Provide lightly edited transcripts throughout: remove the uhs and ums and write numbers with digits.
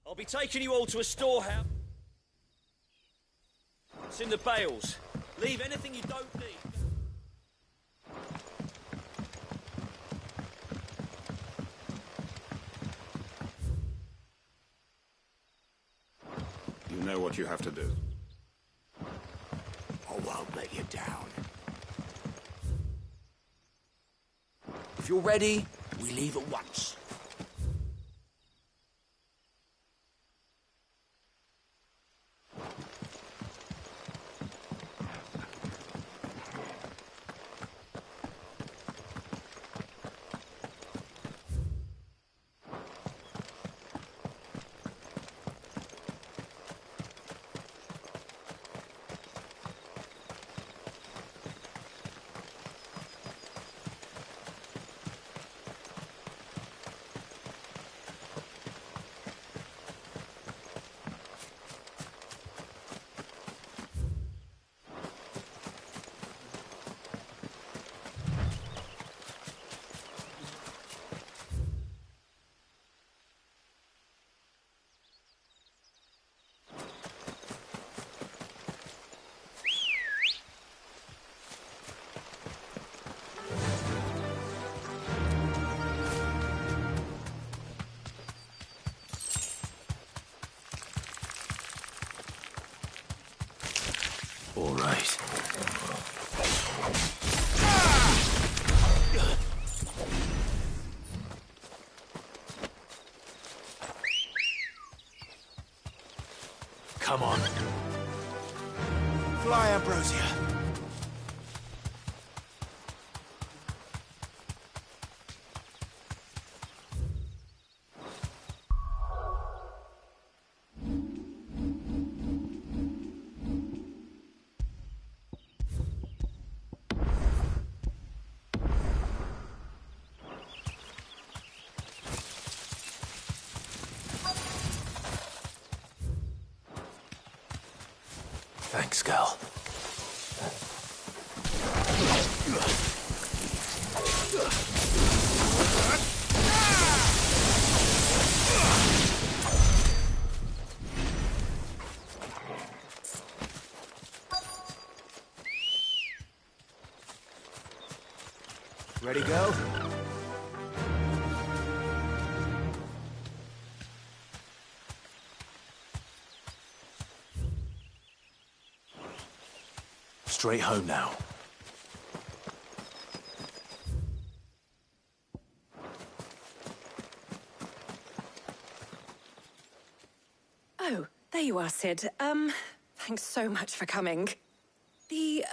I'll be taking you all to a storehouse. It's in the bales. Leave anything you don't need. You know what you have to do. I won't let you down. If you're ready, we leave at once. All right. Come on. Fly, Ambrosia. Thanks, Gal. Ready, go? Straight home now. Oh, there you are, Sid. Thanks so much for coming. The,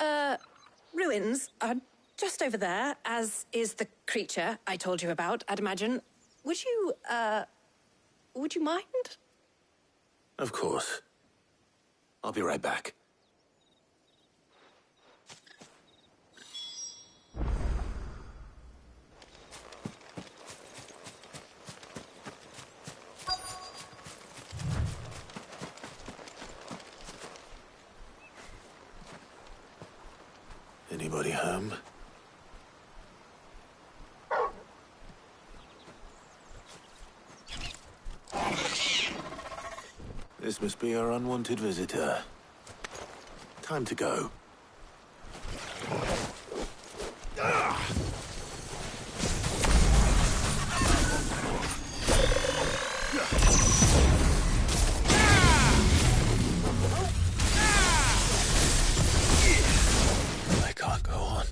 ruins are just over there, as is the creature I told you about, I'd imagine. Would you mind? Of course. I'll be right back. Anybody home? This must be our unwanted visitor. Time to go. I can't go on.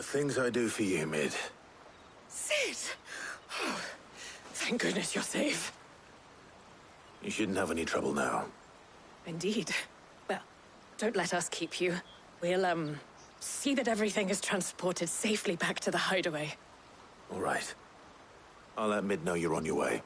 The things I do for you, Mid. Sid! Oh, thank goodness you're safe. You shouldn't have any trouble now. Indeed. Well, don't let us keep you. We'll, see that everything is transported safely back to the hideaway. All right. I'll let Mid know you're on your way.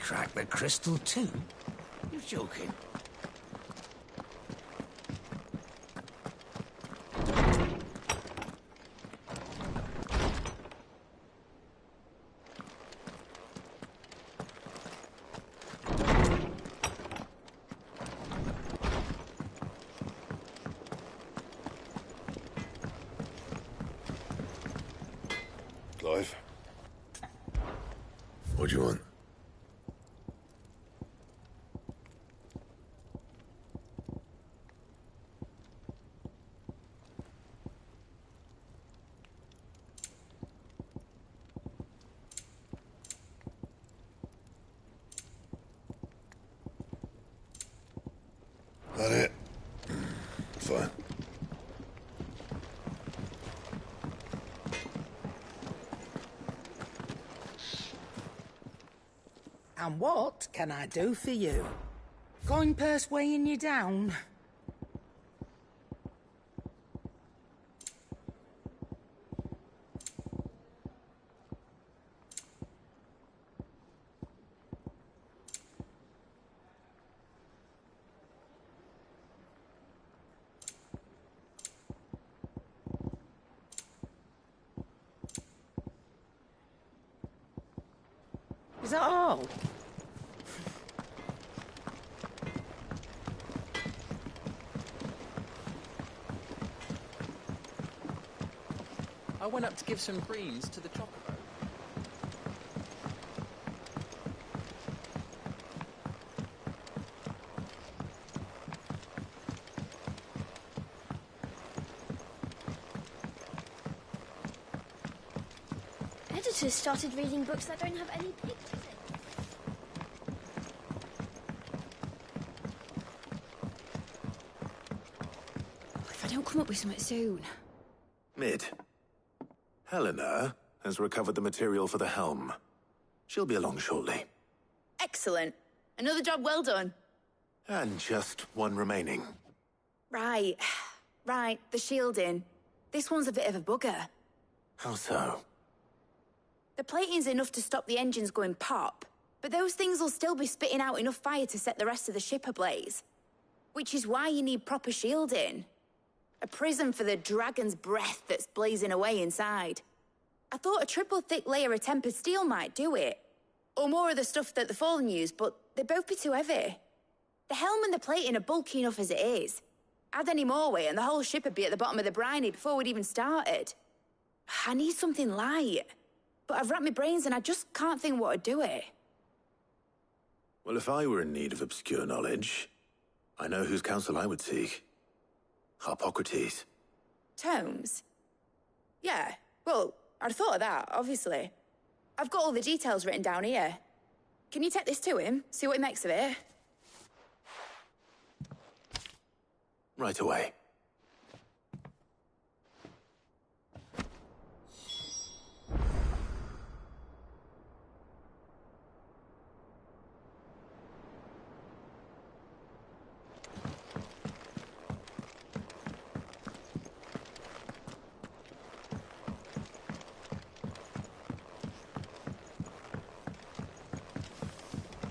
Crack the crystal too? You're joking. Clive? What do you want? That it? Fine. And what can I do for you? Coin purse weighing you down? Is that all? went up to give some greens to the chocobo. Editors started reading books that don't have any pictures in. If I don't come up with something soon. Mid. Helena has recovered the material for the helm. She'll be along shortly. Excellent. Another job well done. And just one remaining. Right. Right, the shielding. This one's a bit of a bugger. How so? The plating's enough to stop the engines going pop, but those things will still be spitting out enough fire to set the rest of the ship ablaze. Which is why you need proper shielding. A prison for the dragon's breath that's blazing away inside. I thought a triple thick layer of tempered steel might do it. Or more of the stuff that the Fallen use, but they'd both be too heavy. The helm and the plating are bulky enough as it is. Add any more weight and the whole ship would be at the bottom of the briny before we'd even started. I need something light. But I've racked my brains and I just can't think what would do it. Well, if I were in need of obscure knowledge, I know whose counsel I would seek. Harpocrates. Tomes? Yeah, well, I'd thought of that, obviously. I've got all the details written down here. Can you take this to him, see what he makes of it? Right away.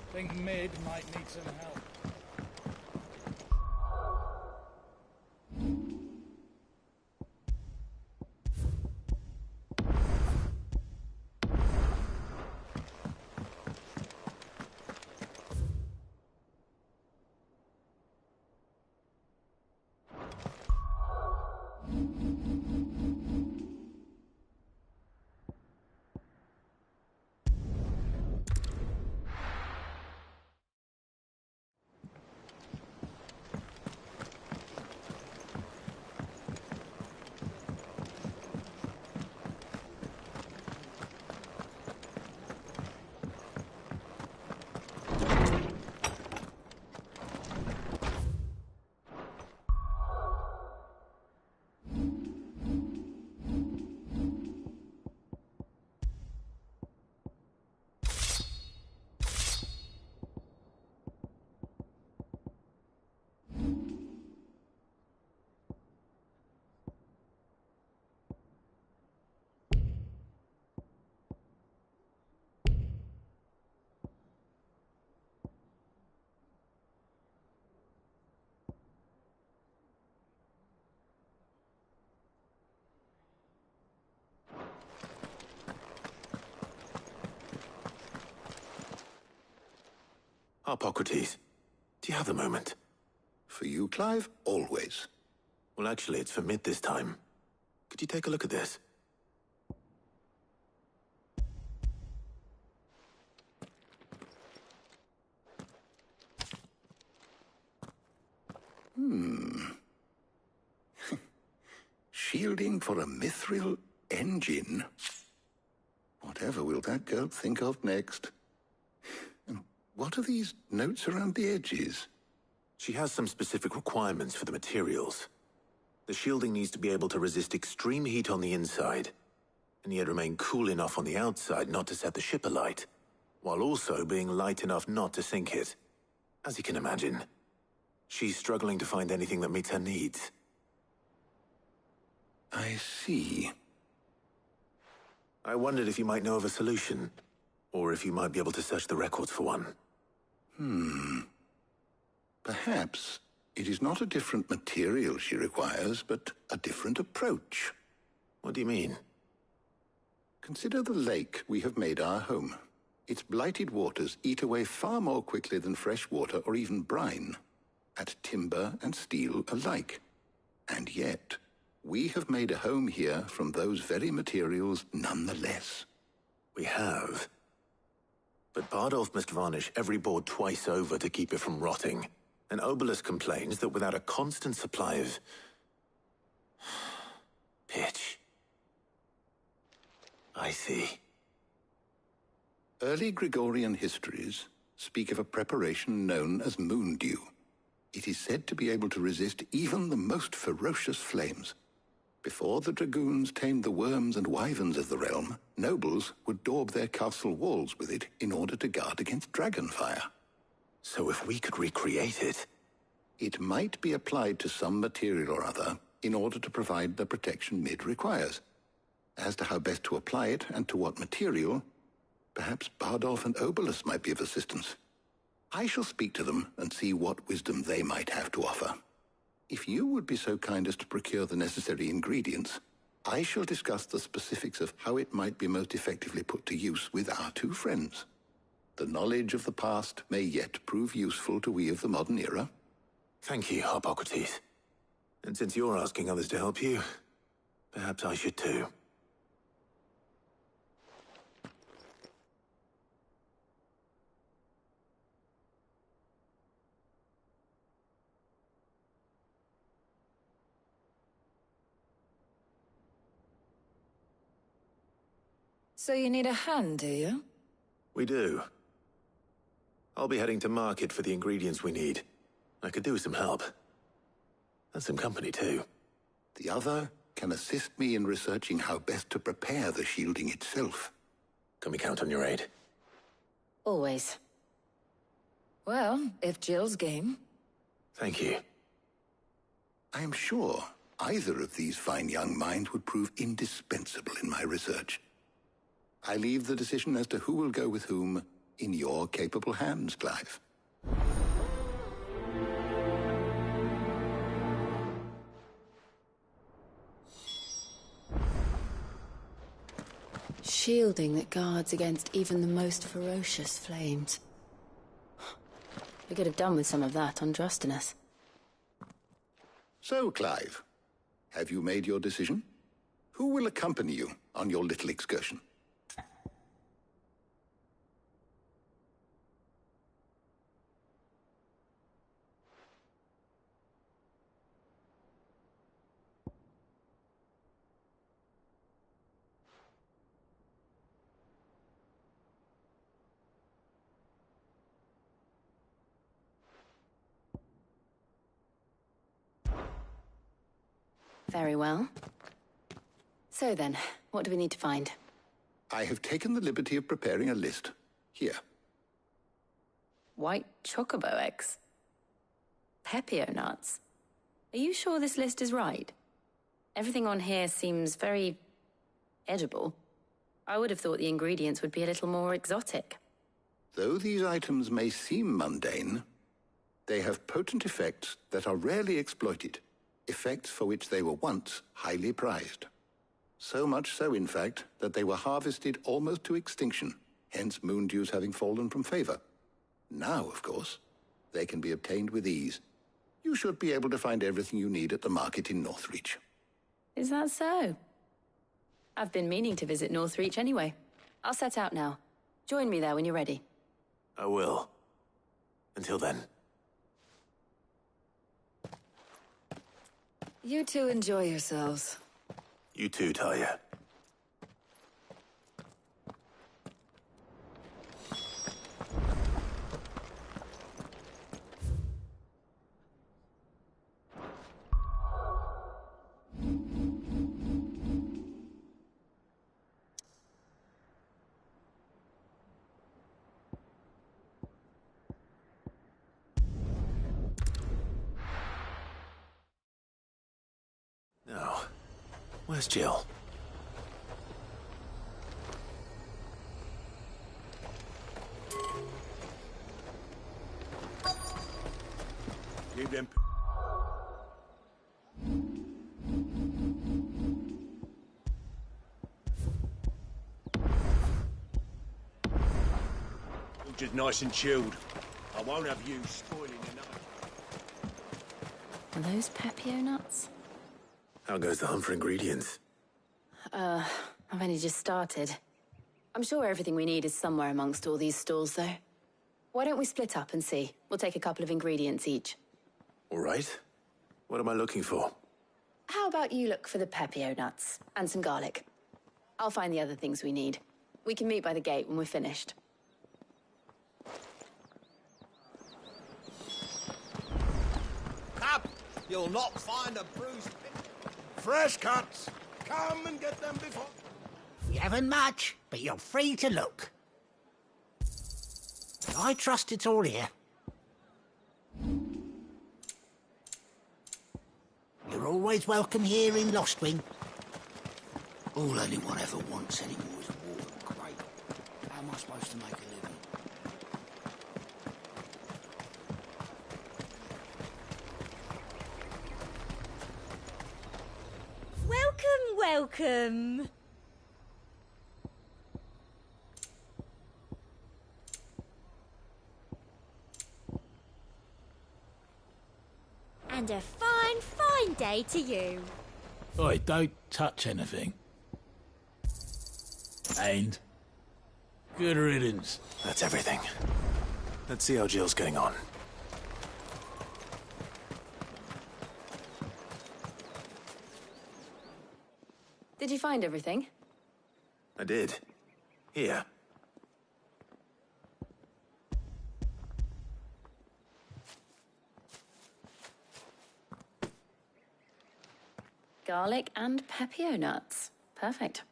I think Mid might need some help. Harpocrates, do you have a moment? For you, Clive, always. Well, actually, it's for Mid this time. Could you take a look at this? Shielding for a mithril engine? Whatever will that girl think of next? And what are these notes around the edges? She has some specific requirements for the materials. The shielding needs to be able to resist extreme heat on the inside, and yet remain cool enough on the outside not to set the ship alight, while also being light enough not to sink it. As you can imagine, she's struggling to find anything that meets her needs. I see. I wondered if you might know of a solution, or if you might be able to search the records for one. Perhaps it is not a different material she requires, but a different approach. What do you mean? Consider the lake we have made our home. Its blighted waters eat away far more quickly than fresh water or even brine, at timber and steel alike. And yet, We have made a home here from those very materials nonetheless. We have. But Bardolph must varnish every board twice over to keep it from rotting. And Obelus complains that without a constant supply of... pitch. I see. Early Gregorian histories speak of a preparation known as moondew. It is said to be able to resist even the most ferocious flames. Before the dragoons tamed the worms and wyverns of the realm, nobles would daub their castle walls with it in order to guard against dragonfire. So if we could recreate it... It might be applied to some material or other in order to provide the protection Mid requires. As to how best to apply it and to what material, perhaps Bardolph and Obelus might be of assistance. I shall speak to them and see what wisdom they might have to offer. If you would be so kind as to procure the necessary ingredients, I shall discuss the specifics of how it might be most effectively put to use with our two friends. The knowledge of the past may yet prove useful to we of the modern era. Thank you, Hippocrates. And since you're asking others to help you, perhaps I should too. So you need a hand, do you? We do. I'll be heading to market for the ingredients we need. I could do with some help. And some company, too. The other can assist me in researching how best to prepare the shielding itself. Can we count on your aid? Always. Well, if Jill's game. Thank you. I am sure either of these fine young minds would prove indispensable in my research. I leave the decision as to who will go with whom in your capable hands, Clive. Shielding that guards against even the most ferocious flames. We could have done with some of that on Drustinus. So, Clive, have you made your decision? Who will accompany you on your little excursion? Very well. So then, what do we need to find? I have taken the liberty of preparing a list. Here. White chocobo eggs? Pepio nuts? Are you sure this list is right? Everything on here seems very... edible. I would have thought the ingredients would be a little more exotic. Though these items may seem mundane, they have potent effects that are rarely exploited. Effects for which they were once highly prized. So much so, in fact, that they were harvested almost to extinction, hence moondews having fallen from favor. Now, of course, they can be obtained with ease. You should be able to find everything you need at the market in Northreach. Is that so? I've been meaning to visit Northreach anyway. I'll set out now. Join me there when you're ready. I will. Until then. You two enjoy yourselves. You too, Talia. Now, where's Jill? Leave them. Just nice and chilled. I won't have you spoiling your night. Are those Pepio nuts? How goes the hunt for ingredients? I've only just started. I'm sure everything we need is somewhere amongst all these stalls, though. Why don't we split up and see? We'll take a couple of ingredients each. All right. What am I looking for? How about you look for the pepio nuts and some garlic? I'll find the other things we need. We can meet by the gate when we're finished. Up! You'll not find a bruised... Fresh cuts. Come and get them before... You haven't much, but you're free to look. I trust it's all here. You're always welcome here in Lostwing. All anyone ever wants anymore is a warm cradle. How am I supposed to make a living? Welcome. And a fine day to you. Oi, don't touch anything. And good riddance. That's everything. Let's see how Jill's getting on. Did you find everything? I did. Here. Garlic and pepio nuts. Perfect.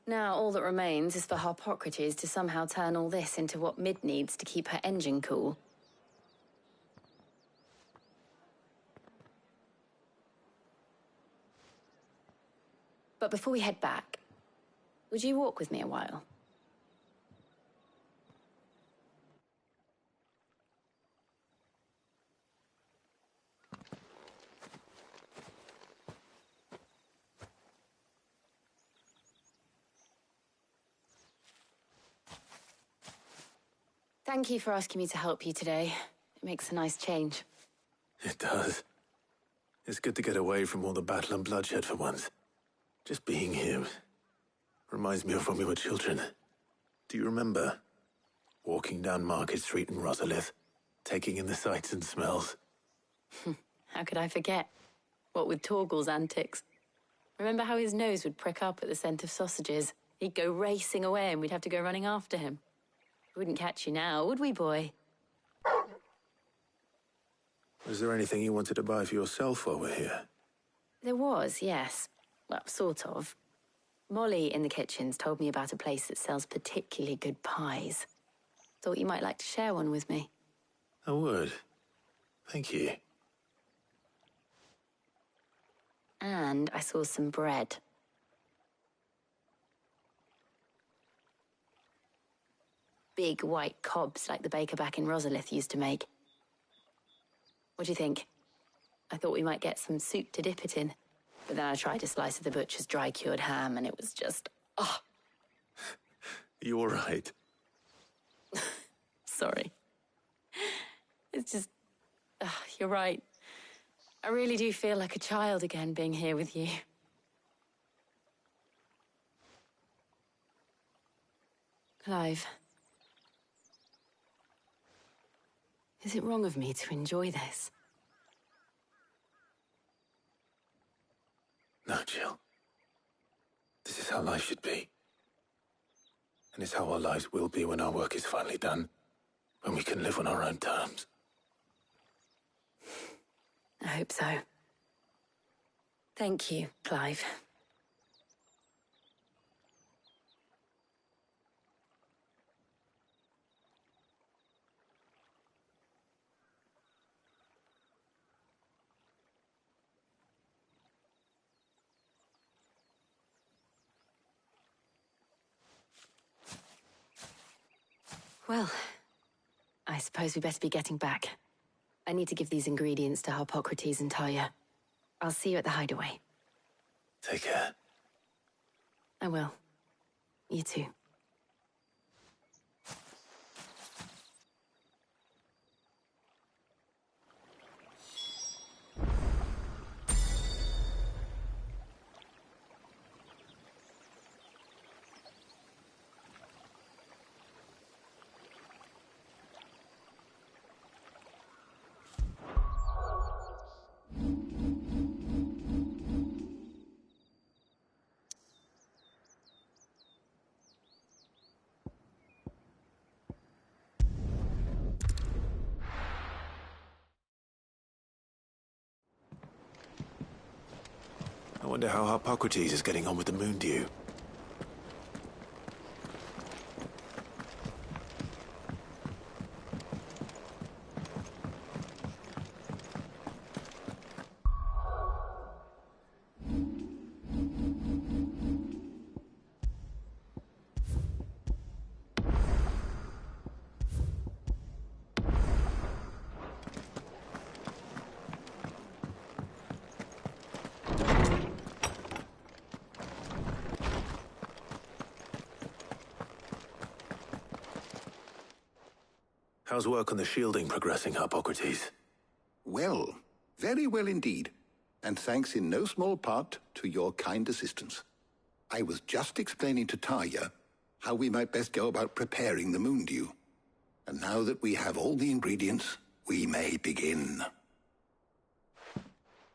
Now all that remains is for Harpocrates to somehow turn all this into what Mid needs to keep her engine cool. But before we head back, would you walk with me a while? Thank you for asking me to help you today. It makes a nice change. It does. It's good to get away from all the battle and bloodshed for once. Just being here reminds me of when we were children. Do you remember? Walking down Market Street in Rosalith, taking in the sights and smells. How could I forget? What with Torgal's antics. Remember how his nose would prick up at the scent of sausages? He'd go racing away and we'd have to go running after him. We wouldn't catch you now, would we, boy? Was there anything you wanted to buy for yourself while we're here? There was, yes. Well, sort of. Molly in the kitchens told me about a place that sells particularly good pies. Thought you might like to share one with me. I would. Thank you. And I saw some bread. Big white cobs like the baker back in Rosalith used to make. What do you think? I thought we might get some soup to dip it in. But then I tried a slice of the butcher's dry-cured ham, and it was just... oh. You all right? Sorry. It's just... you're right. I really do feel like a child again being here with you. Clive. Is it wrong of me to enjoy this? No, Jill. This is how life should be. And it's how our lives will be when our work is finally done. When we can live on our own terms. I hope so. Thank you, Clive. Well, I suppose we better be getting back. I need to give these ingredients to Harpocrates and Talia. I'll see you at the hideaway. Take care. I will. You too. I wonder how Hippocrates is getting on with the moon dew. How's work on the shielding progressing, Hippocrates? Well, very well indeed. And thanks in no small part to your kind assistance. I was just explaining to Tarja how we might best go about preparing the moon dew. And now that we have all the ingredients, we may begin.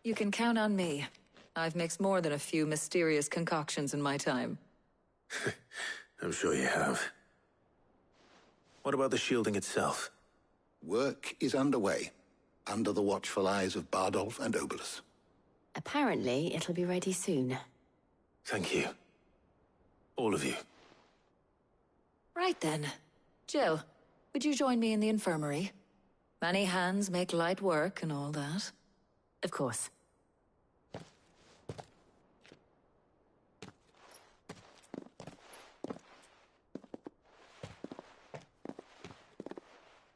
You can count on me. I've mixed more than a few mysterious concoctions in my time. I'm sure you have. What about the shielding itself? Work is underway, under the watchful eyes of Bardolph and Obolus. Apparently, it'll be ready soon. Thank you. All of you. Right then. Jill, would you join me in the infirmary? Many hands make light work and all that. Of course.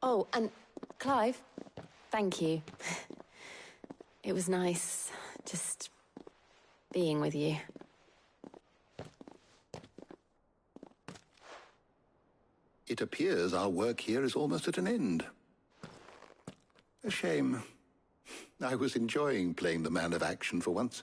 Oh, and Clive, thank you. It was nice just being with you. It appears our work here is almost at an end. A shame. I was enjoying playing the man of action for once.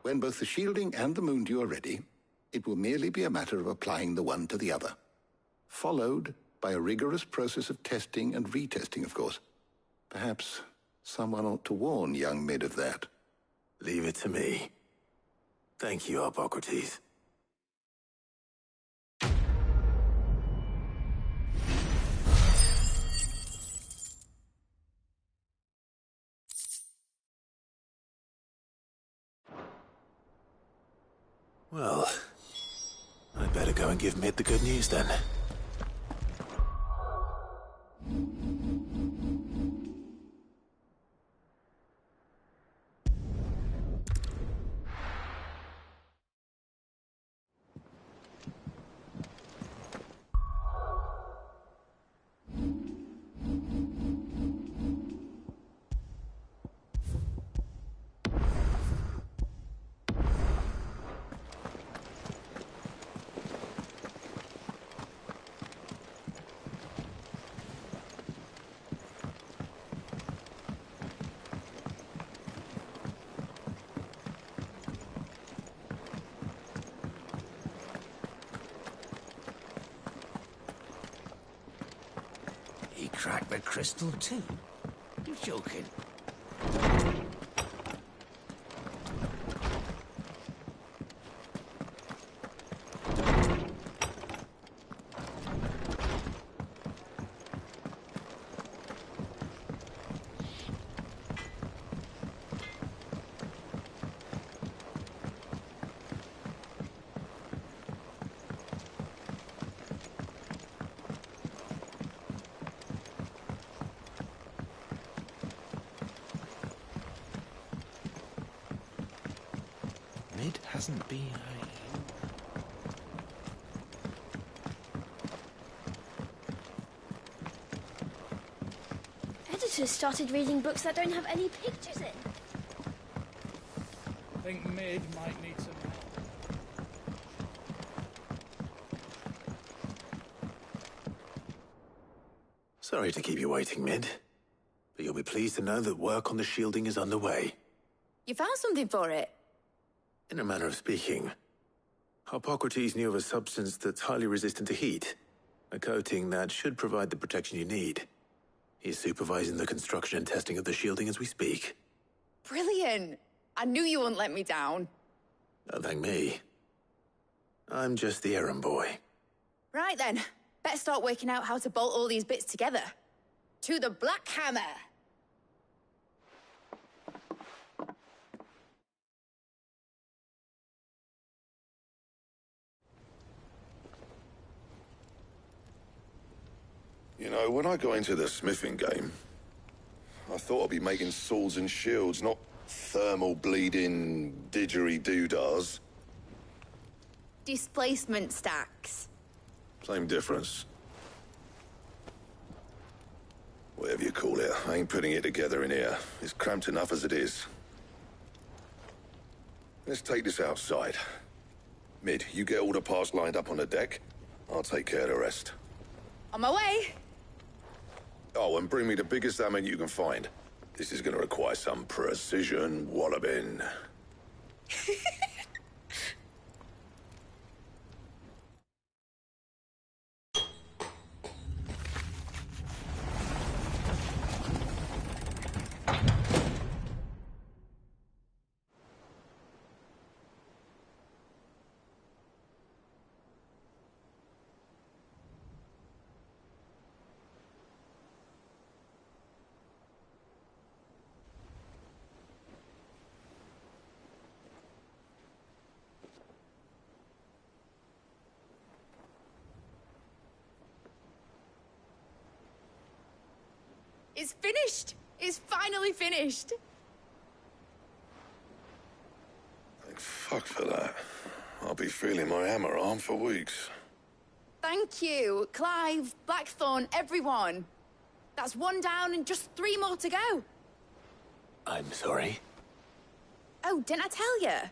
When both the shielding and the moon dew are ready, it will merely be a matter of applying the one to the other. Followed by a rigorous process of testing and retesting, of course. Perhaps someone ought to warn young Mid of that. Leave it to me. Thank you, Hippocrates. Well, I'd better go and give Mid the good news then. red crystal too. You're joking. Mid hasn't been Editors started reading books that don't have any pictures in. I think Mid might need some help. Sorry to keep you waiting, Mid. But you'll be pleased to know that work on the shielding is underway. You found something for it? In a manner of speaking, Harpocrates knew of a substance that's highly resistant to heat. A coating that should provide the protection you need. He's supervising the construction and testing of the shielding as we speak. Brilliant! I knew you wouldn't let me down. Don't thank me. I'm just the errand boy. Right then, better start working out how to bolt all these bits together. To the Black Hammer! You know, when I got into the smithing game, I thought I'd be making swords and shields, not thermal bleeding didgeridoo-dahs. Displacement stacks. Same difference. Whatever you call it, I ain't putting it together in here. It's cramped enough as it is. Let's take this outside. Mid, you get all the parts lined up on the deck. I'll take care of the rest. On my way! Oh, and bring me the biggest hammer you can find. This is gonna require some precision walloping. It's finished! It's finally finished! Thank fuck for that. I'll be feeling my hammer arm for weeks. Thank you, Clive, Blackthorn, everyone. That's one down and just 3 more to go. I'm sorry. Oh, didn't I tell you?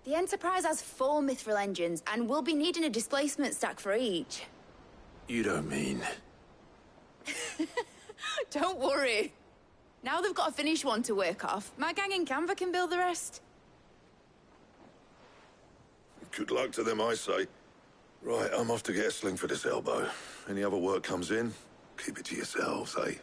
The Enterprise has 4 mithril engines, and we'll be needing a displacement stack for each. You don't mean... Don't worry. Now they've got a finished one to work off. My gang in Canva can build the rest. Good luck to them, I say. Right, I'm off to get a sling for this elbow. Any other work comes in, keep it to yourselves, eh?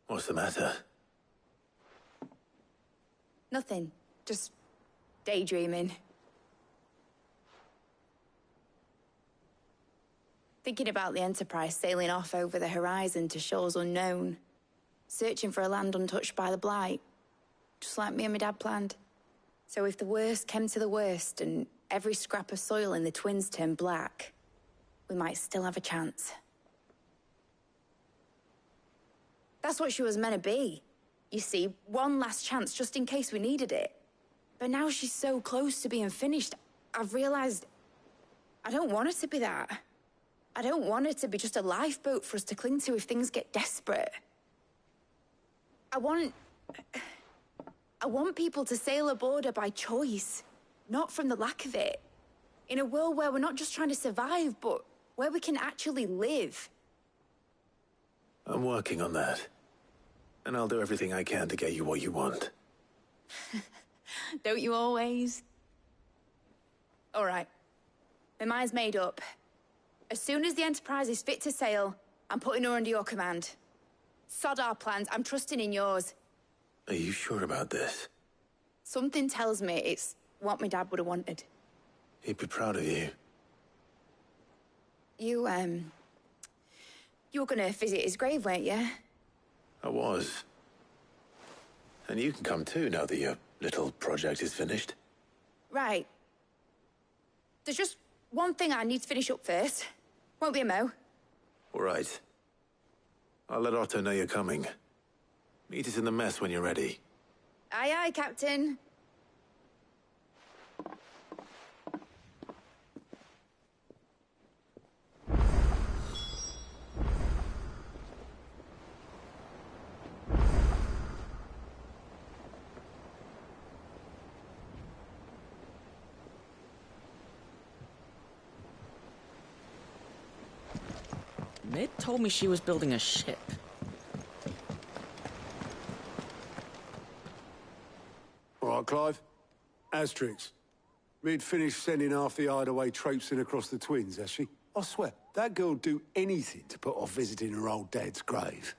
What's the matter? Nothing. Just daydreaming. Thinking about the Enterprise sailing off over the horizon to shores unknown. Searching for a land untouched by the Blight. Just like me and my dad planned. So if the worst came to the worst and every scrap of soil in the Twins turned black, we might still have a chance. That's what she was meant to be. You see, one last chance just in case we needed it. But now she's so close to being finished, I've realized I don't want her to be that. I don't want her to be just a lifeboat for us to cling to if things get desperate. I want people to sail aboard her by choice, not from the lack of it. In a world where we're not just trying to survive, but where we can actually live. I'm working on that. And I'll do everything I can to get you what you want. Don't you always? All right. My mind's made up. As soon as the Enterprise is fit to sail, I'm putting her under your command. Sod our plans, I'm trusting in yours. Are you sure about this? Something tells me it's what my dad would have wanted. He'd be proud of you. You were gonna visit his grave, weren't you? I was. And you can come too, now that your little project is finished. Right. There's just one thing I need to finish up first. Won't be a mo. All right. I'll let Otto know you're coming. Meet us in the mess when you're ready. Aye, aye, Captain. Mid told me she was building a ship. All right, Clive. Asterix. Mid finished sending half the hideaway traipsing across the twins, has she? I swear, that girl'd do anything to put off visiting her old dad's grave.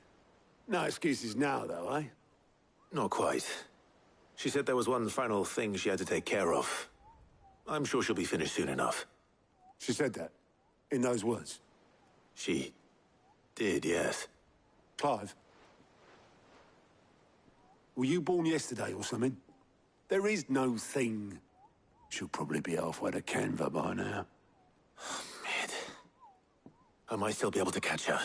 No excuses now, though, eh? Not quite. She said there was one final thing she had to take care of. I'm sure she'll be finished soon enough. She said that? In those words? She did, yes. Clive? Were you born yesterday or something? There is no thing. She'll probably be halfway to Canva by now. Mid. I might still be able to catch her.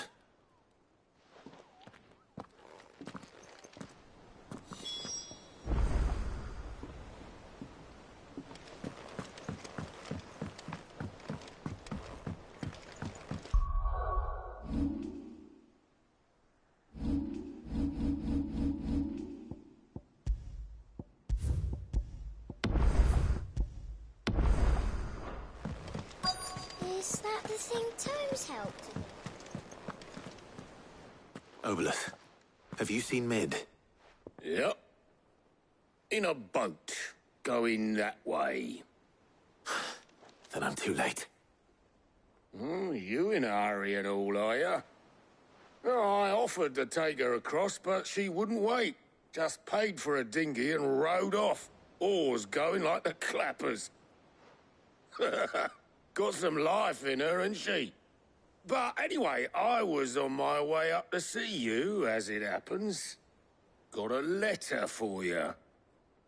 Is that the thing Tomes helped? Obolus, have you seen Mid? Yep. In a boat, going that way. Then I'm too late. You in a hurry and all, are you? Oh, I offered to take her across, but she wouldn't wait. Just paid for a dinghy and rowed off. Oars going like the clappers. Got some life in her, ain't she? But anyway, I was on my way up to see you, as it happens. Got a letter for you.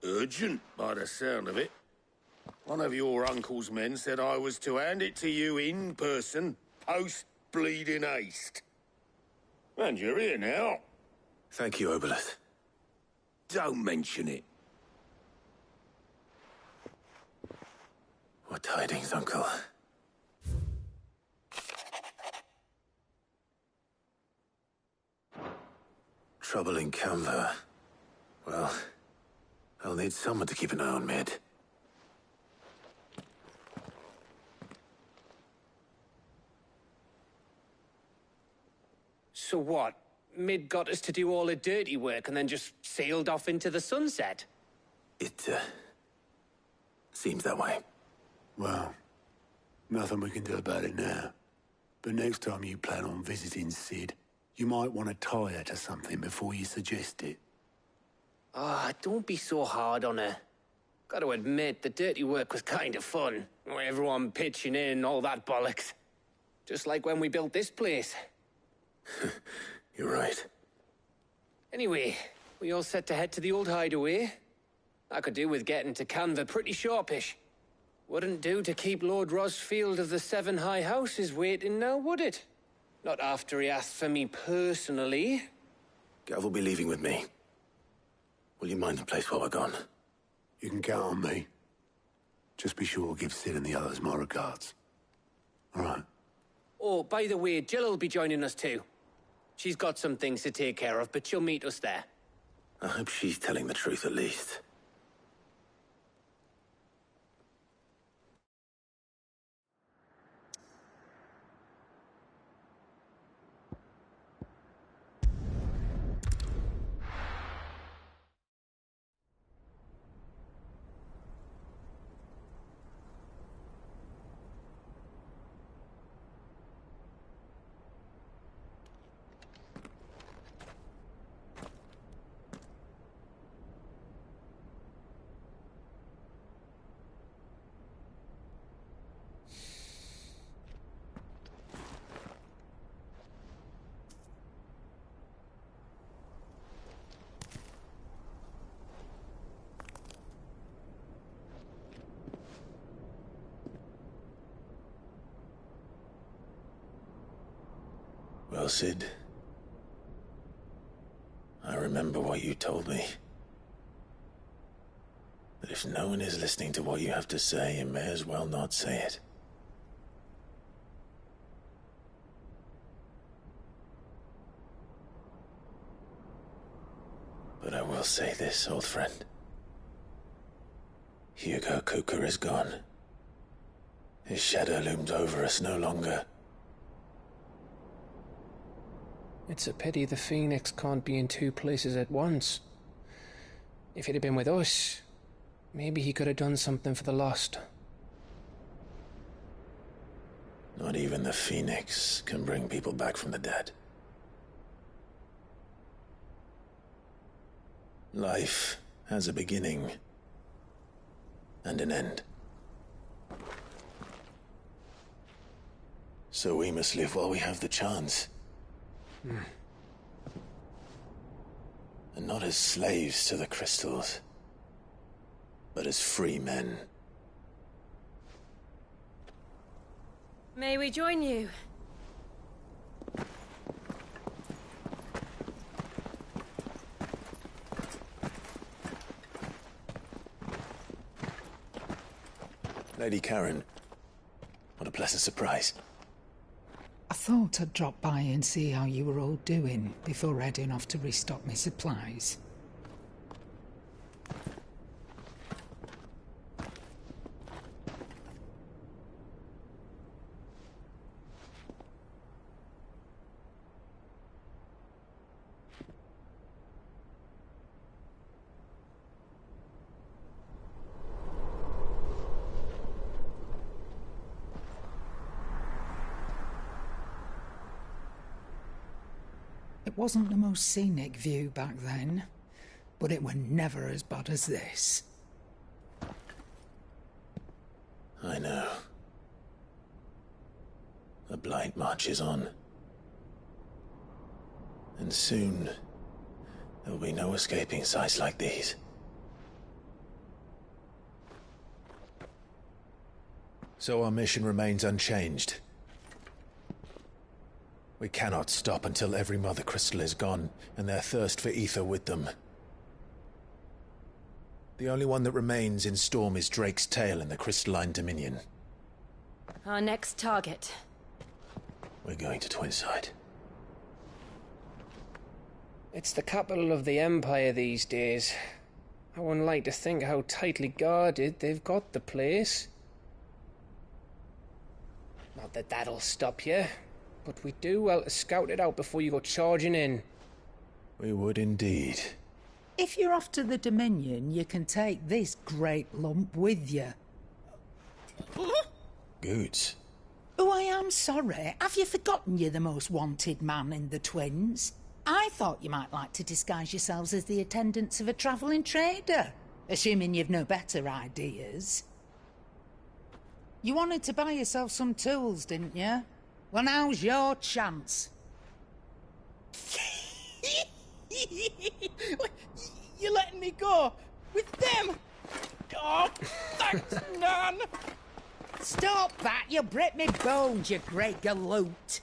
Urgent, by the sound of it. One of your uncle's men said I was to hand it to you in person, post-bleeding haste. And you're here now. Thank you, Obolus. Don't mention it. What tidings, Uncle? Trouble in Canva. Well, I'll need someone to keep an eye on Mid. So what? Mid got us to do all the dirty work and then just sailed off into the sunset? It, seems that way. Well, nothing we can do about it now. But next time you plan on visiting Sid, you might want to tie her to something before you suggest it. Ah, don't be so hard on her. Got to admit, the dirty work was kind of fun. Everyone pitching in, all that bollocks. Just like when we built this place. You're right. Anyway, we all set to head to the old hideaway. I could do with getting to Canva pretty sharpish. Wouldn't do to keep Lord Rosfield of the Seven High Houses waiting now, would it? Not after he asked for me personally. Gav will be leaving with me. Will you mind the place while we're gone? You can count on me. Just be sure to give Sid and the others my regards. All right. Oh, by the way, Jill will be joining us too. She's got some things to take care of, but she'll meet us there. I hope she's telling the truth at least. Well, Sid, I remember what you told me. That if no one is listening to what you have to say, you may as well not say it. But I will say this, old friend. Hugo Cooker is gone. His shadow looms over us no longer. It's a pity the Phoenix can't be in two places at once. If he'd have been with us, maybe he could have done something for the Lost. Not even the Phoenix can bring people back from the dead. Life has a beginning and an end. So we must live while we have the chance. And not as slaves to the crystals, but as free men. May we join you? Lady Karen, what a pleasant surprise. I thought I'd drop by and see how you were all doing before heading off to restock my supplies. It wasn't the most scenic view back then, but it were never as bad as this. I know. The Blight marches on. And soon, there will be no escaping sights like these. So our mission remains unchanged. We cannot stop until every Mother Crystal is gone, and their thirst for ether with them. The only one that remains in Storm is Drake's Tail in the Crystalline Dominion. Our next target. We're going to Twinside. It's the capital of the Empire these days. I wouldn't like to think how tightly guarded they've got the place. Not that that'll stop you. But we do well to scout it out before you go charging in. We would indeed. If you're off to the Dominion, you can take this great lump with you. Goods. Oh, I am sorry. Have you forgotten you're the most wanted man in the Twins? I thought you might like to disguise yourselves as the attendants of a travelling trader, assuming you've no better ideas. You wanted to buy yourself some tools, didn't you? Well, now's your chance. You're letting me go? With them? Oh, thanks, Nan! Stop that! You'll break me bones, you great galoot!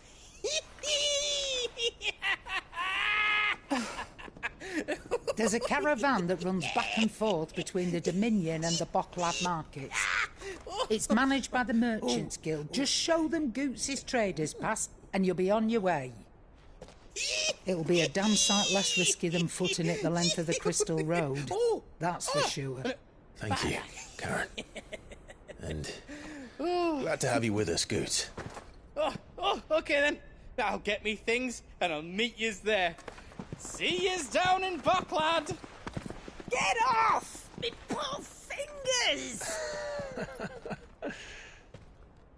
There's a caravan that runs back and forth between the Dominion and the Bocklad markets. It's managed by the Merchants Guild. Just show them Goots' traders pass, and you'll be on your way. It'll be a damn sight less risky than footing it the length of the Crystal Road. That's for sure. Thank you, Karen. And glad to have you with us, Goots. Okay then. I'll get me things, and I'll meet yous there. See yous down in Bocklad. Get off! Me poor fingers!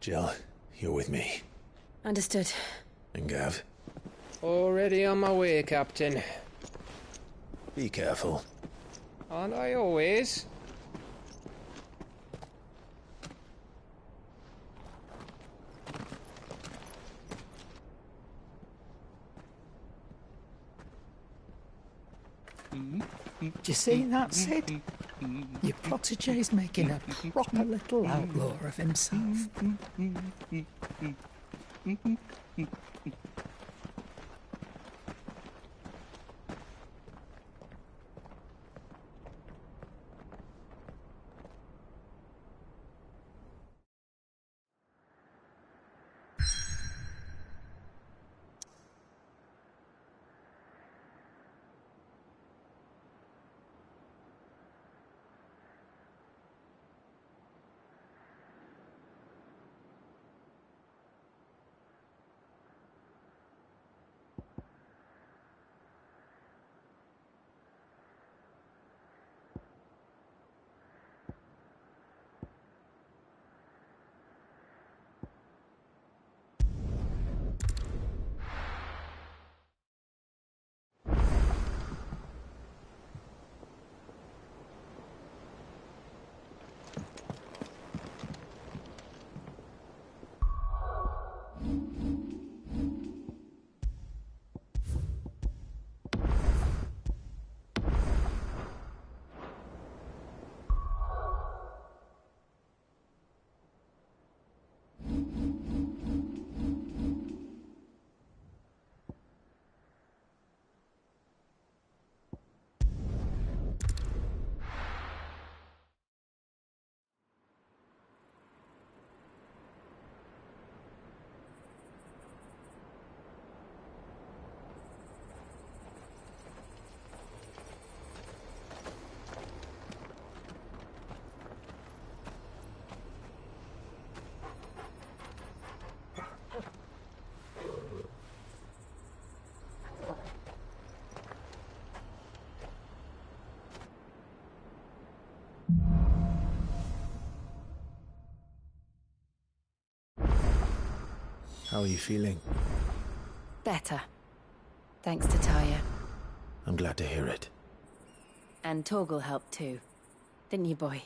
Jill, you're with me. Understood. And Gav? Already on my way, Captain. Be careful. Aren't I always? Do you see that, Sid? Your protege's making a proper little outlaw of himself. How are you feeling? Better. Thanks to Taya. I'm glad to hear it. And Torgal helped too. Didn't you, boy?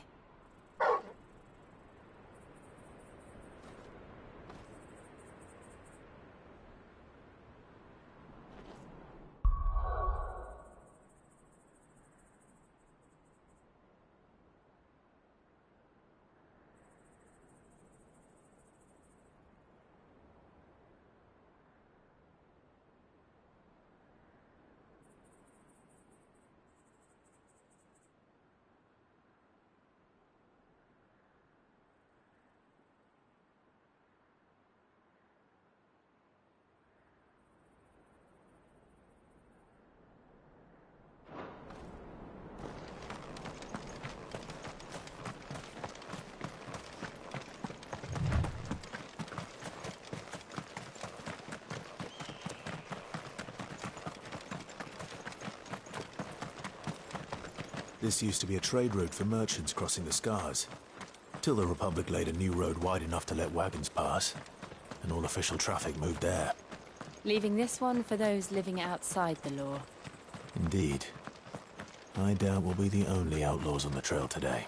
This used to be a trade route for merchants crossing the Scars, till the Republic laid a new road wide enough to let wagons pass, and all official traffic moved there. Leaving this one for those living outside the law. Indeed. I doubt we'll be the only outlaws on the trail today.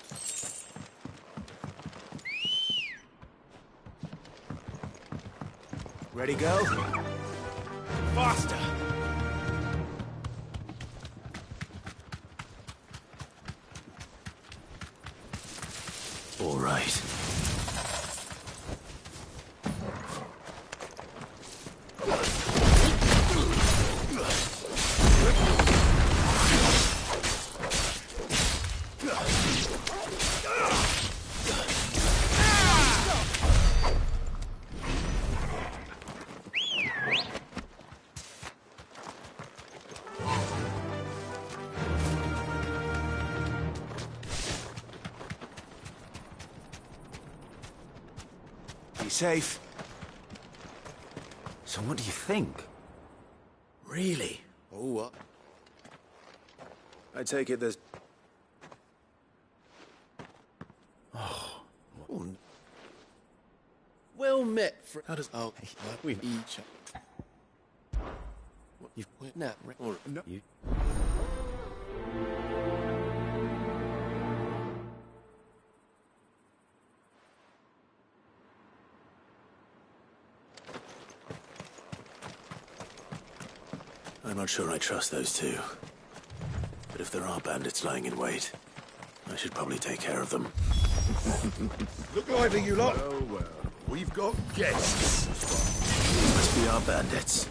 Ready, go? Faster! All right. Be safe. So what do you think? Really? Oh, what? I take it there's... Oh. Well met, How does... Oh, we each... What, you've... No, or, no. You... I'm not sure I trust those two. But if there are bandits lying in wait, I should probably take care of them. Look lively, you lot. Oh, well. We've got guests. Must be our bandits.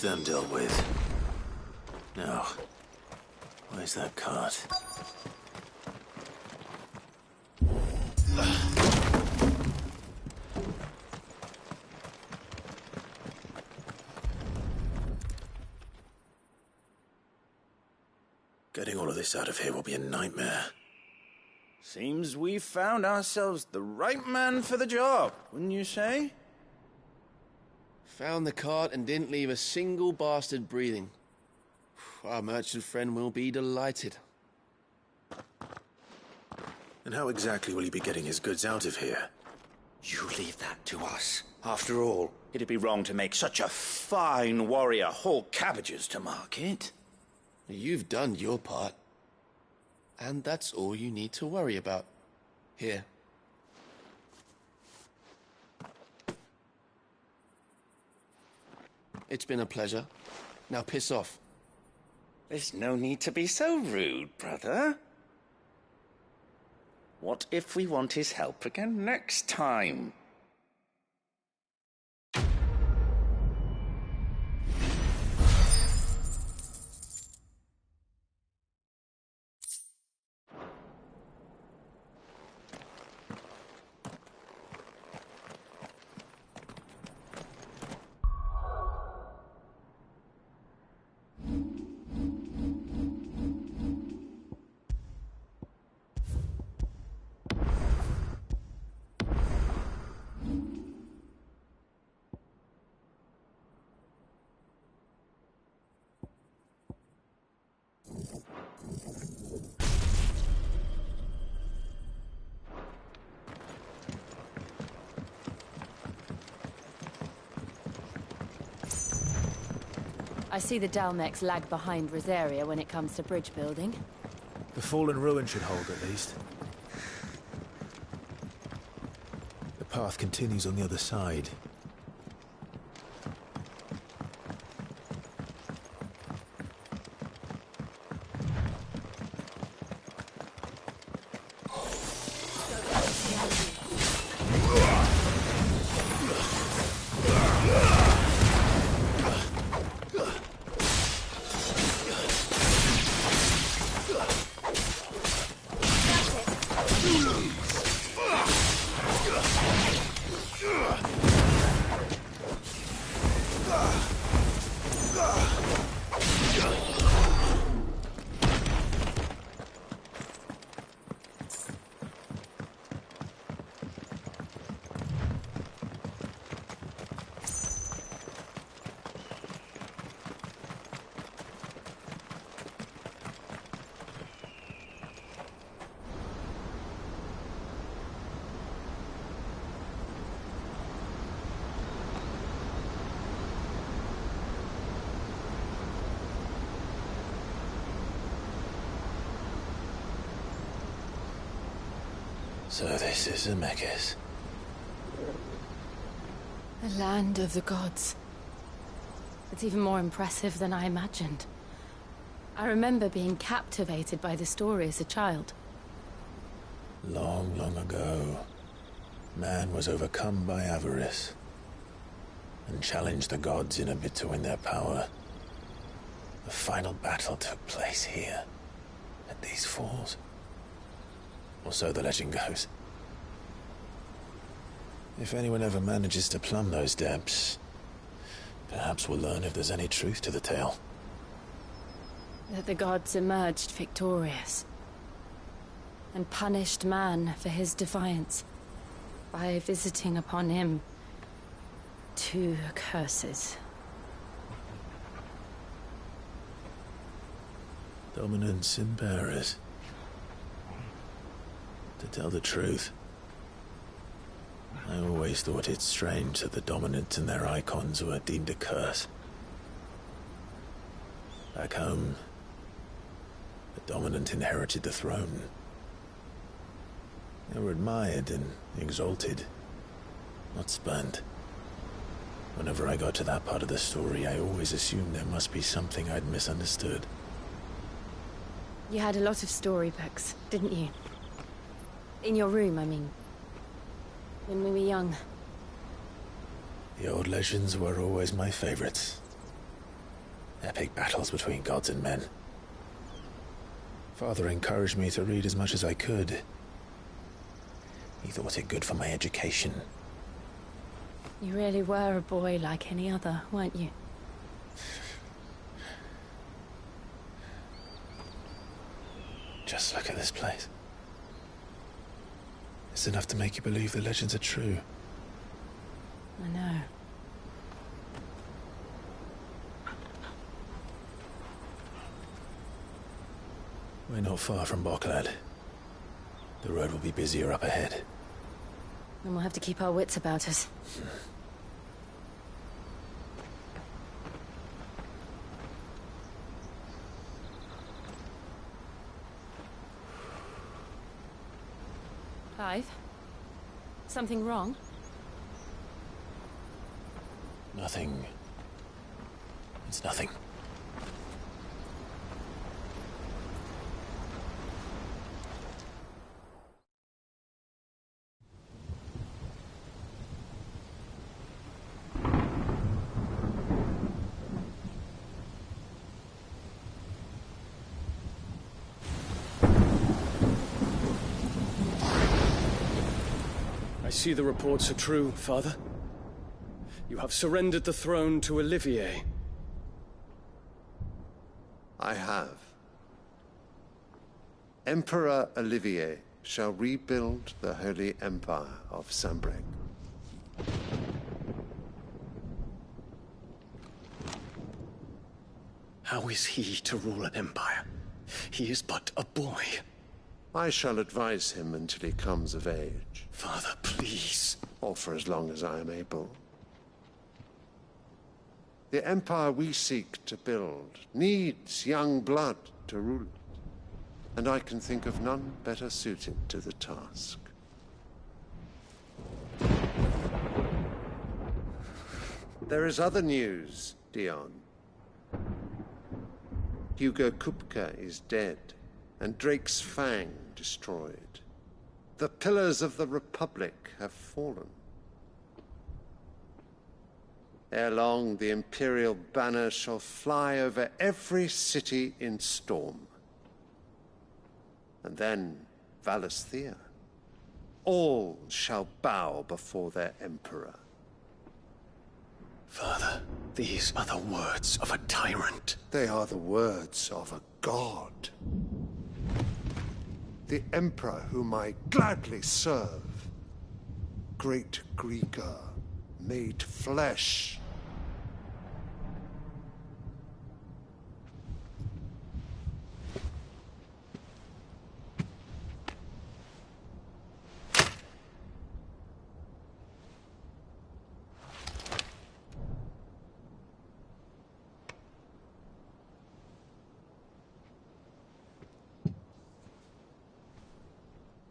That's them dealt with. Now, where's that cart? Getting all of this out of here will be a nightmare. Seems we've found ourselves the right man for the job, wouldn't you say? Found the cart and didn't leave a single bastard breathing. Our merchant friend will be delighted. And how exactly will he be getting his goods out of here? You leave that to us. After all, it'd be wrong to make such a fine warrior haul cabbages to market. You've done your part. And that's all you need to worry about. Here. It's been a pleasure. Now piss off. There's no need to be so rude, brother. What if we want his help again next time? I see the Dalmex lag behind Rosaria when it comes to bridge building. The fallen ruin should hold, at least. The path continues on the other side. So this is Zemeckis. The land of the gods. It's even more impressive than I imagined. I remember being captivated by the story as a child. Long, long ago, man was overcome by avarice and challenged the gods in a bid to win their power. The final battle took place here, at these falls. Or so the legend goes. If anyone ever manages to plumb those depths, perhaps we'll learn if there's any truth to the tale. That the gods emerged victorious and punished man for his defiance by visiting upon him 2 curses. Dominance and bearers. To tell the truth, I always thought it strange that the dominant and their icons were deemed a curse. Back home, the dominant inherited the throne. They were admired and exalted, not spurned. Whenever I got to that part of the story, I always assumed there must be something I'd misunderstood. You had a lot of storybooks, didn't you? In your room, I mean. When we were young. The old legends were always my favorites. Epic battles between gods and men. Father encouraged me to read as much as I could. He thought it good for my education. You really were a boy like any other, weren't you? Just look at this place. It's enough to make you believe the legends are true. I know. We're not far from Boklad. The road will be busier up ahead. And we'll have to keep our wits about us. Clive? Something wrong? Nothing. It's nothing. I see the reports are true, Father. You have surrendered the throne to Olivier. I have. Emperor Olivier shall rebuild the Holy Empire of Sanbreque. How is he to rule an empire? He is but a boy. I shall advise him until he comes of age. Father, please. Or for as long as I am able. The empire we seek to build needs young blood to rule it, and I can think of none better suited to the task. There is other news, Dion. Hugo Kupka is dead, and Drake's Fang destroyed. The pillars of the Republic have fallen. Ere long, the Imperial banner shall fly over every city in Storm. And then, Valisthea. All shall bow before their Emperor. Father, these are the words of a tyrant. They are the words of a god. The Emperor whom I gladly serve. Great Greeker, made flesh.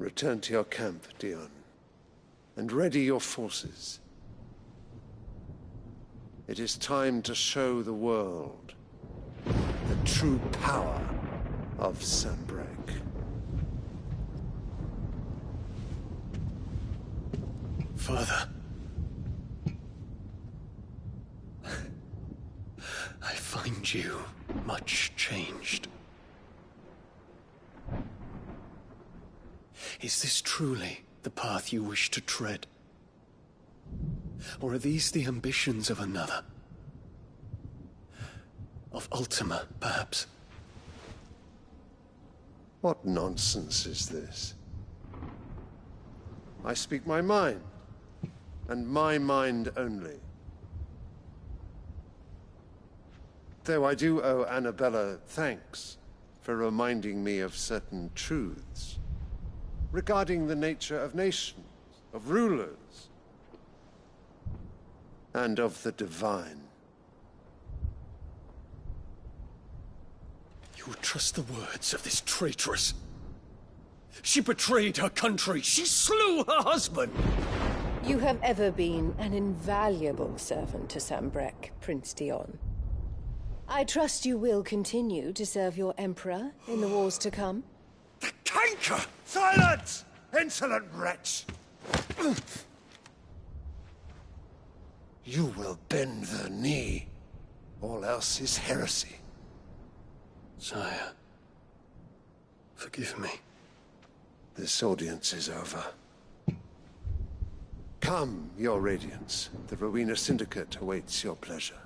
Return to your camp, Dion, and ready your forces. It is time to show the world the true power of Sanbreque. Father. I find you much changed. Is this truly the path you wish to tread? Or are these the ambitions of another? Of Ultima, perhaps? What nonsense is this? I speak my mind, and my mind only. Though I do owe Annabella thanks for reminding me of certain truths regarding the nature of nations, of rulers, and of the divine. You would trust the words of this traitress? She betrayed her country. She slew her husband. You have ever been an invaluable servant to Sanbreque, Prince Dion. I trust you will continue to serve your Emperor in the wars to come. The canker! Silence! Insolent wretch! You will bend the knee All else is heresy. Sire, forgive me. This audience is over. Come, Your Radiance. The Rowena Syndicate awaits your pleasure.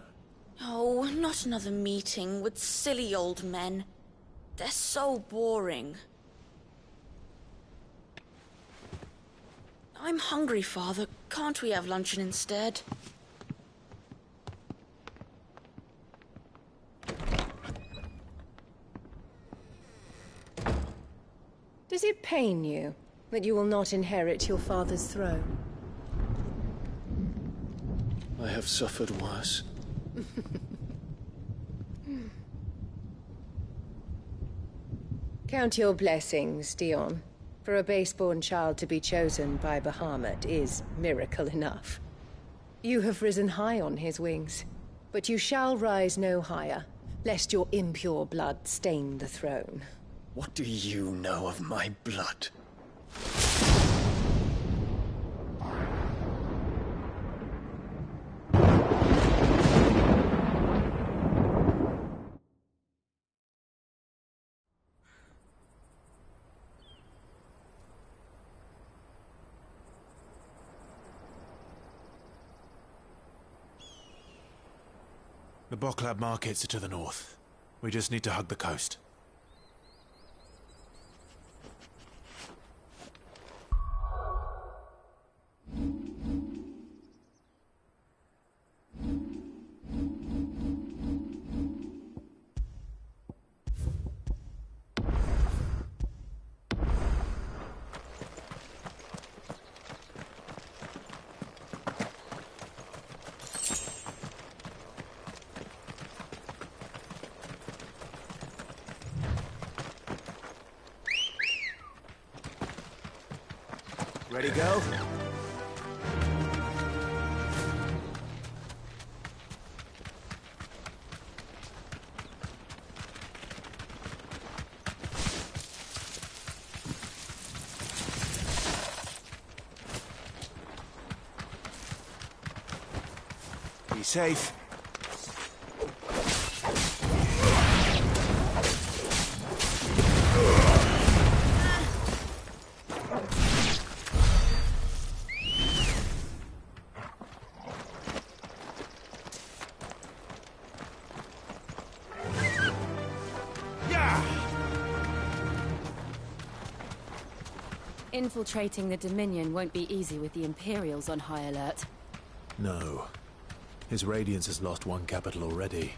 Oh, not another meeting with silly old men. They're so boring. I'm hungry, Father. Can't we have luncheon instead? Does it pain you that you will not inherit your father's throne? I have suffered worse. Count your blessings, Dion. For a base-born child to be chosen by Bahamut is miracle enough. You have risen high on his wings, but you shall rise no higher, lest your impure blood stain the throne. What do you know of my blood? The Boklab markets are to the north. We just need to hug the coast. Ready, go? Be safe. Infiltrating the Dominion won't be easy with the Imperials on high alert. No. His Radiance has lost one capital already.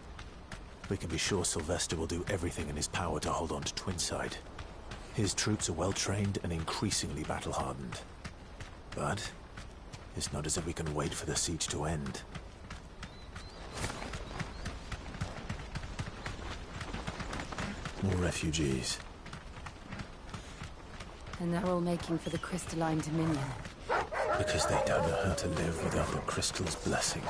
We can be sure Sylvester will do everything in his power to hold on to Twinside. His troops are well-trained and increasingly battle-hardened. But it's not as if we can wait for the siege to end. More refugees. And they're all making for the Crystalline Dominion. Because they don't know how to live without the Crystal's blessing.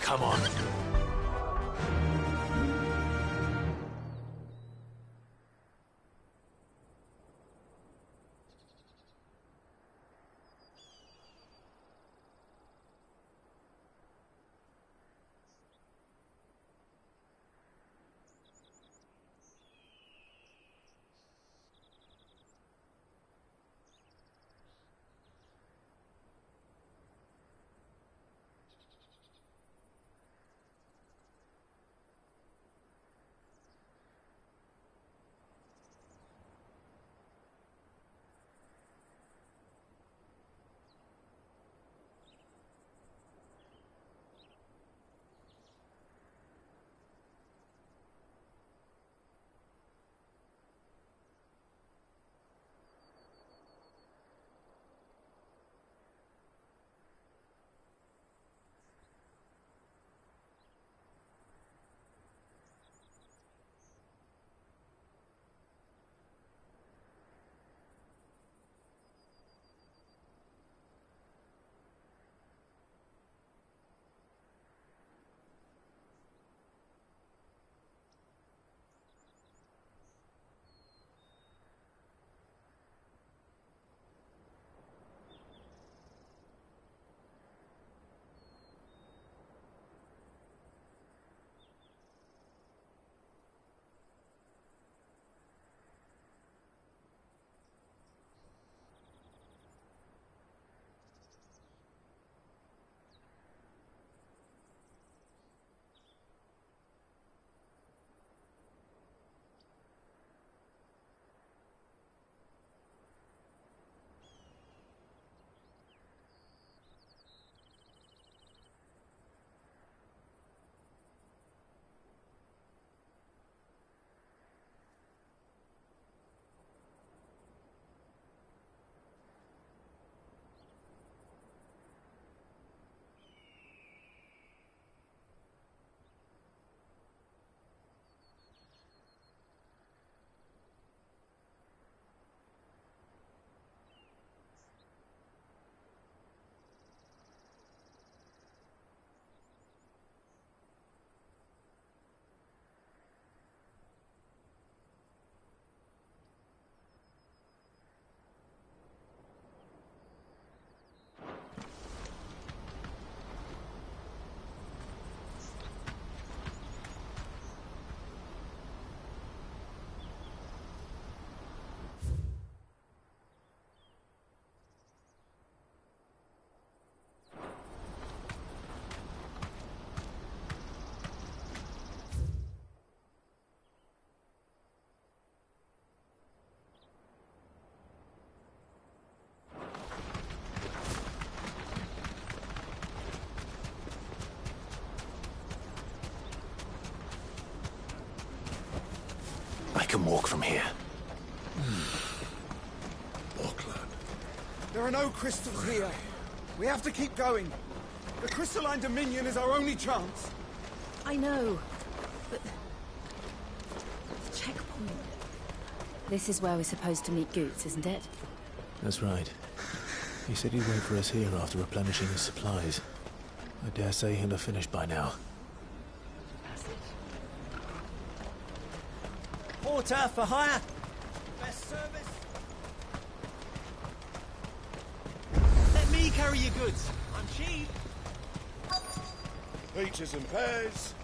Come on. can walk from here. There are no crystals here. We have to keep going. The crystalline dominion is our only chance. I know, but... checkpoint. This is where we're supposed to meet Goots, isn't it? That's right. He said he'd wait for us here after replenishing his supplies. I dare say he'll have finished by now. Porter for hire. Best service. Let me carry your goods. I'm cheap. Peaches and pears.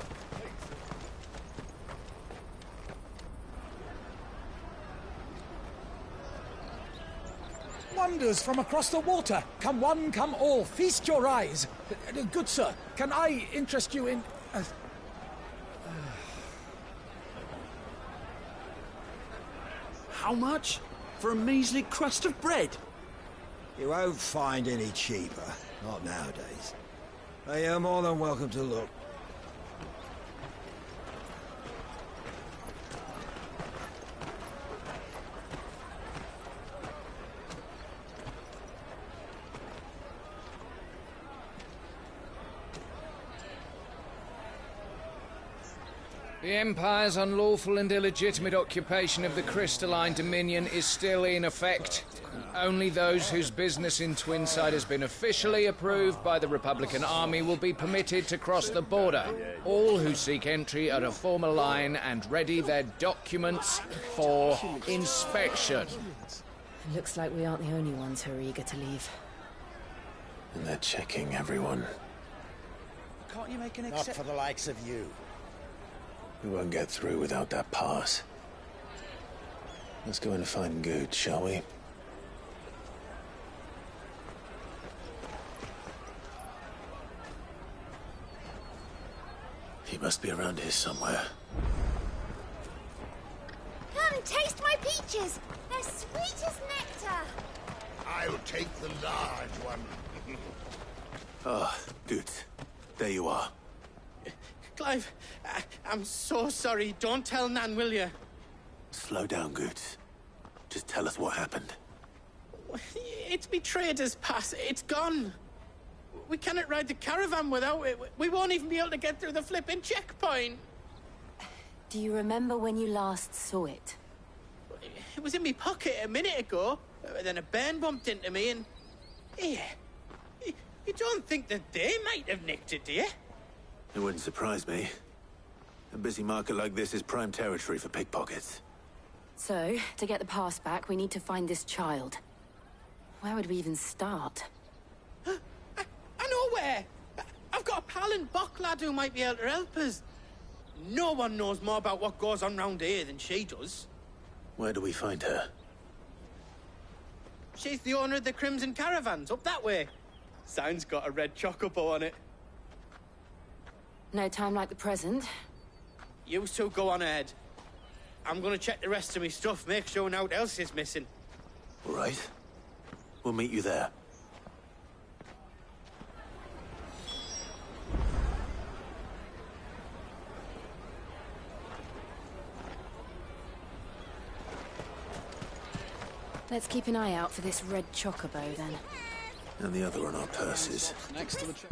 Wonders from across the water. Come one, come all. Feast your eyes. Good sir, can I interest you in... How much? For a measly crust of bread? You won't find any cheaper. Not nowadays. But you're more than welcome to look. The Empire's unlawful and illegitimate occupation of the crystalline dominion is still in effect. Only those whose business in Twinside has been officially approved by the Republican Army will be permitted to cross the border. All who seek entry are to form a line and ready their documents for inspection. Looks like we aren't the only ones who are eager to leave. And they're checking everyone. Can't you make an Not for the likes of you. We won't get through without that pass. Let's go in and find Good, shall we? He must be around here somewhere. Come, taste my peaches. They're sweet as nectar. I'll take the large one. Ah, Good. There you are. Clive, I'm so sorry. Don't tell Nan, will you? Slow down, Goots. Just tell us what happened. It's betrayed us, Pass. It's gone. We cannot ride the caravan without it. We won't even be able to get through the flipping checkpoint. Do you remember when you last saw it? It was in my pocket a minute ago. Then a bairn bumped into me and... Here. You don't think that they might have nicked it, do you? It wouldn't surprise me. A busy market like this is prime territory for pickpockets. So, to get the pass back, we need to find this child. Where would we even start? I know where! I've got a pal in Bocklad who might be able to help us. No one knows more about what goes on round here than she does. Where do we find her? She's the owner of the Crimson Caravans, up that way. Sign's got a red chocobo on it. No time like the present. You two go on ahead. I'm gonna check the rest of my stuff, make sure naught else is missing. All right. We'll meet you there. Let's keep an eye out for this red chocobo, then. And the other on our purses. Next to the check.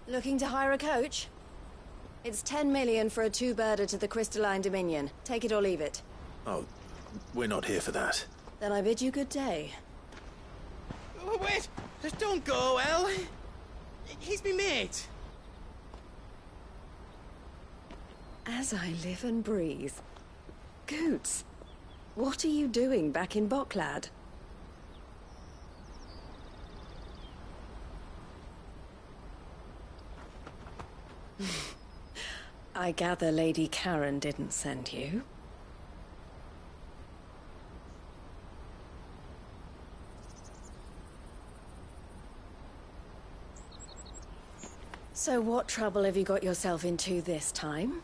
Looking to hire a coach? It's 10 million for a two-birder to the Crystalline Dominion. Take it or leave it. Oh, we're not here for that. Then I bid you good day. Oh, wait! Don't go, El. He's me mate. As I live and breathe. Goots, what are you doing back in Boklad? I gather Lady Karen didn't send you. So what trouble have you got yourself into this time?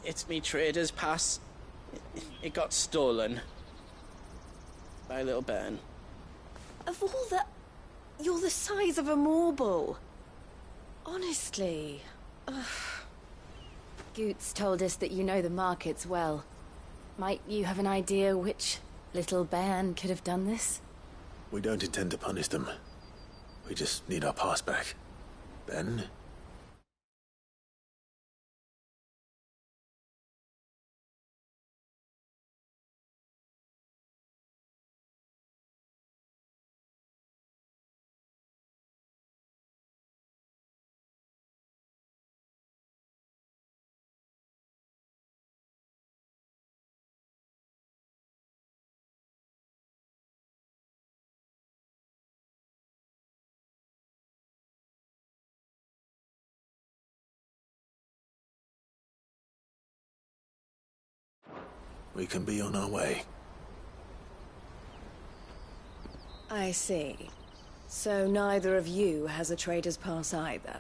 It's me trader's pass. It got stolen. By little Ben. Of all the... You're the size of a marble. Honestly. Ugh. Goots told us that you know the markets well. Might you have an idea which little bairn could have done this? We don't intend to punish them. We just need our pass back. Ben? We can be on our way. I see. So neither of you has a trader's pass either.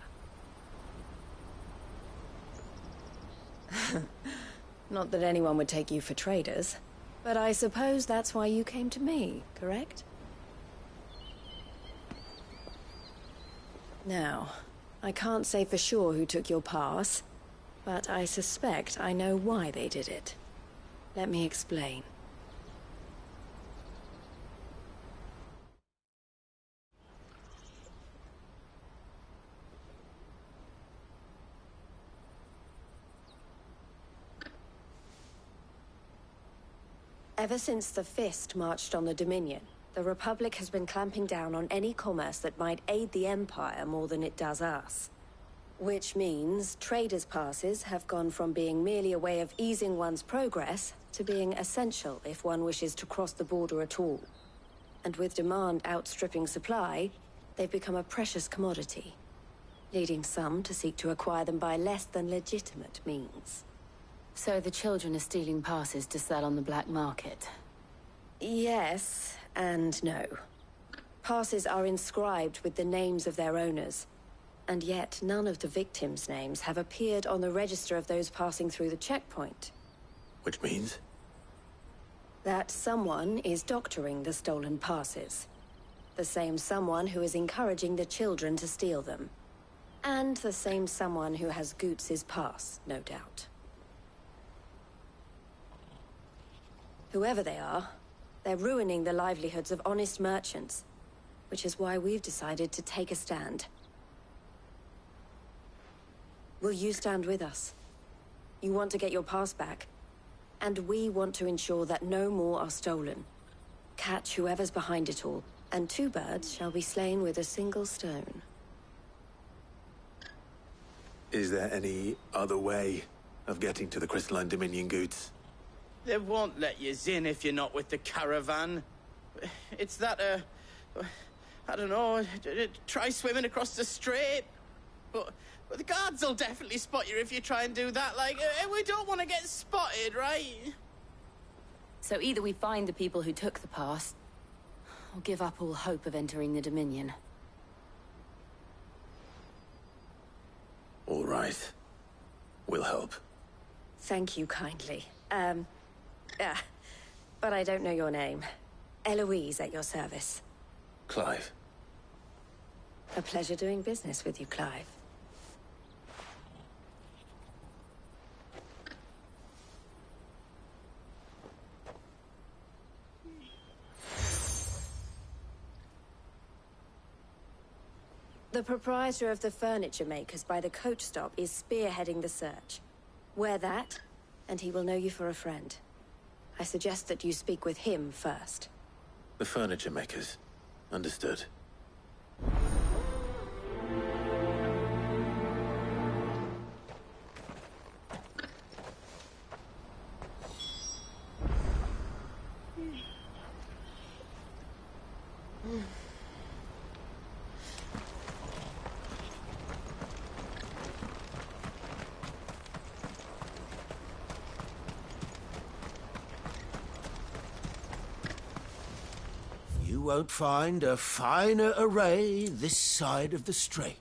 Not that anyone would take you for traders, but I suppose that's why you came to me, correct? Now, I can't say for sure who took your pass, but I suspect I know why they did it. Let me explain. Ever since the Fist marched on the Dominion, the Republic has been clamping down on any commerce that might aid the Empire more than it does us. Which means traders' passes have gone from being merely a way of easing one's progress to being essential if one wishes to cross the border at all. And with demand outstripping supply, they've become a precious commodity, leading some to seek to acquire them by less than legitimate means. So the children are stealing passes to sell on the black market? Yes, and no. Passes are inscribed with the names of their owners, and yet none of the victims' names have appeared on the register of those passing through the checkpoint. Which means? That someone is doctoring the stolen passes. The same someone who is encouraging the children to steal them. And the same someone who has Goots's pass, no doubt. Whoever they are, they're ruining the livelihoods of honest merchants, which is why we've decided to take a stand. Will you stand with us? You want to get your pass back, and we want to ensure that no more are stolen. Catch whoever's behind it all, and 2 birds shall be slain with a single stone. Is there any other way of getting to the Crystalline Dominion, Goots? They won't let you in if you're not with the caravan. It's that, I don't know, try swimming across the strait. But the guards will definitely spot you if you try and do that. Like, we don't want to get spotted, right? So either we find the people who took the pass, or give up all hope of entering the Dominion. All right. We'll help. Thank you kindly. But I don't know your name. Eloise at your service. Clive. A pleasure doing business with you, Clive. The proprietor of the furniture makers by the coach stop is spearheading the search. Where that, and he will know you for a friend. I suggest that you speak with him first. The furniture makers. Understood. You won't find a finer array this side of the strait.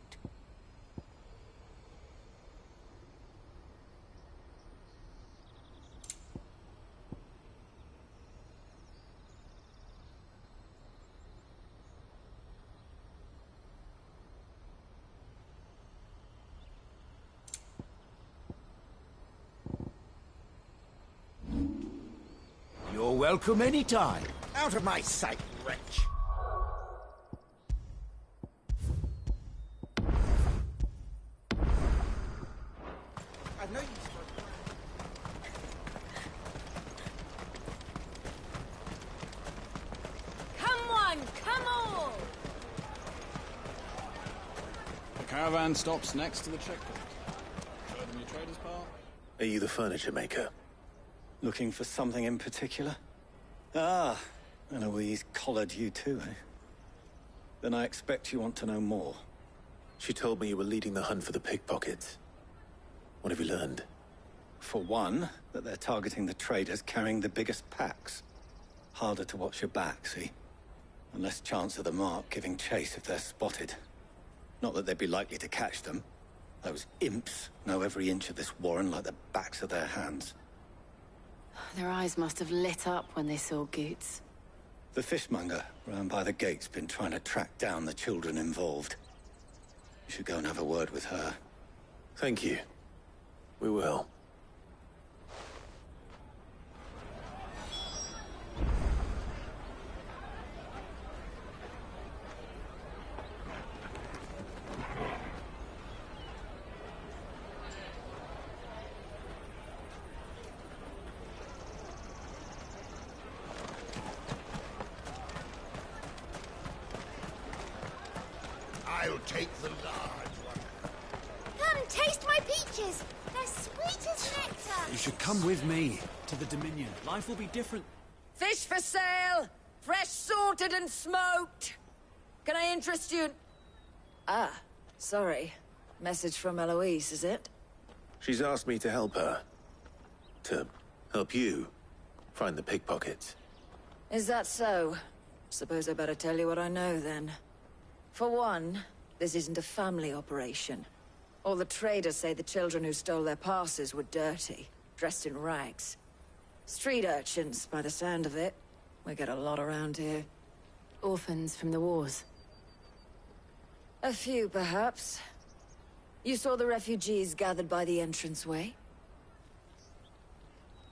You're welcome anytime. Out of my sight, wretch. I've no use Come on, come all! The caravan stops next to the checkpoint. Show them your trader's part. Are you the furniture maker? Looking for something in particular? Ah, Eloise collared you too, eh? Then I expect you want to know more. She told me you were leading the hunt for the pickpockets. What have you learned? For one, that they're targeting the traders carrying the biggest packs. Harder to watch your back, see? And less chance of the mark giving chase if they're spotted. Not that they'd be likely to catch them. Those imps know every inch of this warren like the backs of their hands. Their eyes must have lit up when they saw Goots. The fishmonger round by the gate's been trying to track down the children involved. You should go and have a word with her. Thank you. We will. I'll take the large one. Come, taste my peaches! They're sweet as nectar! You should come with me to the Dominion. Life will be different. Fish for sale! Fresh salted and smoked! Can I interest you? Ah, sorry. Message from Eloise, is it? She's asked me to help her. To help you find the pickpockets. Is that so? Suppose I better tell you what I know, then. For one, this isn't a family operation. All the traders say the children who stole their passes were dirty, dressed in rags. Street urchins, by the sound of it. We get a lot around here. Orphans from the wars. A few, perhaps. You saw the refugees gathered by the entranceway?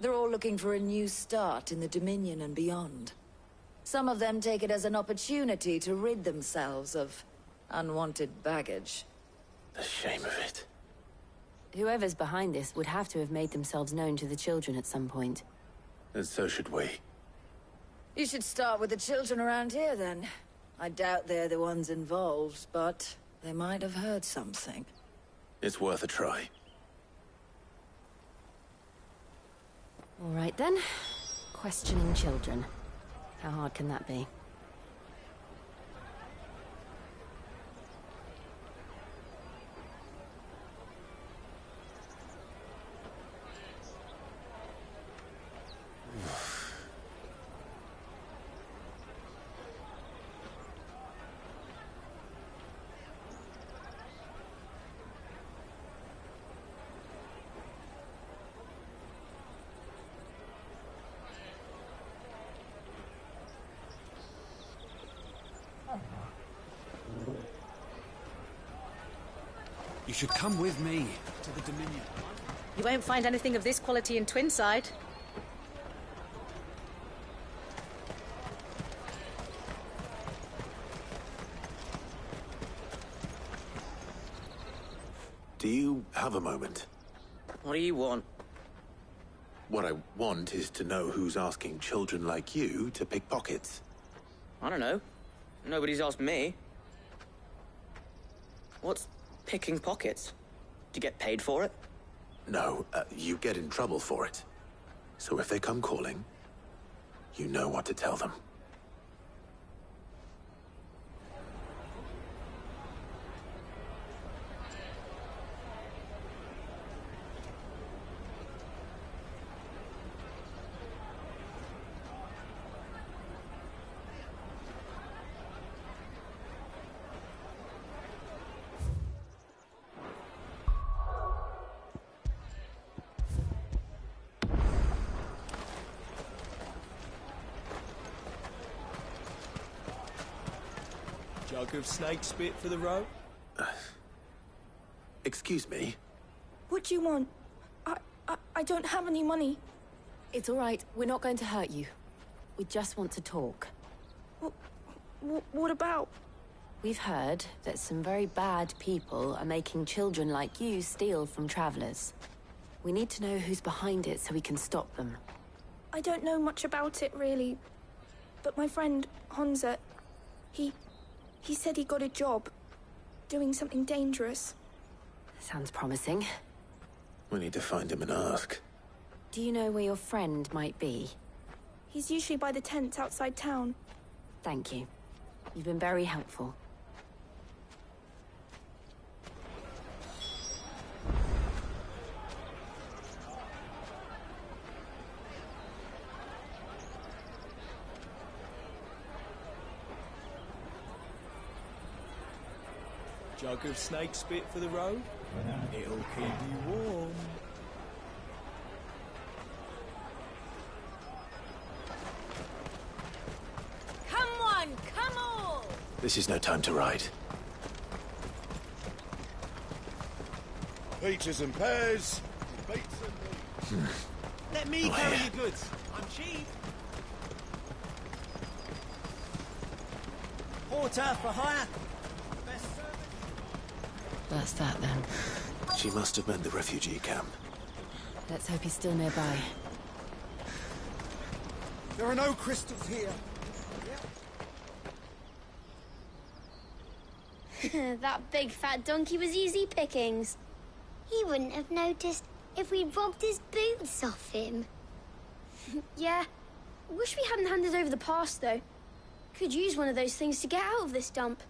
They're all looking for a new start in the Dominion and beyond. Some of them take it as an opportunity to rid themselves of unwanted baggage. The shame of it. Whoever's behind this would have to have made themselves known to the children at some point. And so should we. You should start with the children around here, then. I doubt they're the ones involved, but they might have heard something. It's worth a try. All right, then. Questioning children. How hard can that be? You should come with me to the Dominion. You won't find anything of this quality in Twinside. Do you have a moment? What do you want? What I want is to know who's asking children like you to pick pockets. I don't know. Nobody's asked me. What's picking pockets? Do you get paid for it? No, you get in trouble for it. So if they come calling, you know what to tell them. Jug of snake spit for the road? Excuse me? What do you want? I don't have any money. It's all right. We're not going to hurt you. We just want to talk. What about? We've heard that some very bad people are making children like you steal from travelers. We need to know who's behind it so we can stop them. I don't know much about it, really. But my friend, Honza, he said he got a job doing something dangerous. Sounds promising. We need to find him and ask. Do you know where your friend might be? He's usually by the tents outside town. Thank you. You've been very helpful. Jug of snake spit for the road? It'll keep you warm. Come on, come on! This is no time to ride. Peaches and pears. Beets and Let me carry your goods. I'm cheap. Porter for hire. That's that, then. She must have meant the refugee camp. Let's hope he's still nearby. There are no crystals here. That big fat donkey was easy pickings. He wouldn't have noticed if we'd robbed his boots off him. Yeah. Wish we hadn't handed over the pass, though. Could use one of those things to get out of this dump.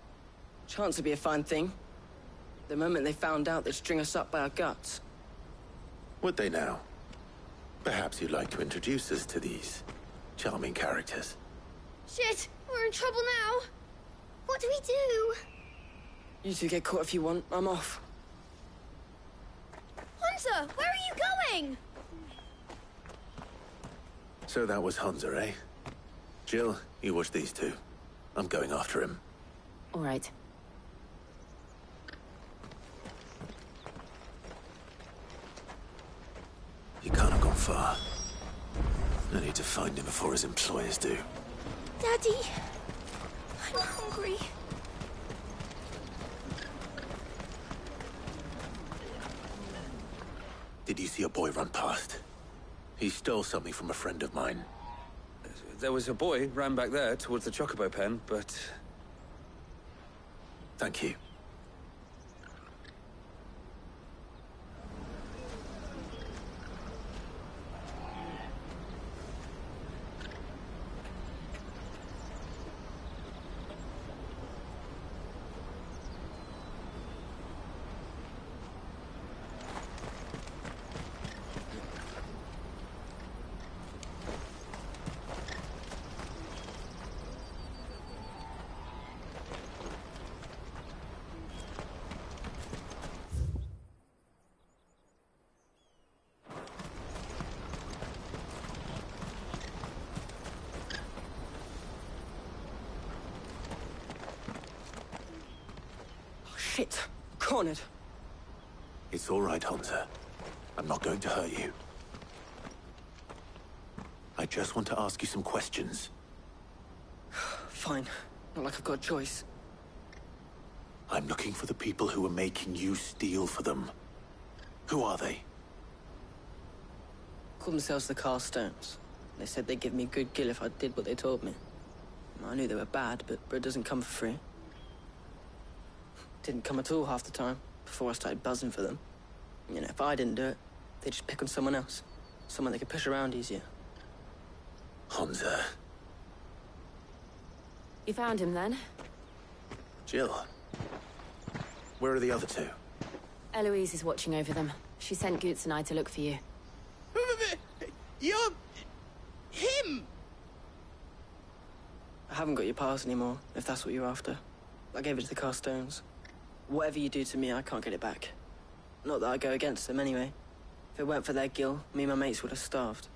Chance would be a fine thing. The moment they found out, they'd string us up by our guts. Would they now? Perhaps you'd like to introduce us to these charming characters. Shit! We're in trouble now! What do we do? You two get caught if you want. I'm off. Hunter! Where are you going? So that was Hunter, eh? Jill, you watch these two. I'm going after him. All right. He can't have gone far. I need to find him before his employers do. Daddy! I'm hungry. Did you see a boy run past? He stole something from a friend of mine. There was a boy ran back there towards the chocobo pen, but... Thank you. Shit. Cornered. It's all right, Hunter. I'm not going to hurt you. I just want to ask you some questions. Fine. Not like I've got a choice. I'm looking for the people who are making you steal for them. Who are they? Called themselves the Carstones. They said they'd give me good gill if I did what they told me. I knew they were bad, but bread doesn't come for free. Didn't come at all half the time, before I started buzzing for them. You know, if I didn't do it, they'd just pick on someone else. Someone they could push around easier. Honza. You found him then? Jill. Where are the other two? Eloise is watching over them. She sent Goots and I to look for you. You're... him! I haven't got your pass anymore, if that's what you're after. I gave it to the Carstones. Whatever you do to me, I can't get it back. Not that I go against them anyway. If it weren't for their gill, me and my mates would have starved.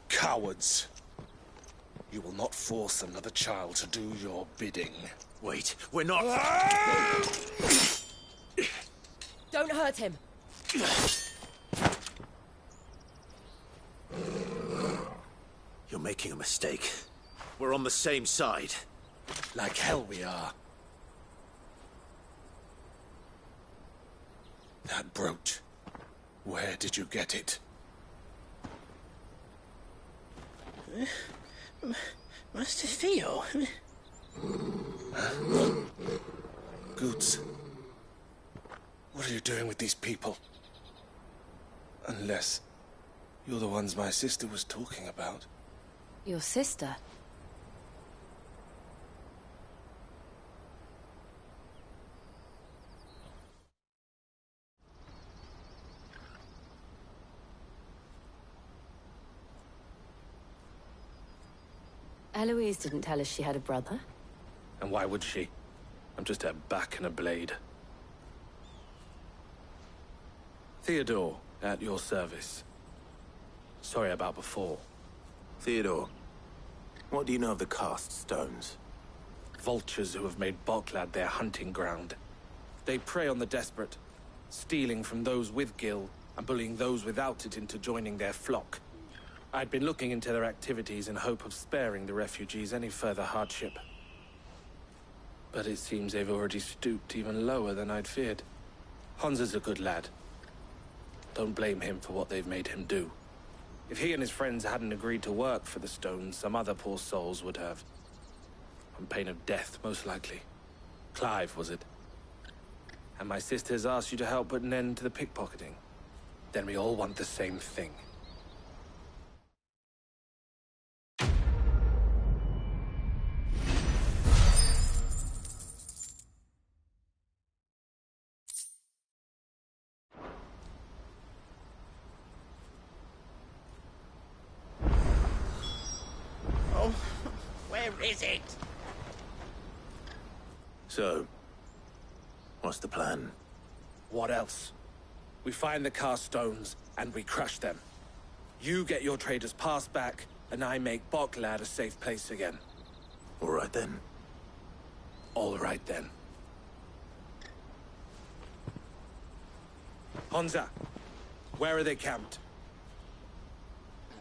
Cowards. You will not force another child to do your bidding. Wait, we're not... Don't hurt him. You're making a mistake. We're on the same side. Like hell we are. That brooch. Where did you get it? Master Theo? Goots. What are you doing with these people? Unless you're the ones my sister was talking about. Your sister? Eloise didn't tell us she had a brother. And why would she? I'm just her back and a blade. Theodore, at your service. Sorry about before. Theodore, what do you know of the Cast Stones? Vultures who have made Boklad their hunting ground. They prey on the desperate, stealing from those with gill and bullying those without it into joining their flock. I'd been looking into their activities in hope of sparing the refugees any further hardship. But it seems they've already stooped even lower than I'd feared. Honza's a good lad. Don't blame him for what they've made him do. If he and his friends hadn't agreed to work for the Stones, some other poor souls would have. On pain of death, most likely. Clive, was it? And my sisters asked you to help put an end to the pickpocketing. Then we all want the same thing. Where is it? So, what's the plan? What else? We find the Carstones, and we crush them. You get your trader's pass back, and I make Boklad a safe place again. All right then. All right then. Honza, where are they camped?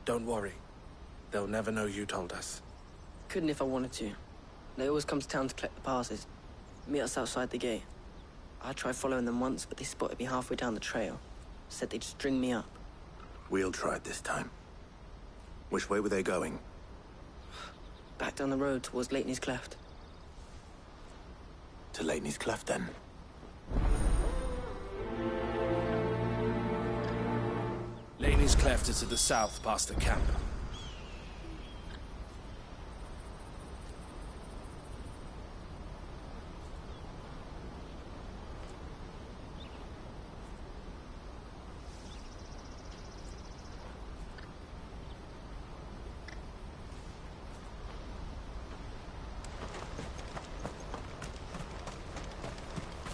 Don't worry. They'll never know you told us. Couldn't if I wanted to. They always come to town to collect the passes. Meet us outside the gate. I tried following them once, but they spotted me halfway down the trail. Said they'd string me up. We'll try it this time. Which way were they going? Back down the road towards Lateney's Cleft. To Lateney's Cleft, then. Laney's Cleft is to the south, past the camp.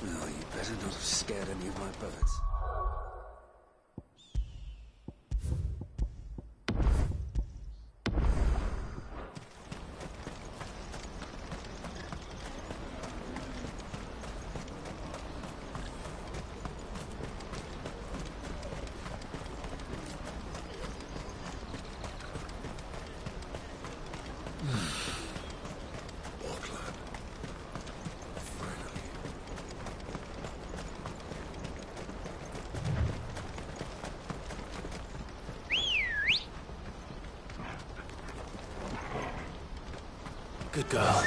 No, you better not have scared any of my birds. girl.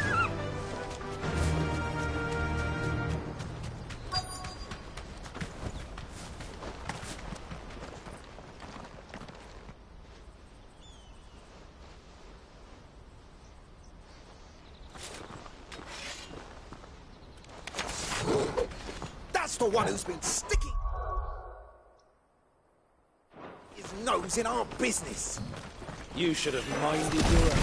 That's the one who's been sticking his nose in our business. You should have minded your own.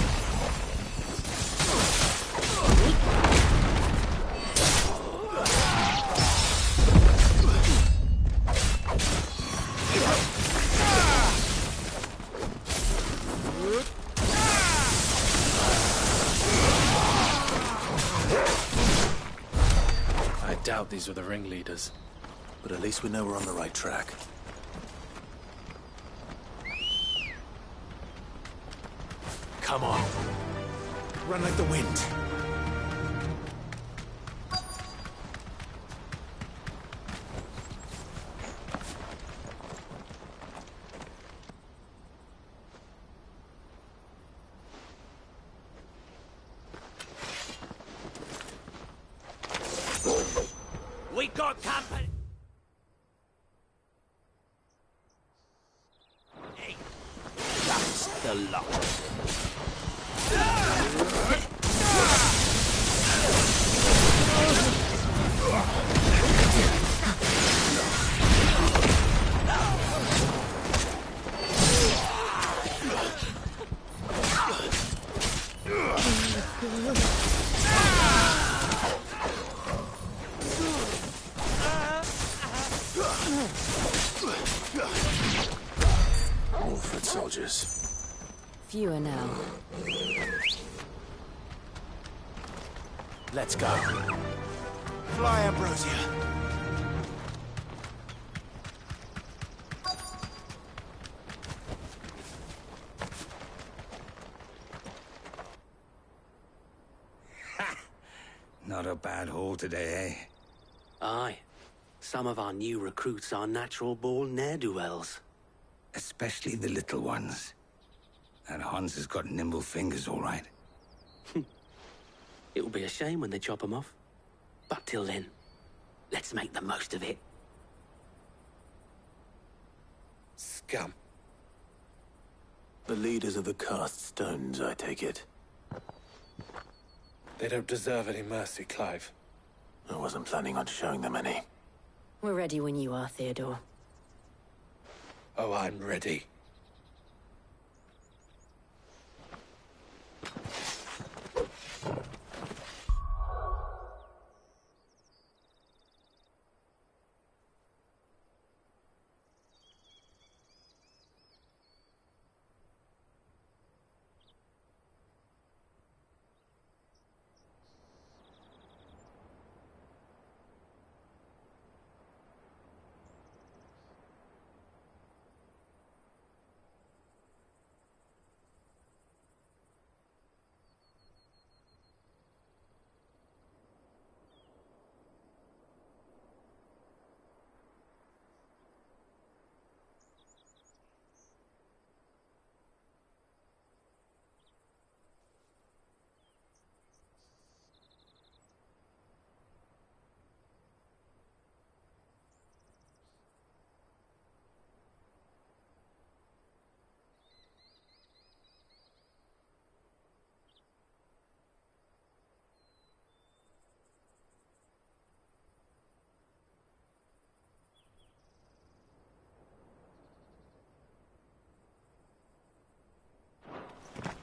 I doubt these were the ringleaders. But at least we know we're on the right track. Come on. Run like the wind. We got company. Hey, that's the lot. All foot soldiers. Fewer now. Let's go. Fly, Ambrosia. Not a bad haul today, eh? Aye. Some of our new recruits are natural-born ne'er-do-wells. Especially the little ones. And Hans has got nimble fingers, all right. It'll be a shame when they chop them off. But till then, let's make the most of it. Scum. The leaders of the cast stones, I take it. They don't deserve any mercy, Clive. I wasn't planning on showing them any. We're ready when you are, Theodore. Oh, I'm ready.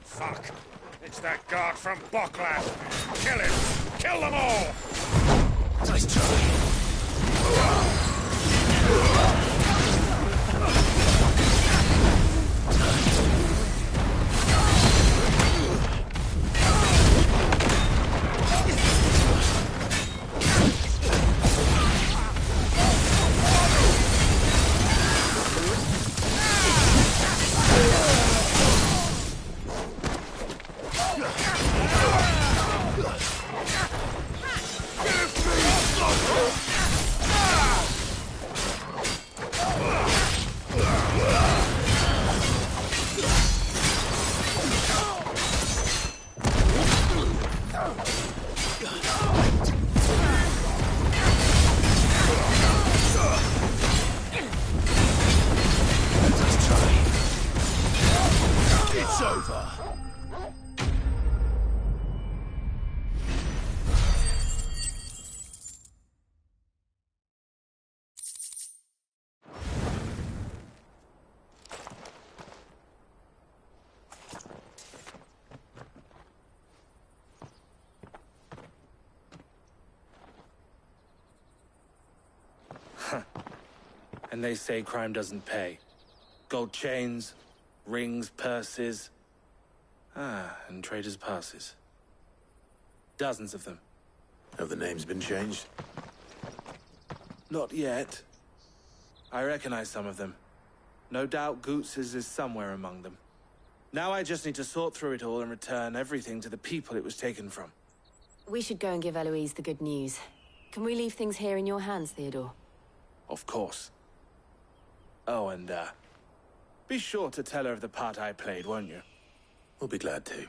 Fuck! It's that guard from Bockland! Kill him! Kill them all! Nice try. Give me And they say crime doesn't pay. Gold chains, rings, purses. And traders' passes. Dozens of them. Have the names been changed? Not yet. I recognize some of them. No doubt Goots's is somewhere among them. Now I just need to sort through it all and return everything to the people it was taken from. We should go and give Eloise the good news. Can we leave things here in your hands, Theodore? Of course. Oh, and, be sure to tell her of the part I played, won't you? We'll be glad to.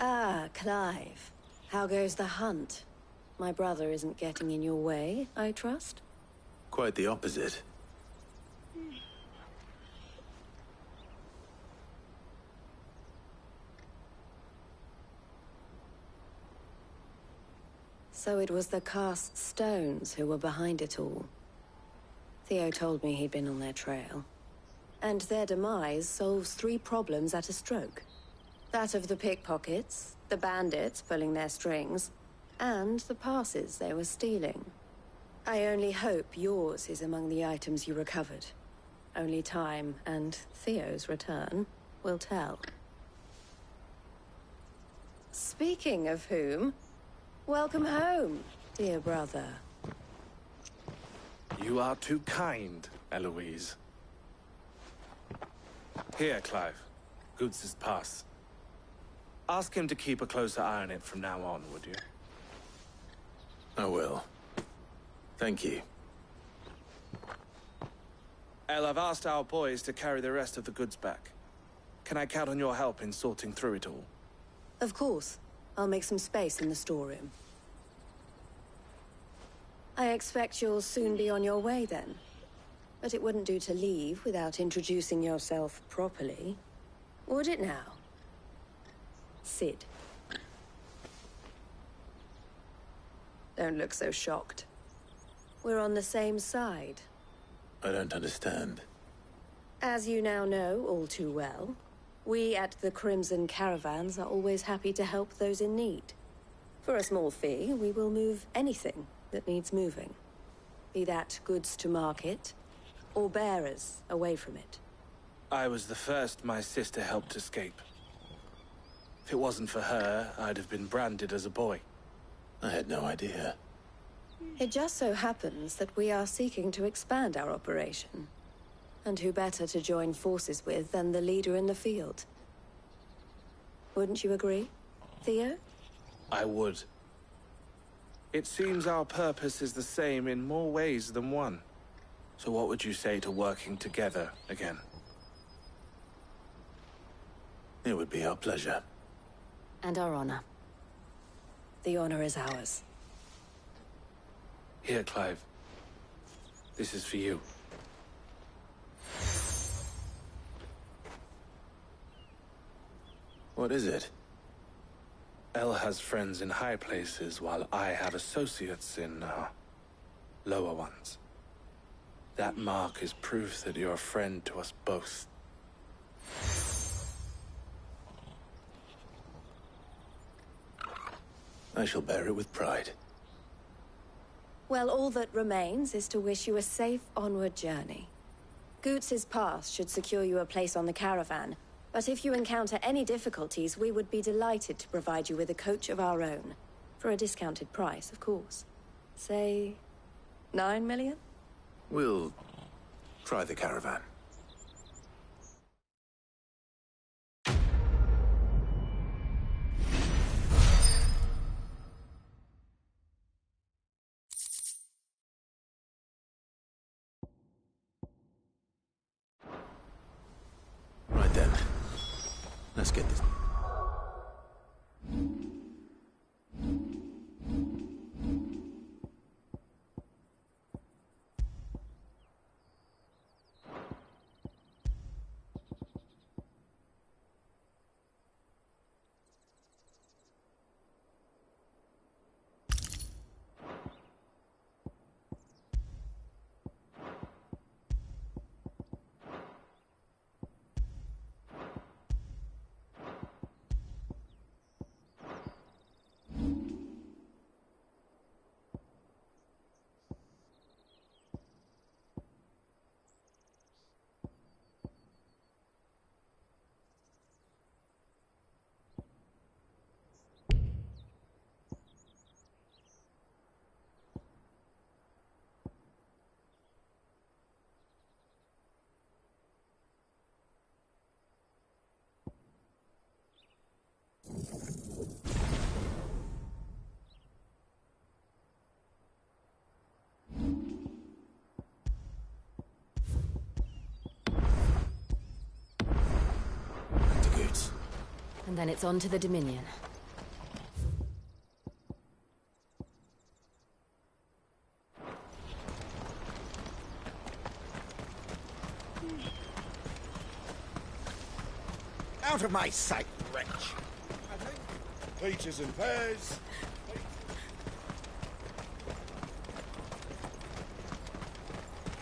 Ah, Clive. How goes the hunt? My brother isn't getting in your way, I trust? Quite the opposite. So it was the cast stones who were behind it all. Theo told me he'd been on their trail. And their demise solves 3 problems at a stroke. That of the pickpockets, the bandits pulling their strings, and the passes they were stealing. I only hope yours is among the items you recovered. Only time and Theo's return will tell. Speaking of whom, welcome home, dear brother. You are too kind, Eloise. Here, Clive. Goots's pass. Ask him to keep a closer eye on it from now on, would you? I will. Thank you. El, I've asked our boys to carry the rest of the goods back. Can I count on your help in sorting through it all? Of course. I'll make some space in the storeroom. I expect you'll soon be on your way then. But it wouldn't do to leave without introducing yourself properly. Would it now? Sid. Don't look so shocked. We're on the same side. I don't understand. As you now know all too well, we at the Crimson Caravans are always happy to help those in need. For a small fee, we will move anything that needs moving. Be that goods to market, or bearers away from it. I was the first my sister helped escape. If it wasn't for her, I'd have been branded as a boy. I had no idea. It just so happens that we are seeking to expand our operation. And who better to join forces with than the leader in the field? Wouldn't you agree, Theo? I would. It seems our purpose is the same in more ways than one. So what would you say to working together again? It would be our pleasure. And our honor. The honor is ours. Here, Clive. This is for you. What is it? El has friends in high places, while I have associates in, lower ones. That mark is proof that you're a friend to us both. I shall bear it with pride. Well, all that remains is to wish you a safe onward journey. Goots's pass should secure you a place on the caravan, but if you encounter any difficulties, we would be delighted to provide you with a coach of our own. For a discounted price, of course. Say, 9 million? We'll try the caravan. Let's get this. And then it's on to the Dominion. Out of my sight, wretch! Peaches and pears.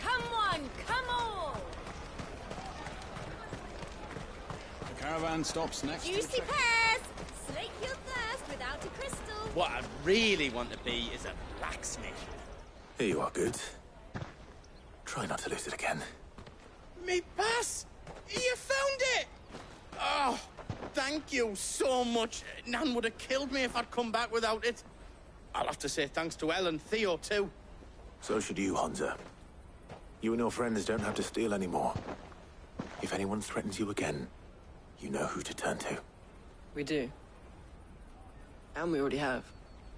Come on, come on! The caravan stops next to Juicy pears! Slake your thirst without a crystal. What I really want to be is a blacksmith. Here you are, Goods. Try not to lose it again. Me pass! You found it! Oh, thank you so much. Nan would have killed me if I'd come back without it. I'll have to say thanks to Elle and Theo, too. So should you, Honza. You and your friends don't have to steal anymore. If anyone threatens you again, you know who to turn to. We do. And we already have.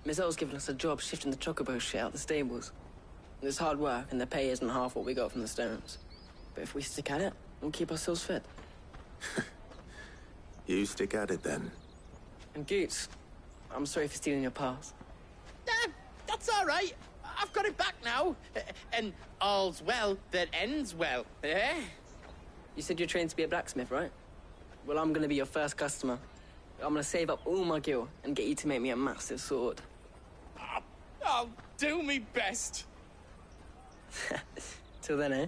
Miss Elle's given us a job shifting the chocobo shit out the stables. It's hard work, and the pay isn't half what we got from the Stones. But if we stick at it, we'll keep ourselves fit. You stick at it, then. And Goots, I'm sorry for stealing your pass. That's all right. I've got it back now. And all's well that ends well, eh? You said you're trained to be a blacksmith, right? Well, I'm gonna be your first customer. I'm gonna save up all my gil and get you to make me a massive sword. I'll do me best. Till then, eh?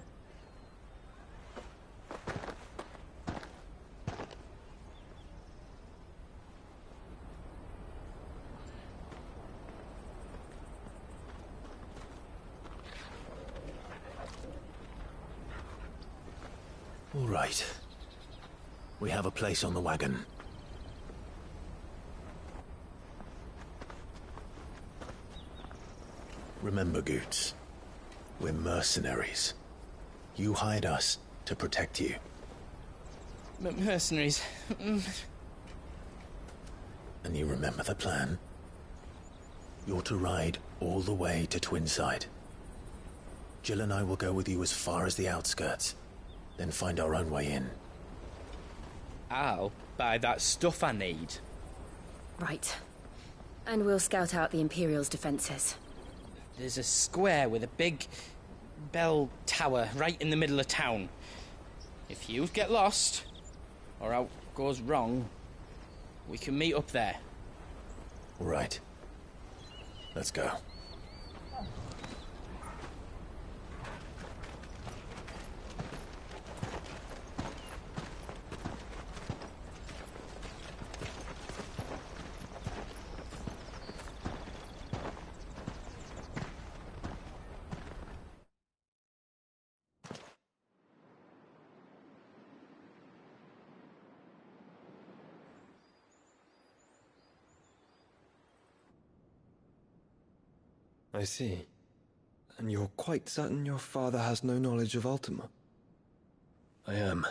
All right. We have a place on the wagon. Remember, Goots, we're mercenaries. You hired us to protect you. Mercenaries. And you remember the plan? You're to ride all the way to Twinside. Jill and I will go with you as far as the outskirts, then find our own way in. I'll buy that stuff I need. Right. And we'll scout out the Imperial's defenses. There's a square with a big bell tower right in the middle of town. If you get lost, or out goes wrong, we can meet up there. All right. Let's go. I see. And you're quite certain your father has no knowledge of Ultima? I am.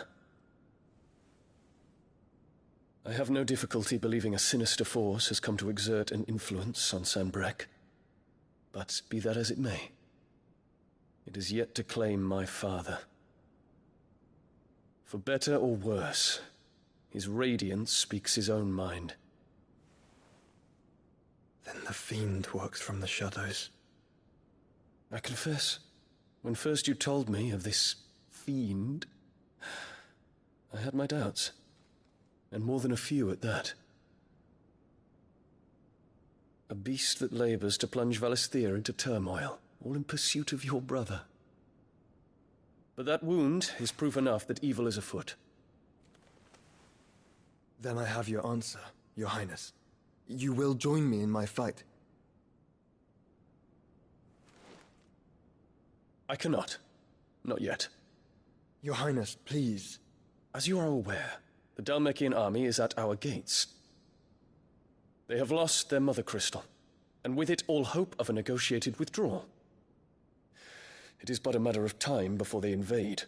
I have no difficulty believing a sinister force has come to exert an influence on Sanbreque. But be that as it may, it is yet to claim my father. For better or worse, His radiance speaks his own mind. Then the fiend works from the shadows. I confess, when first you told me of this fiend, I had my doubts. And more than a few at that. A beast that labors to plunge Valisthea into turmoil, all in pursuit of your brother. But that wound is proof enough that evil is afoot. Then I have your answer, Your Highness. You will join me in my fight. I cannot. Not yet. Your Highness, please. As you are aware, the Dhalmekian army is at our gates. They have lost their mother crystal, and with it all hope of a negotiated withdrawal. It is but a matter of time before they invade.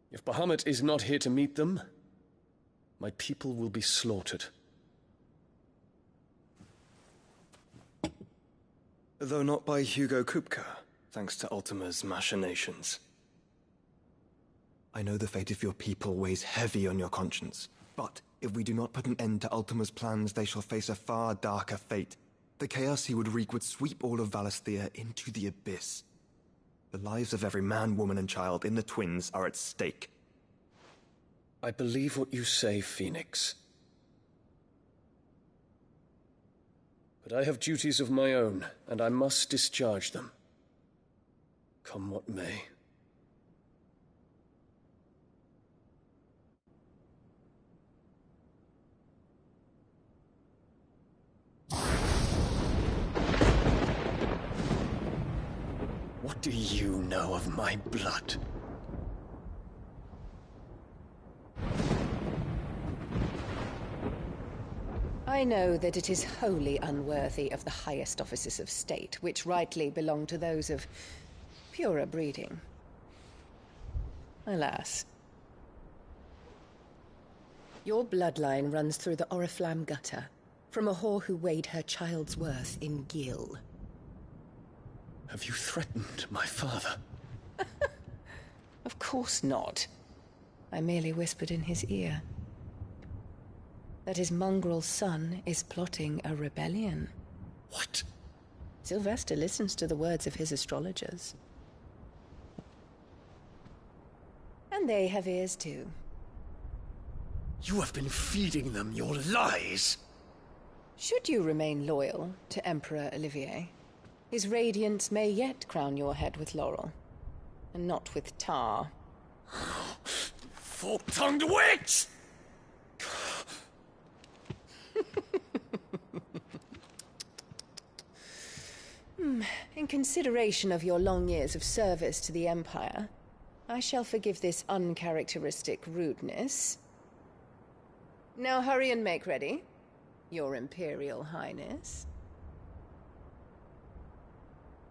If Bahamut is not here to meet them, my people will be slaughtered. Though not by Hugo Kupka, thanks to Ultima's machinations. I know the fate of your people weighs heavy on your conscience, but if we do not put an end to Ultima's plans, they shall face a far darker fate. The chaos he would wreak would sweep all of Valisthea into the abyss. The lives of every man, woman, and child in the Twins are at stake. I believe what you say, Phoenix. But I have duties of my own, and I must discharge them. Come what may. What do you know of my blood? I know that it is wholly unworthy of the highest offices of state, which rightly belong to those of purer breeding. Alas. Your bloodline runs through the Oriflamme gutter, from a whore who weighed her child's worth in Gil. Have you threatened my father? Of course not. I merely whispered in his ear that his mongrel son is plotting a rebellion. What? Sylvester listens to the words of his astrologers. And they have ears too. You have been feeding them your lies! Should you remain loyal to Emperor Olivier, his radiance may yet crown your head with laurel, and not with tar. Fork-tongued witch! In consideration of your long years of service to the Empire, I shall forgive this uncharacteristic rudeness. Now hurry and make ready, Your Imperial Highness.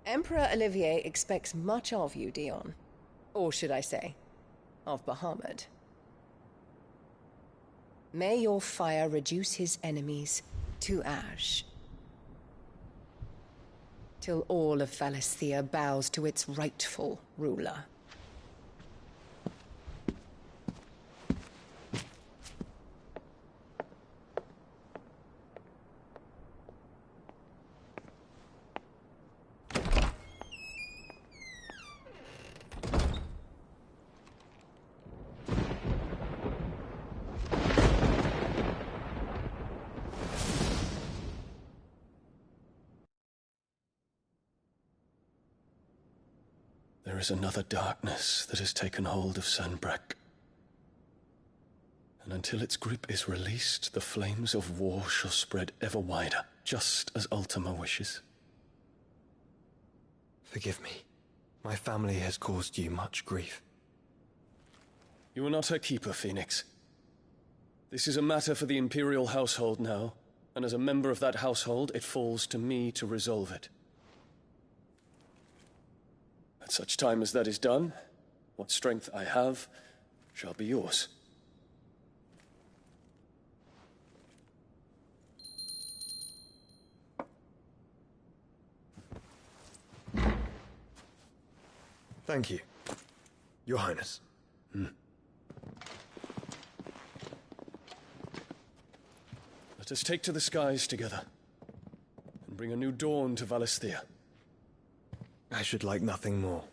Emperor Olivier expects much of you, Dion. Or should I say, of Bahamut. May your fire reduce his enemies to ash, till all of Valisthea bows to its rightful ruler. There is another darkness that has taken hold of Sanbreque. And until its grip is released, the flames of war shall spread ever wider, just as Ultima wishes. Forgive me. My family has caused you much grief. You are not her keeper, Phoenix. This is a matter for the Imperial household now, and as a member of that household, it falls to me to resolve it. At such time as that is done, what strength I have shall be yours. Thank you, Your Highness. Let us take to the skies together, and bring a new dawn to Valisthea. I should like nothing more.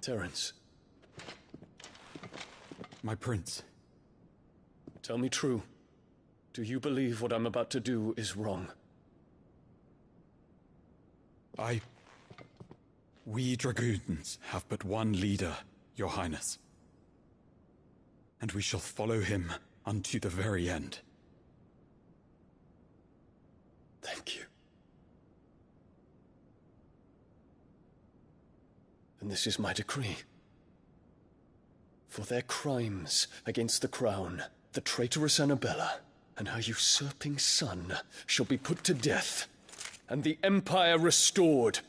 Terence. My prince. Tell me true. Do you believe what I'm about to do is wrong? We dragoons have but one leader, your highness. And we shall follow him unto the very end. Thank you. And this is my decree. For their crimes against the crown, the traitorous Annabella and her usurping son shall be put to death, and the Empire restored.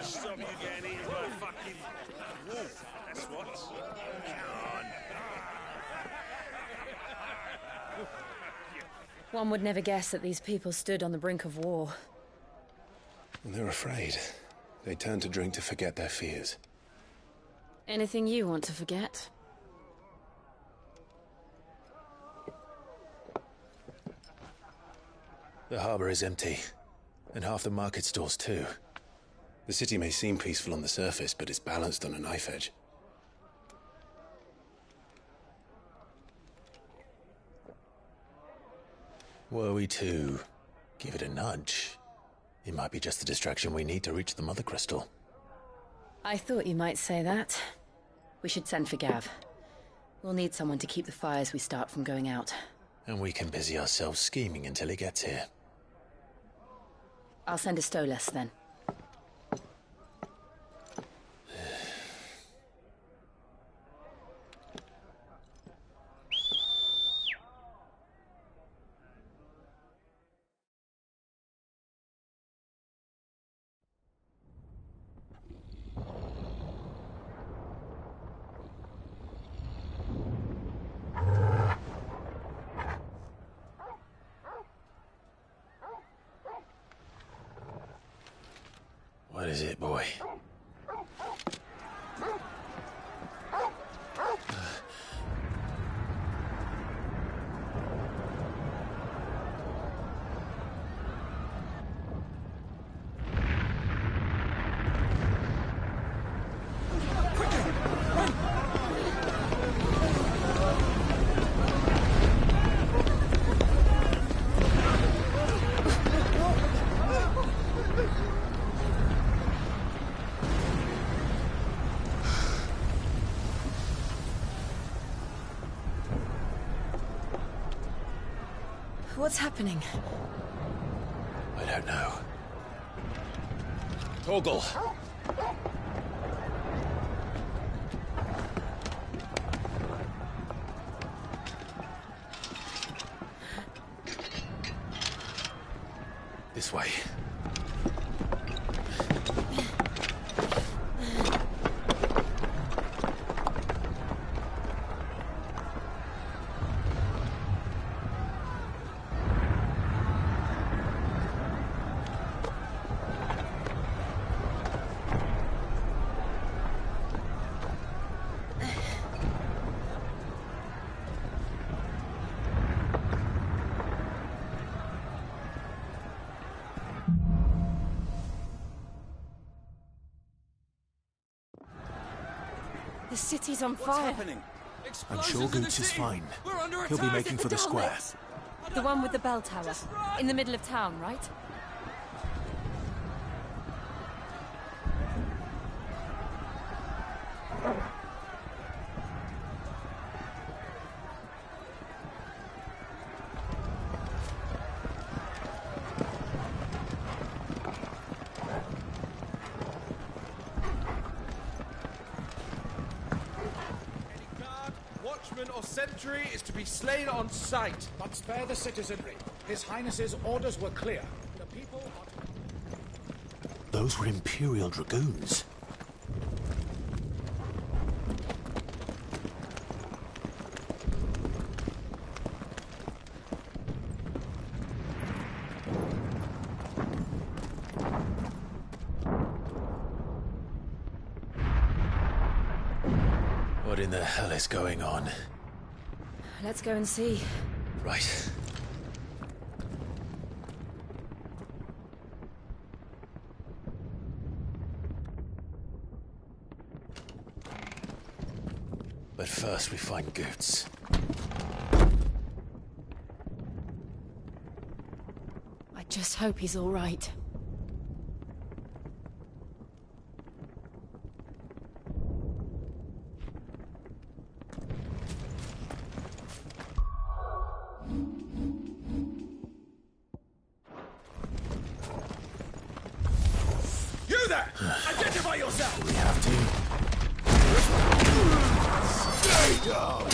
Stop you getting eaten by a fucking wolf. That's what. Come on. One would never guess that these people stood on the brink of war. They're afraid. They turn to drink to forget their fears. Anything you want to forget? The harbor is empty, and half the market stalls too. The city may seem peaceful on the surface, but it's balanced on a knife edge. Were we to give it a nudge, it might be just the distraction we need to reach the Mother Crystal. I thought you might say that. We should send for Gav. We'll need someone to keep the fires we start from going out. And we can busy ourselves scheming until he gets here. I'll send a Stolas then. What is it, boy? What's happening? I don't know. Torgal! This way. city's on fire. I'm sure Goots is fine. He'll be making for the square. The one with the bell tower. In the middle of town, right? Or sentry is to be slain on sight. But spare the citizenry. His Highness's orders were clear. The people are... Those were Imperial Dragoons. What in the hell is going on? Let's go and see. Right. But first we find Goots. I just hope he's all right. Identify yourself! We have to. Stay down!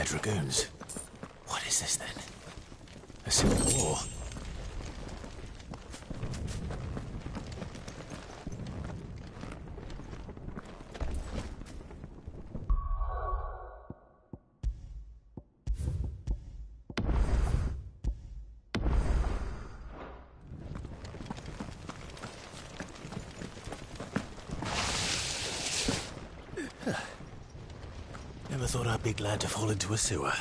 Dragoons. What is this then? A civil war? Never thought I'd be glad to fall into a sewer.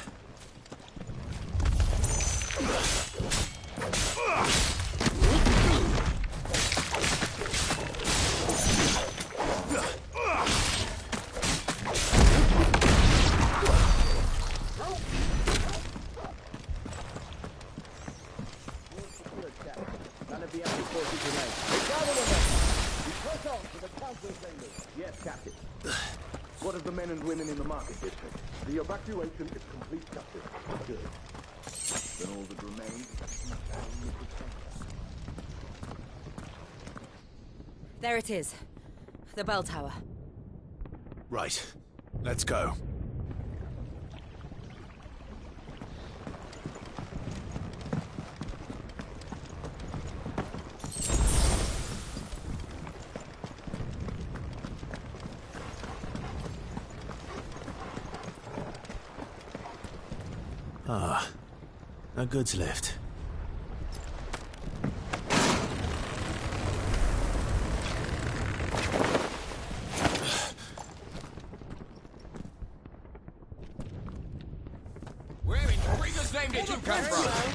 Yes, Captain. What of the men and women in the market district? The evacuation is complete, Captain. Good. Then all that remains is There it is. The bell tower. Right. Let's go. Ah, a goods lift. Where in Krieger's name did you come from?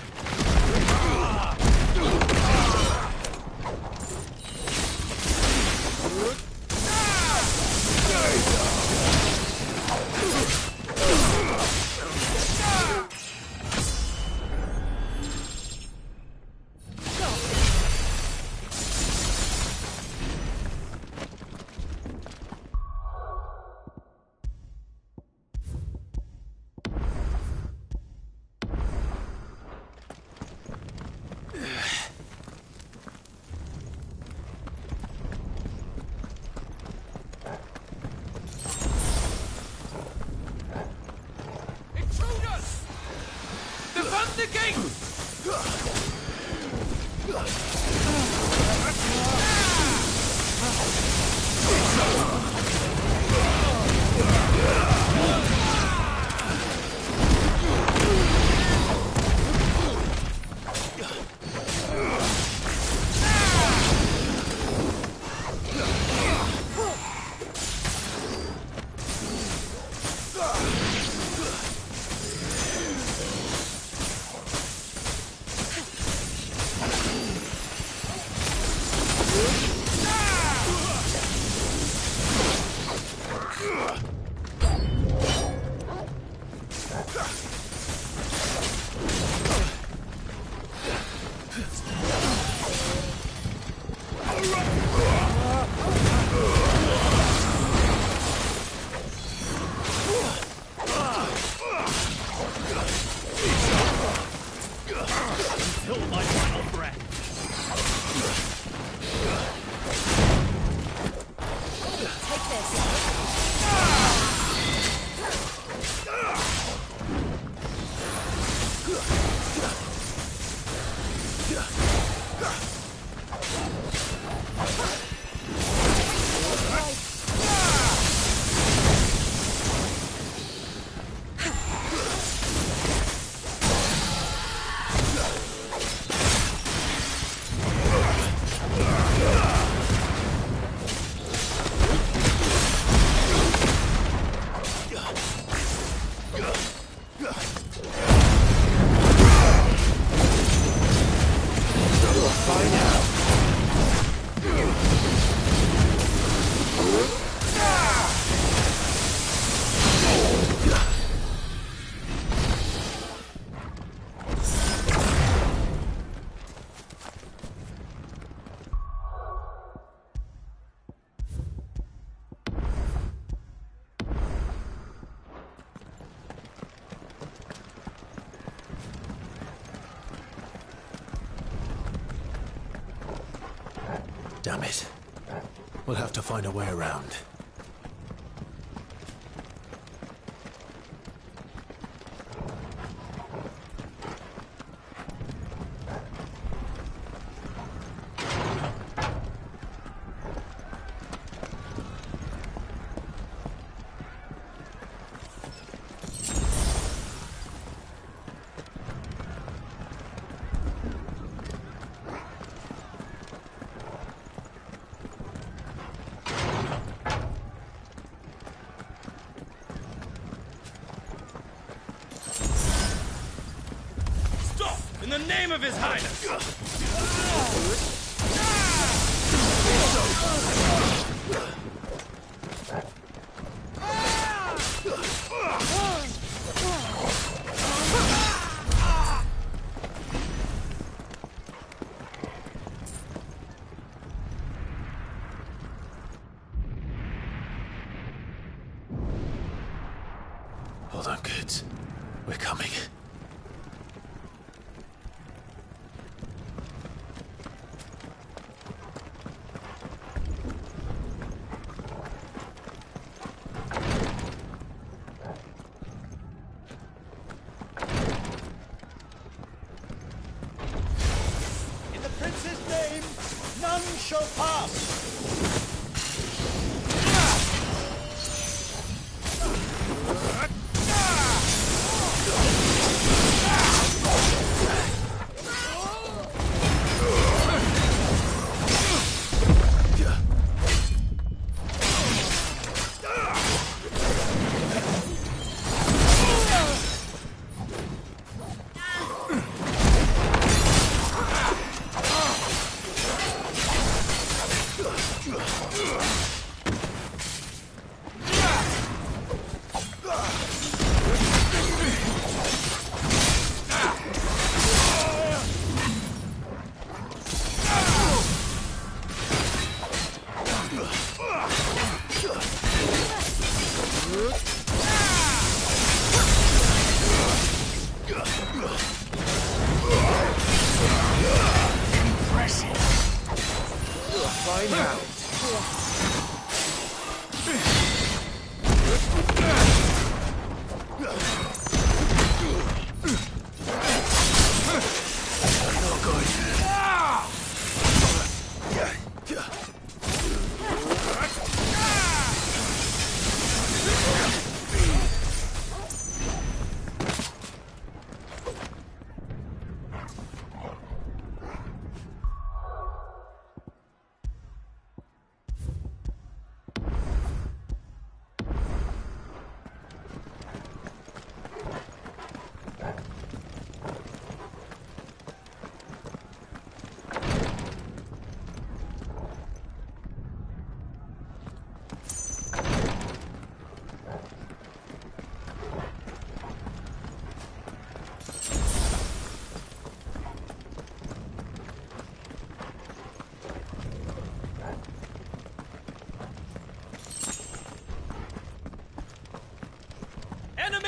Damn it. We'll have to find a way around. In the name of His Highness! Hold on, kids. We're coming.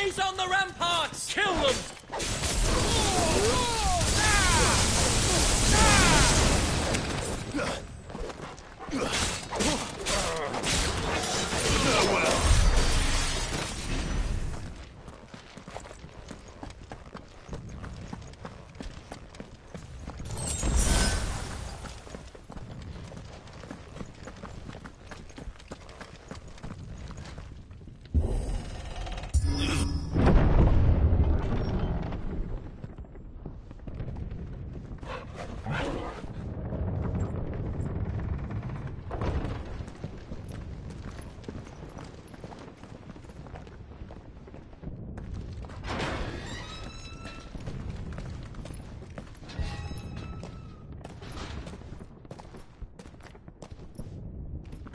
Enemies on the ramparts! Kill them!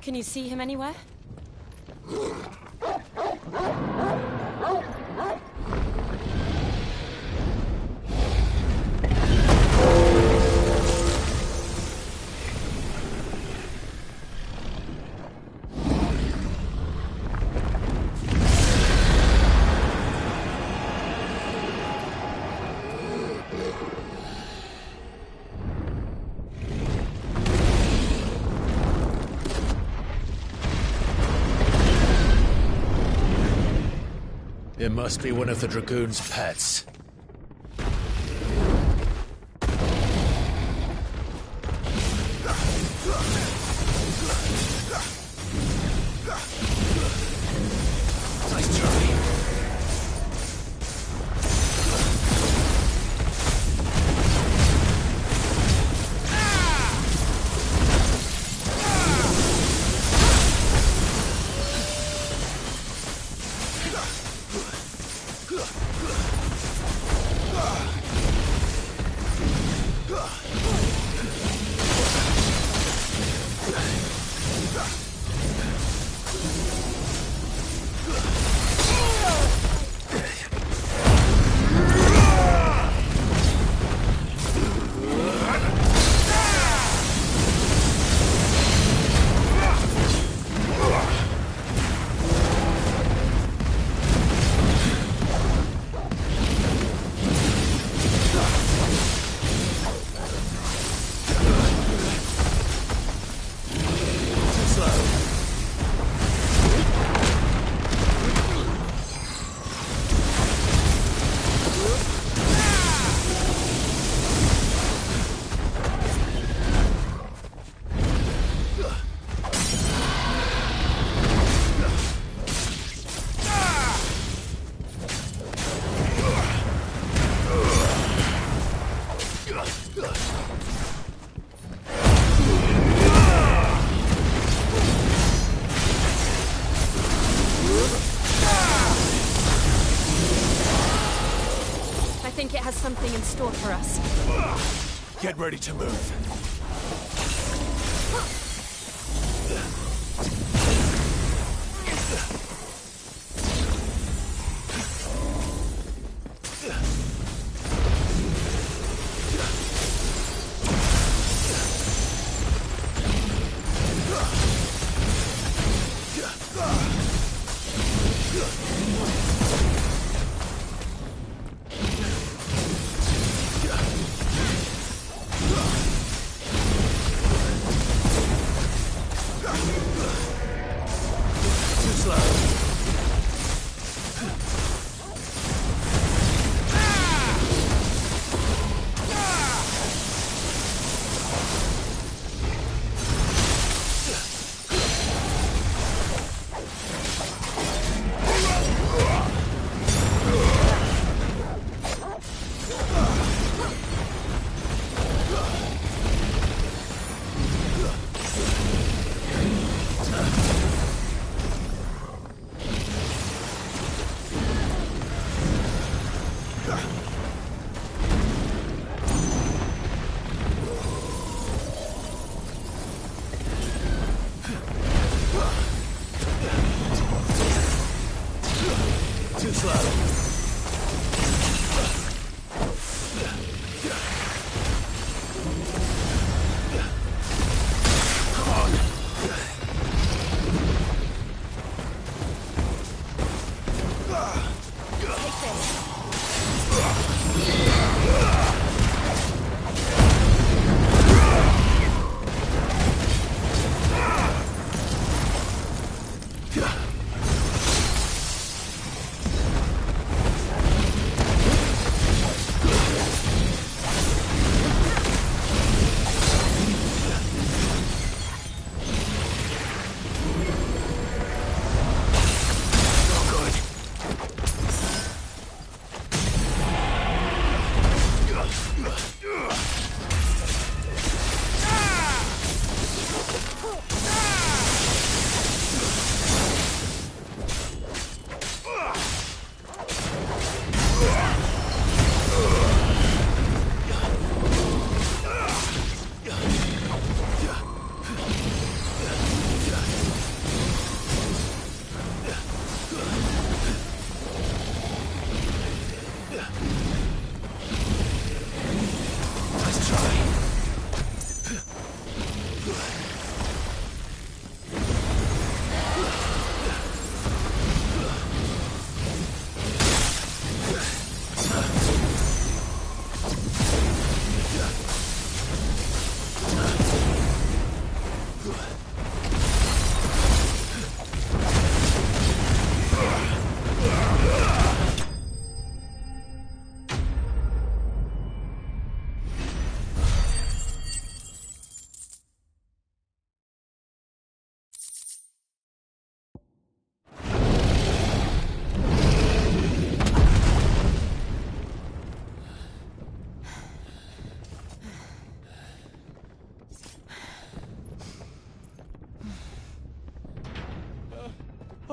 Can you see him anywhere? It must be one of the Dragoon's pets. Nice try. I think it has something in store for us. Get ready to move.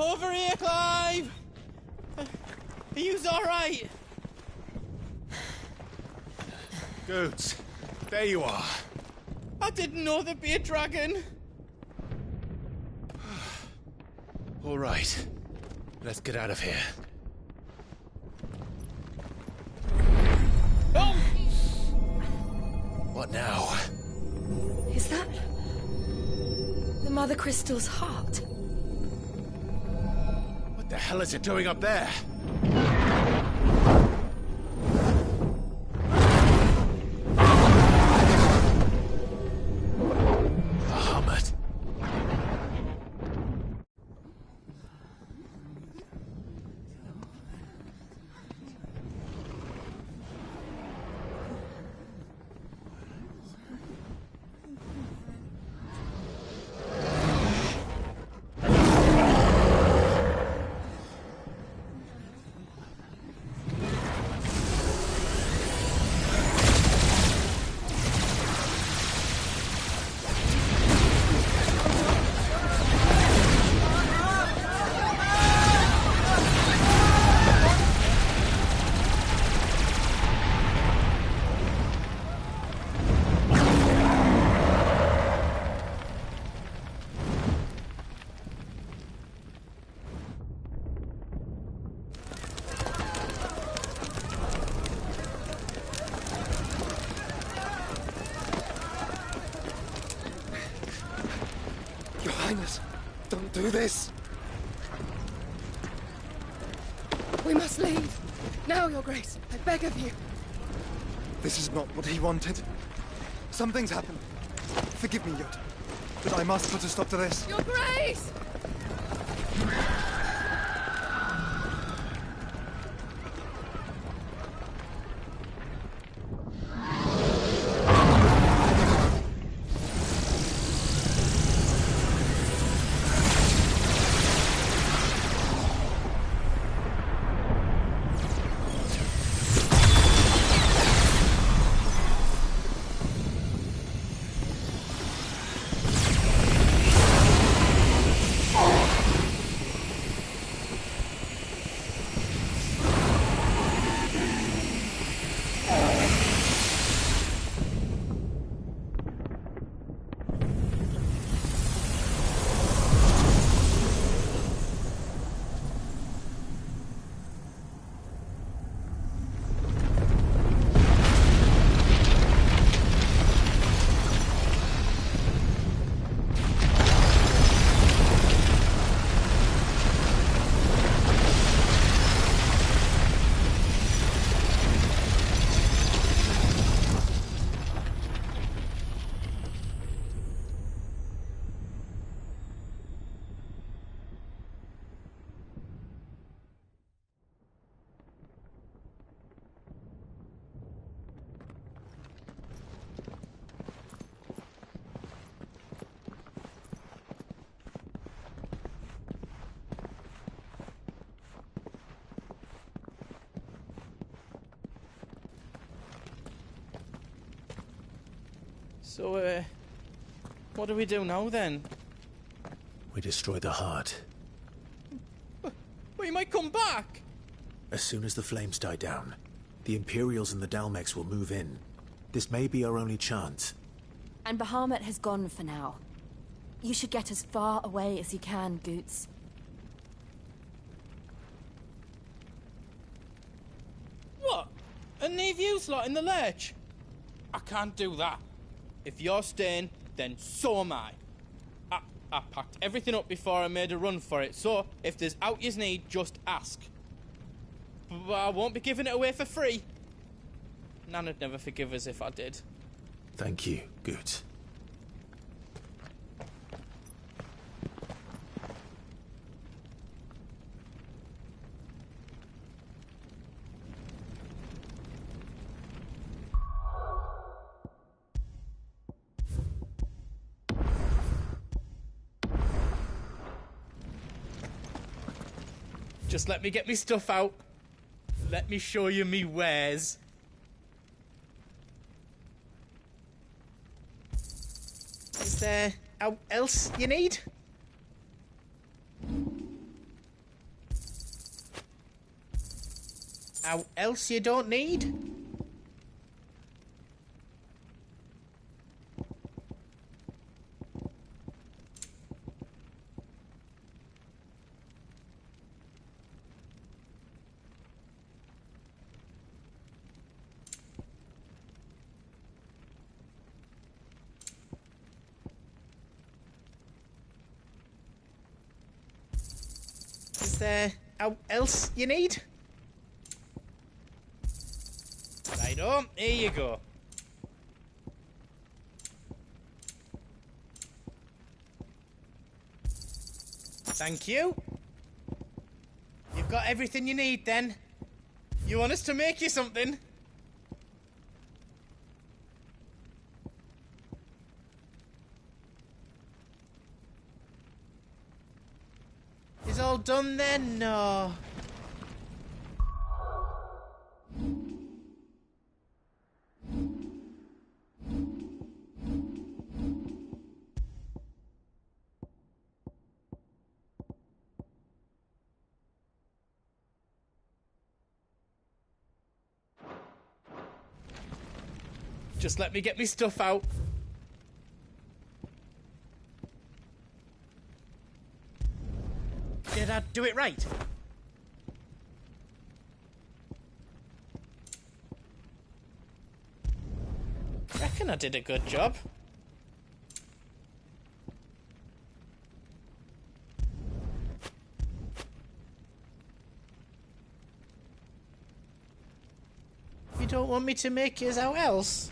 Over here, Clive! Are you alright? Goods, there you are. I didn't know there'd be a dragon. All right, let's get out of here. Oh! What now? Is that the Mother Crystal's heart? What the hell is it doing up there? Bahamut. Your Highness, don't do this! We must leave. Now, Your Grace. I beg of you. This is not what he wanted. Something's happened. Forgive me, Yod, but I must put a stop to this. Your Grace! So, what do we do now, then? We destroy the heart. Well, you might come back! As soon as the flames die down, the Imperials and the Dalmex will move in. This may be our only chance. And Bahamut has gone for now. You should get as far away as you can, Goots. What? And leave you lot in the lurch? I can't do that. If you're staying, then so am I. I packed everything up before I made a run for it, so if there's out yous need, just ask. But I won't be giving it away for free. Nana'd never forgive us if I did. Thank you, Goots. Just let me get me stuff out. Let me show you me wares. Is there out else you need? Out else you don't need? Is there out else you need? Righto, here you go. Thank you. You've got everything you need then. You want us to make you something? Is all done then? No. Just let me get me stuff out. Did I do it right? Reckon I did a good job. You don't want me to make yours out else?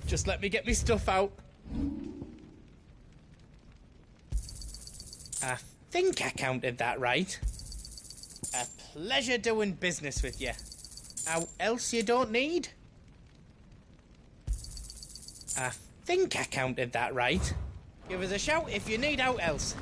Just let me get me stuff out. I think I counted that right. A pleasure doing business with you. Out else you don't need? I think I counted that right. Give us a shout if you need out else.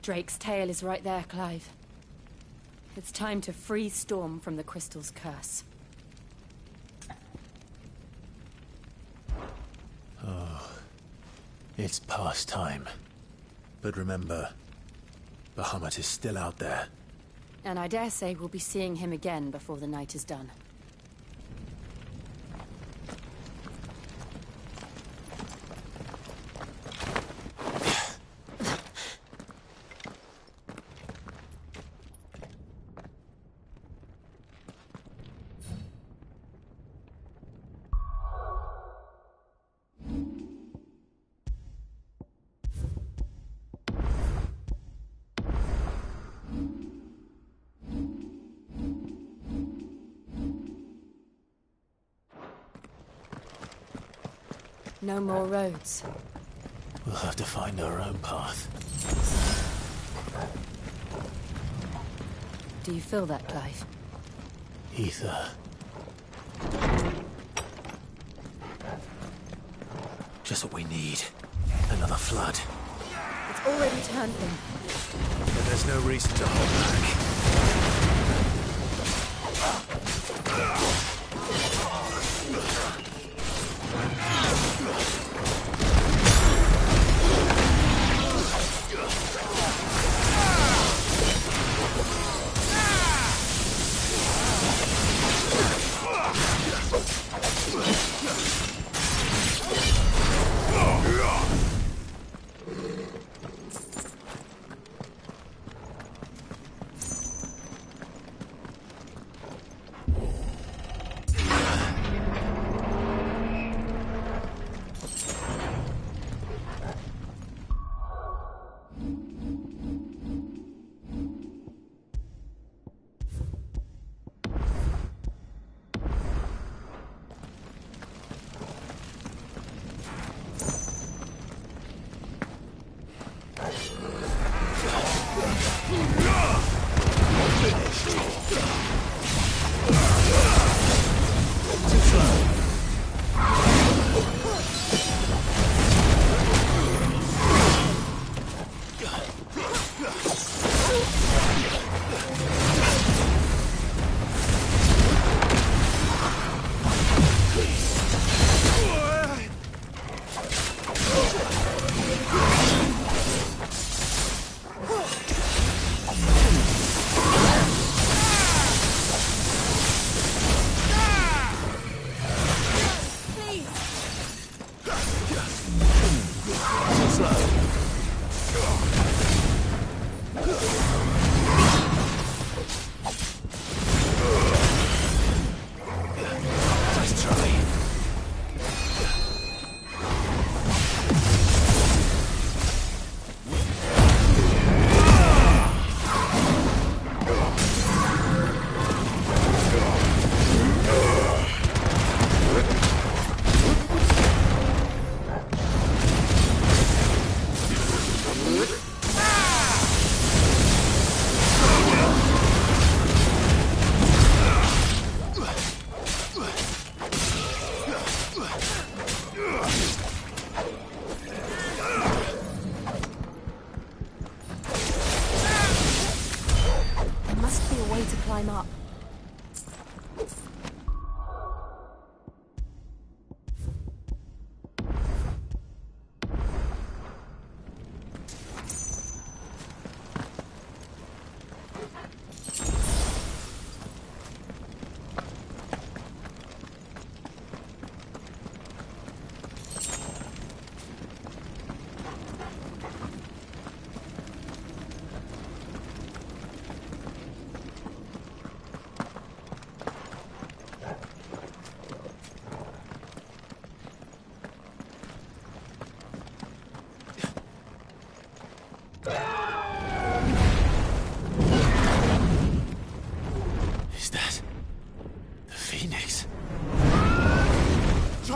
Drake's tail is right there, Clive. It's time to free Storm from the Crystal's curse. Oh, it's past time. But remember, Bahamut is still out there. And I dare say we'll be seeing him again before the night is done. No more roads. We'll have to find our own path. Do you feel that, Clive? Ether. Just what we need. Another flood. It's already turned them. But there's no reason to hold back.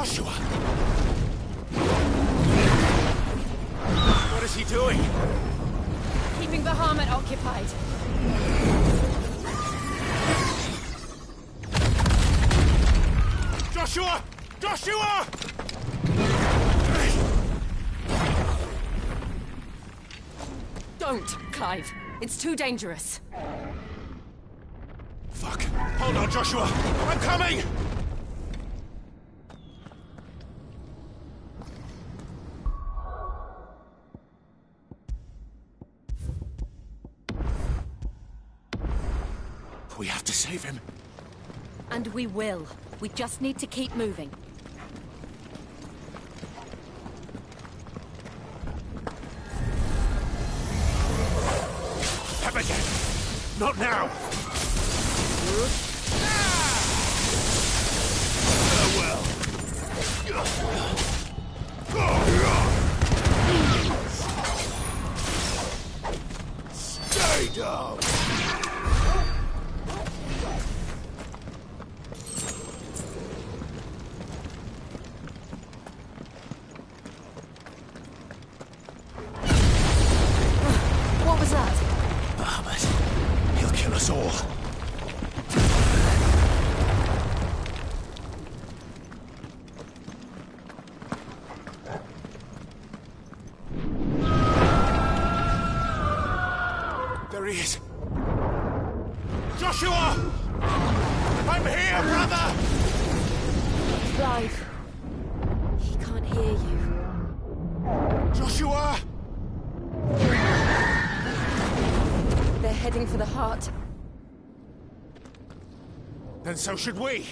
Joshua! What is he doing? Keeping Bahamut occupied. Joshua! Joshua! Don't, Clive. It's too dangerous. Fuck. Hold on, Joshua. I'm coming! We have to save him. And we will. We just need to keep moving. Again. Not now! Farewell. Stay down! What was that? He'll kill us all. There he is. Joshua! I'm here, brother! Clive. He can't hear you. Joshua! They're heading for the heart. Then so should we.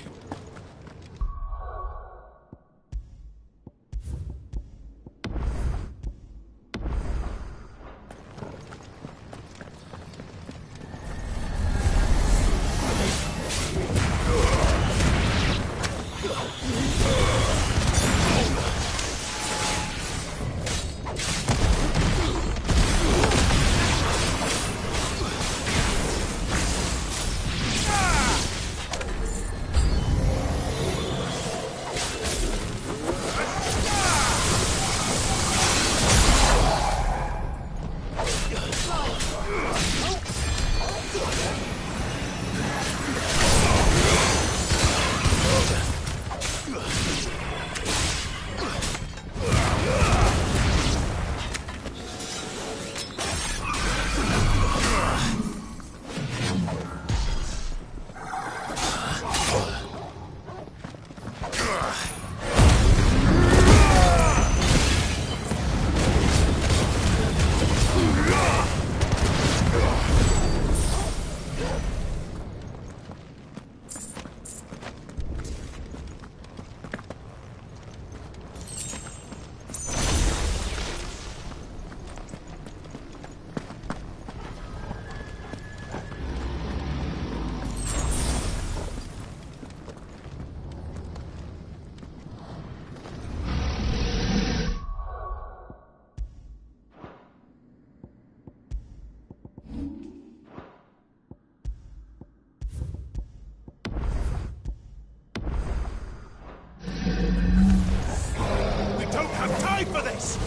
For this!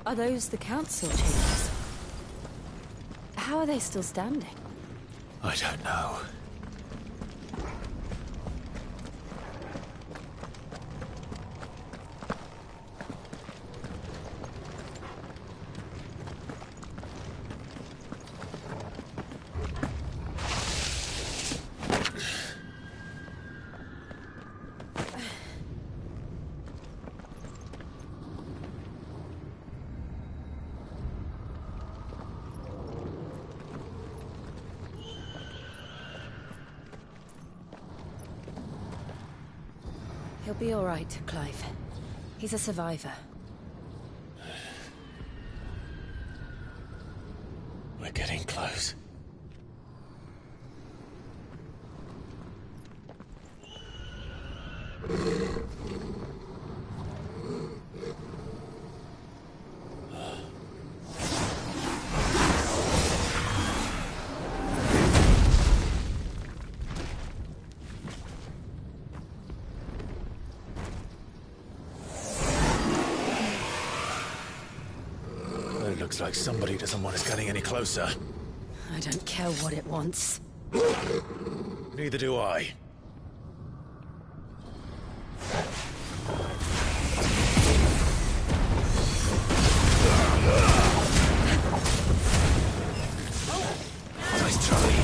Are those the council chambers? How are they still standing? I don't know. He'll be all right, Clive. He's a survivor. We're getting close. It looks like somebody doesn't want us getting any closer. I don't care what it wants. Neither do I. Nice try.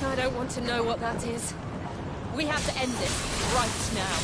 I don't want to know what that is. We have to end this right now.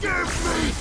Give me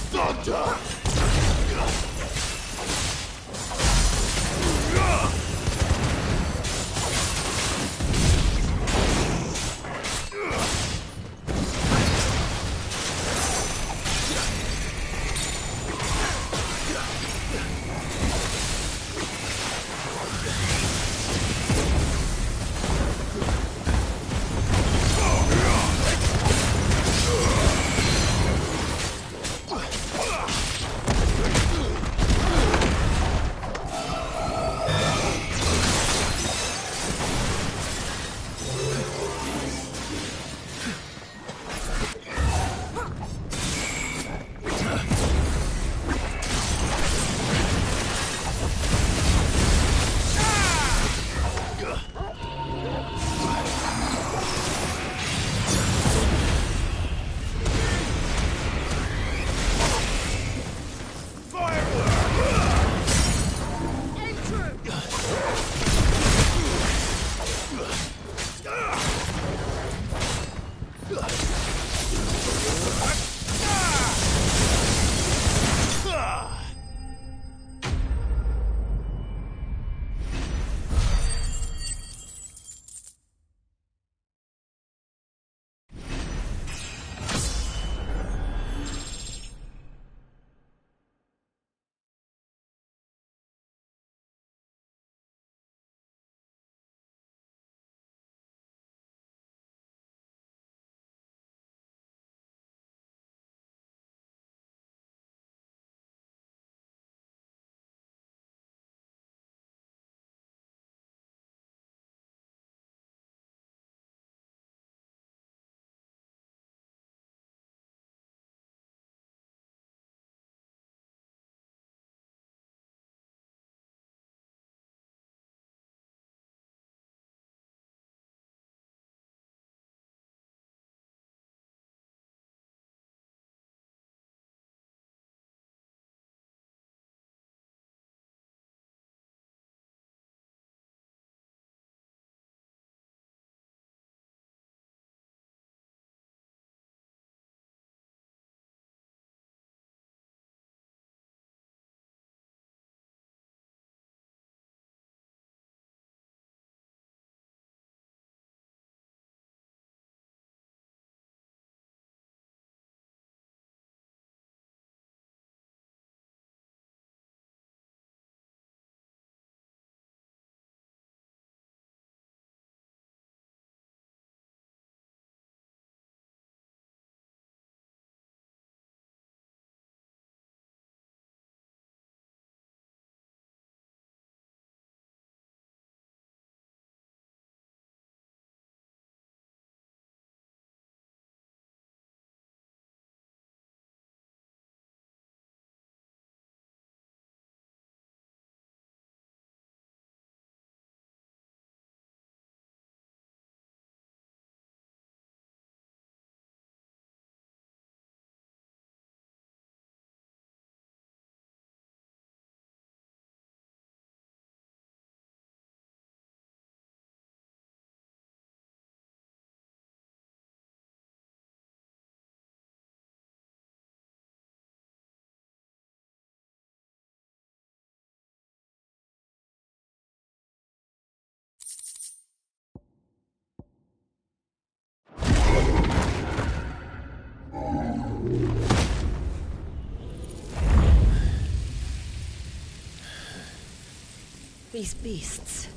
These beasts.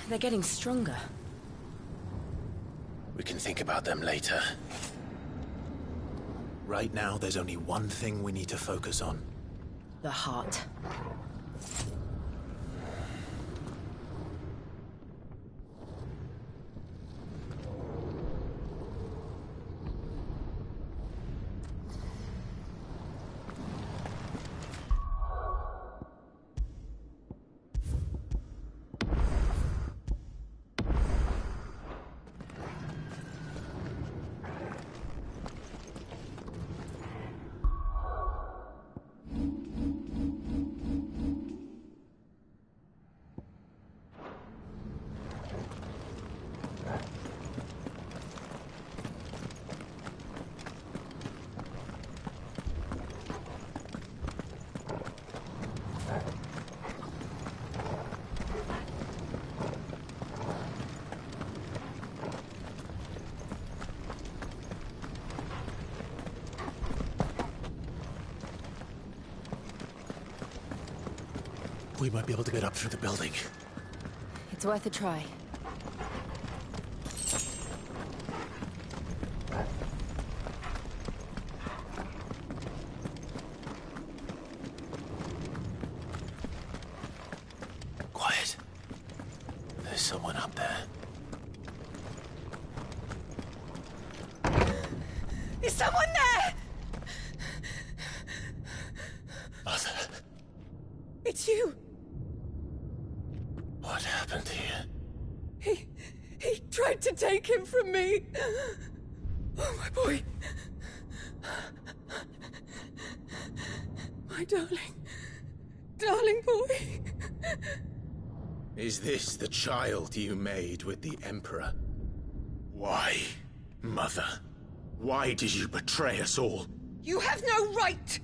They're getting stronger. We can think about them later. Right now, there's only one thing we need to focus on. The heart. We might be able to get up through the building. It's worth a try. Quiet. There's someone up there. Is someone there? Mother. It's you. What happened here? He tried to take him from me. Oh, my boy. My darling boy. Is this the child you made with the Emperor? Why, Mother? Why did you betray us all? You have no right.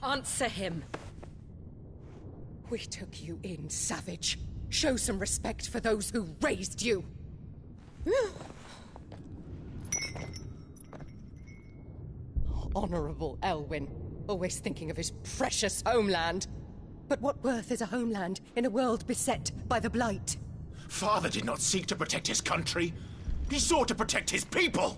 Answer him. We took you in, savage. Show some respect for those who raised you. Honorable Elwyn, always thinking of his precious homeland. But what worth is a homeland in a world beset by the Blight? Father did not seek to protect his country. He sought to protect his people.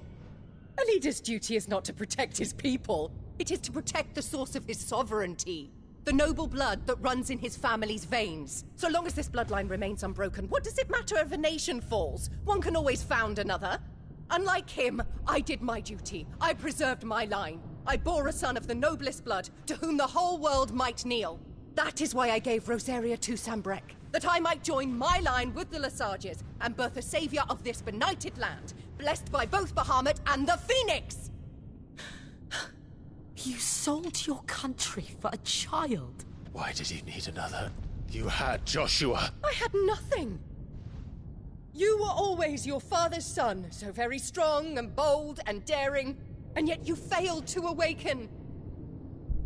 A leader's duty is not to protect his people. It is to protect the source of his sovereignty. The noble blood that runs in his family's veins. So long as this bloodline remains unbroken, what does it matter if a nation falls? One can always found another. Unlike him, I did my duty. I preserved my line. I bore a son of the noblest blood, to whom the whole world might kneel. That is why I gave Rosaria to Sambrek, that I might join my line with the Lesages and birth a savior of this benighted land, blessed by both Bahamut and the Phoenix! You sold your country for a child. Why did you need another? You had Joshua. I had nothing. You were always your father's son, so very strong and bold and daring, and yet you failed to awaken.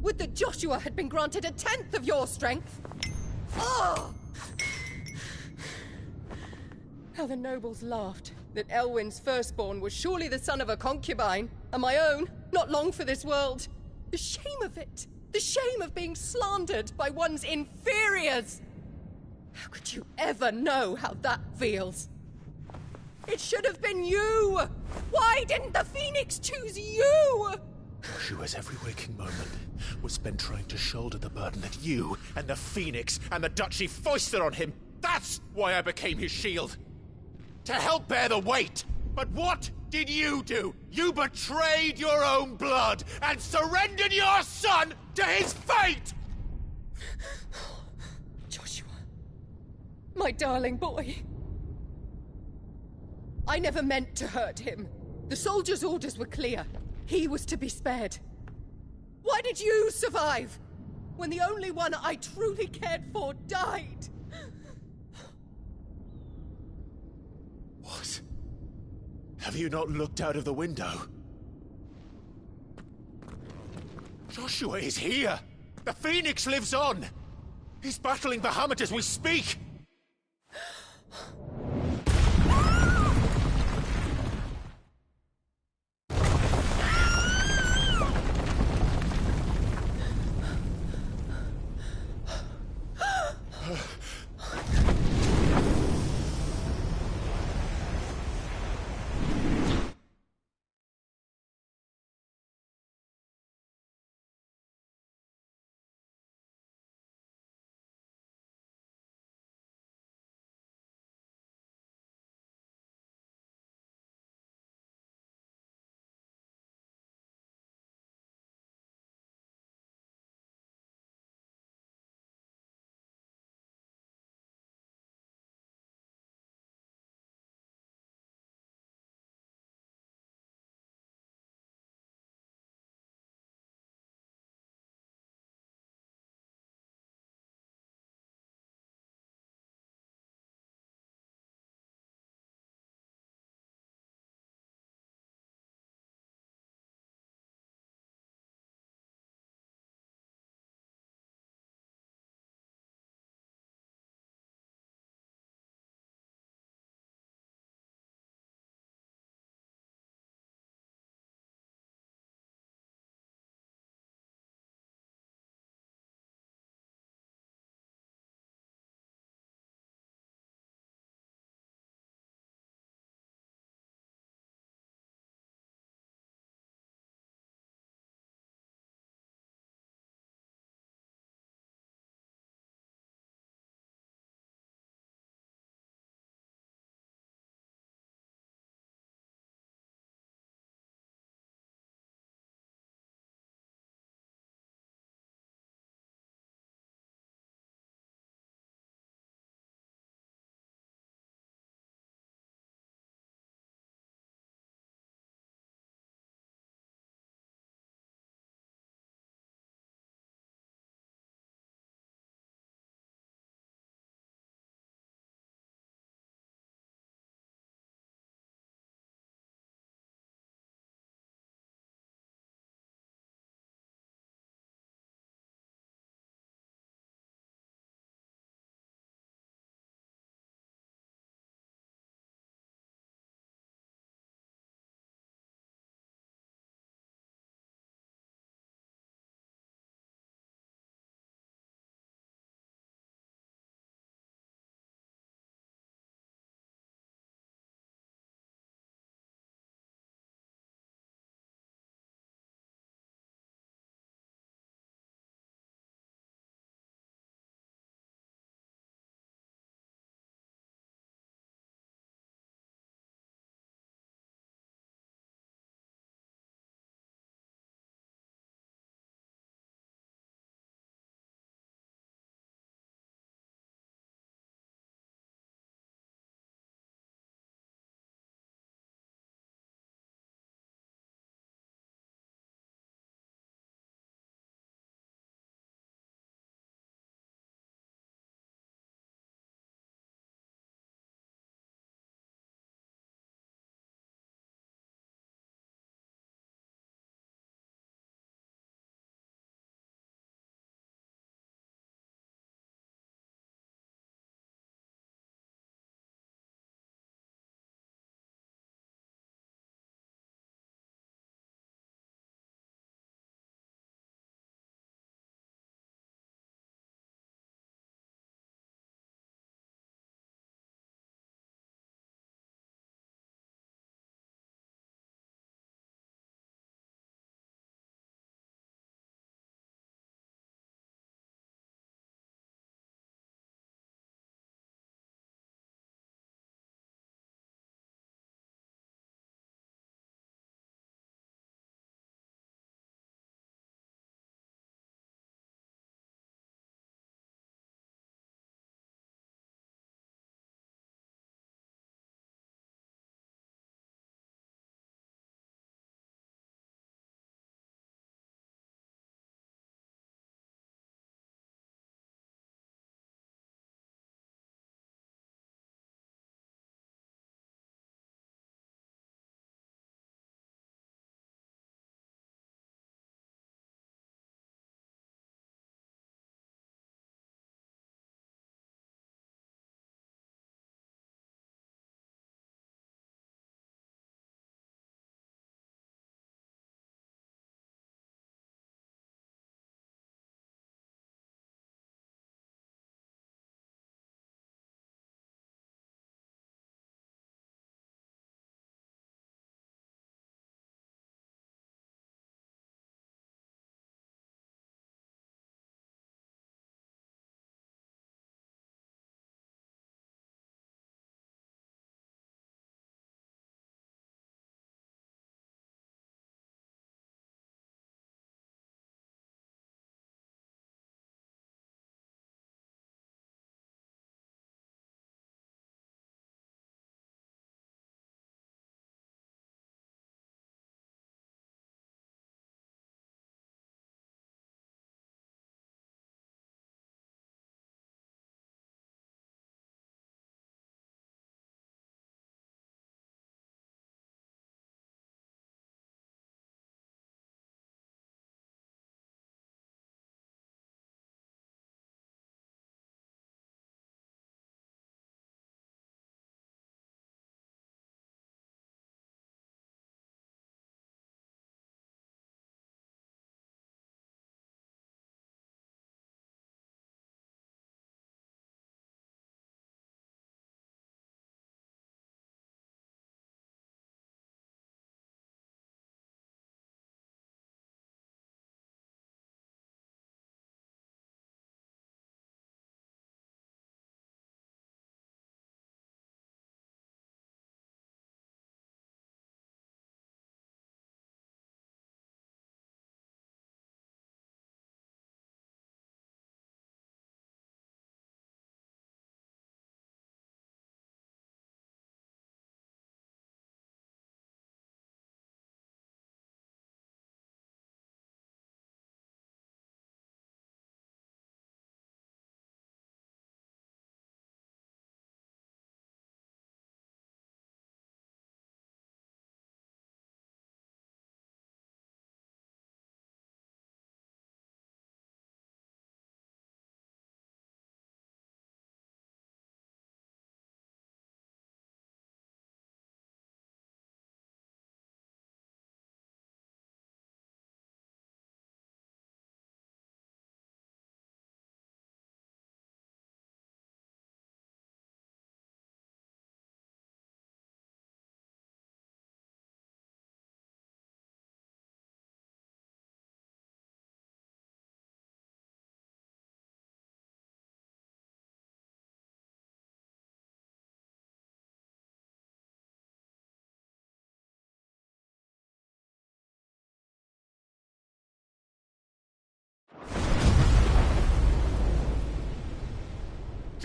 Would that Joshua had been granted 1/10 of your strength? Oh! How the nobles laughed that Elwyn's firstborn was surely the son of a concubine, and my own, not long for this world. The shame of it! The shame of being slandered by one's inferiors! How could you ever know how that feels? It should have been you! Why didn't the Phoenix choose you? Joshua's every waking moment was spent trying to shoulder the burden that you and the Phoenix and the Duchy foisted on him. That's why I became his shield. To help bear the weight. But what did you do? You betrayed your own blood and surrendered your son to his fate! Joshua. My darling boy. I never meant to hurt him. The soldiers' orders were clear. He was to be spared. Why did you survive? When the only one I truly cared for died? What? Have you not looked out of the window? Joshua is here! The Phoenix lives on! He's battling Bahamut as we speak!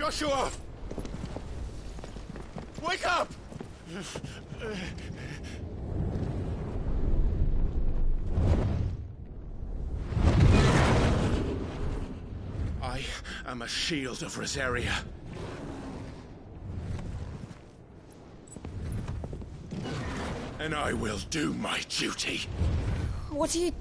Joshua! Wake up! I am a shield of Rosaria. And I will do my duty. What are you...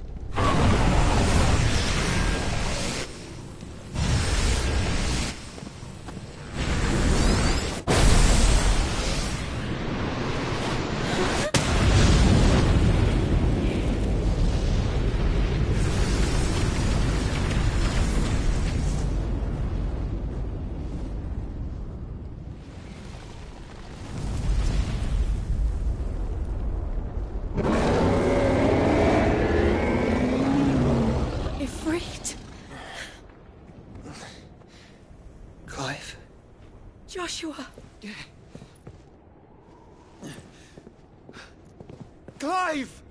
Clive? Joshua! Clive!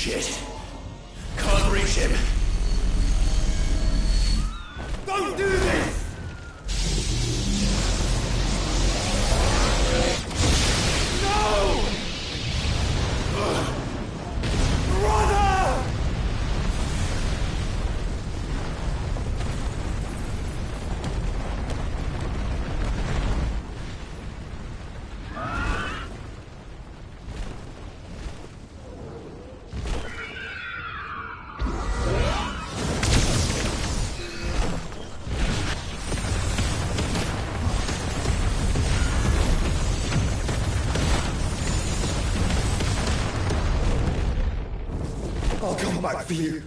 Shit. Can't reach him. Don't do this! No! Brother! I'll come back for you.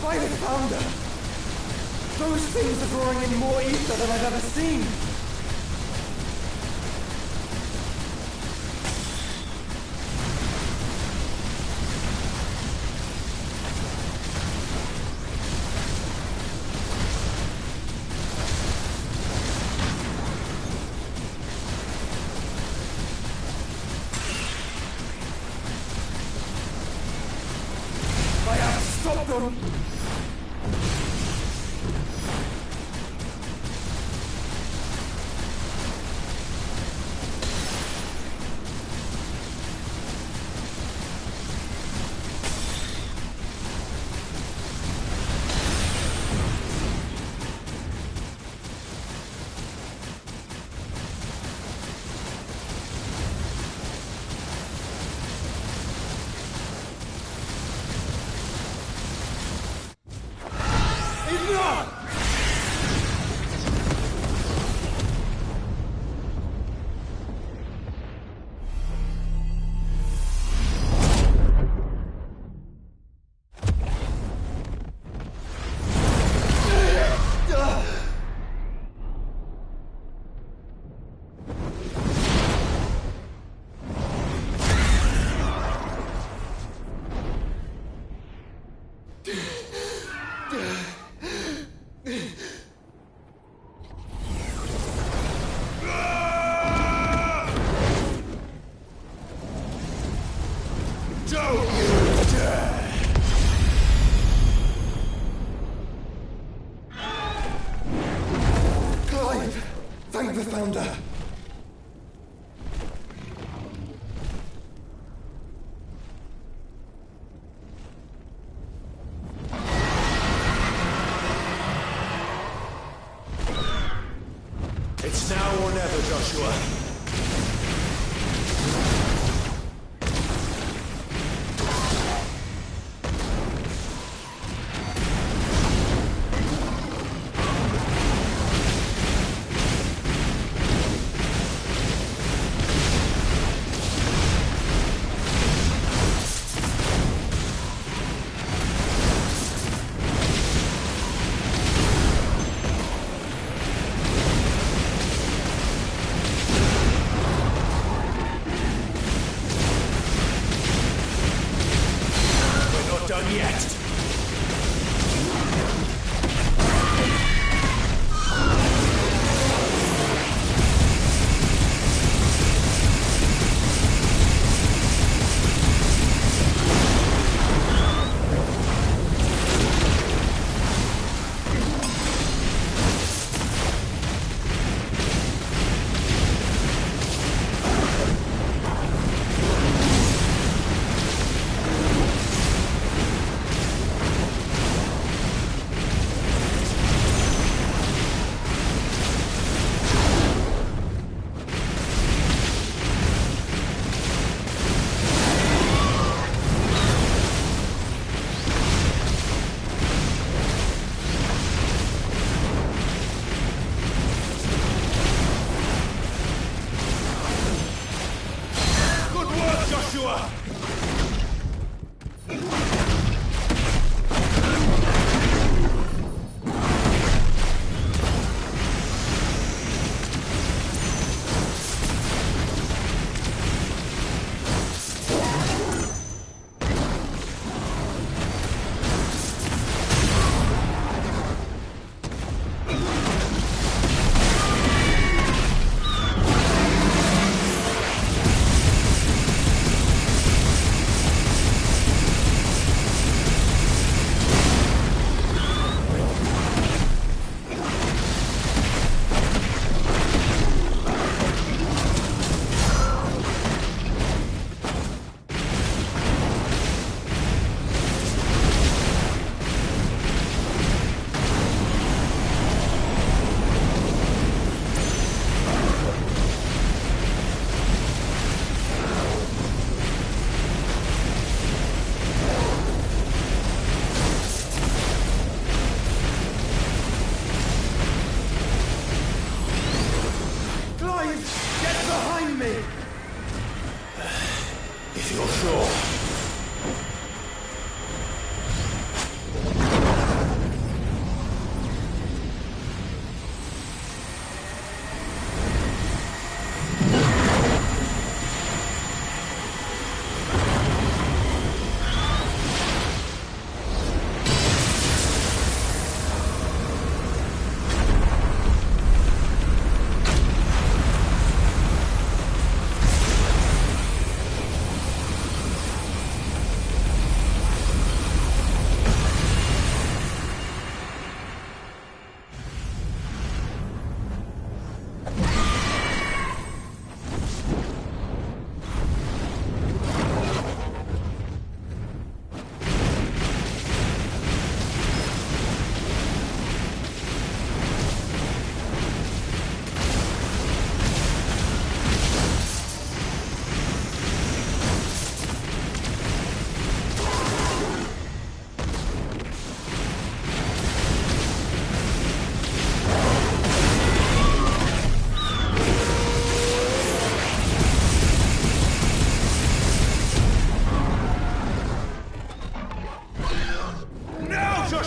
By the Founder! Those things are drawing in more ether than I've ever seen! I have to stop them! Clive! Thank the Founder! It's now or never, Joshua.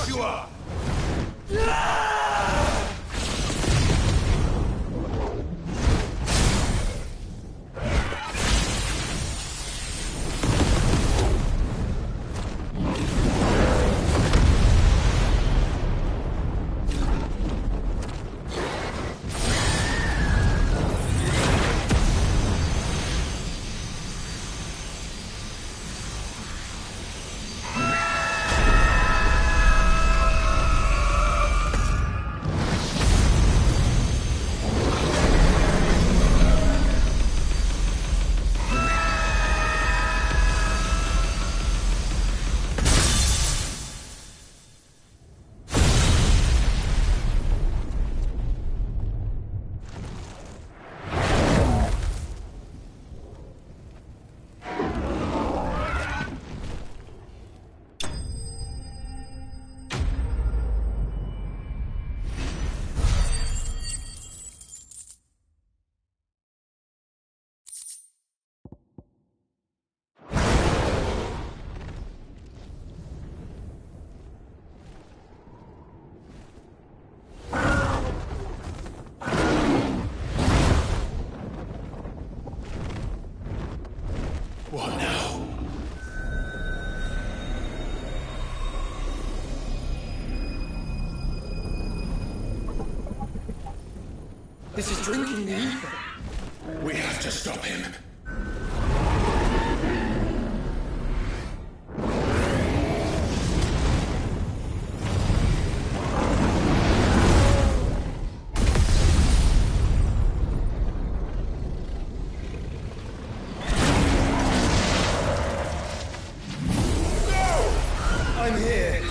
Joshua! What now? This is drinking the ether. We have to stop him. I'm here.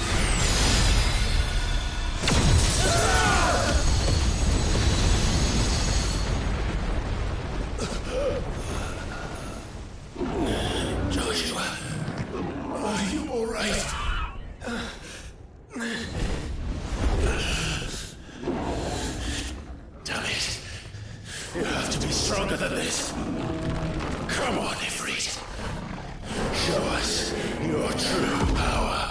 Joshua, are you all right? Damn it. You have to be stronger than this. Come on, Ifrit. Show us your true power.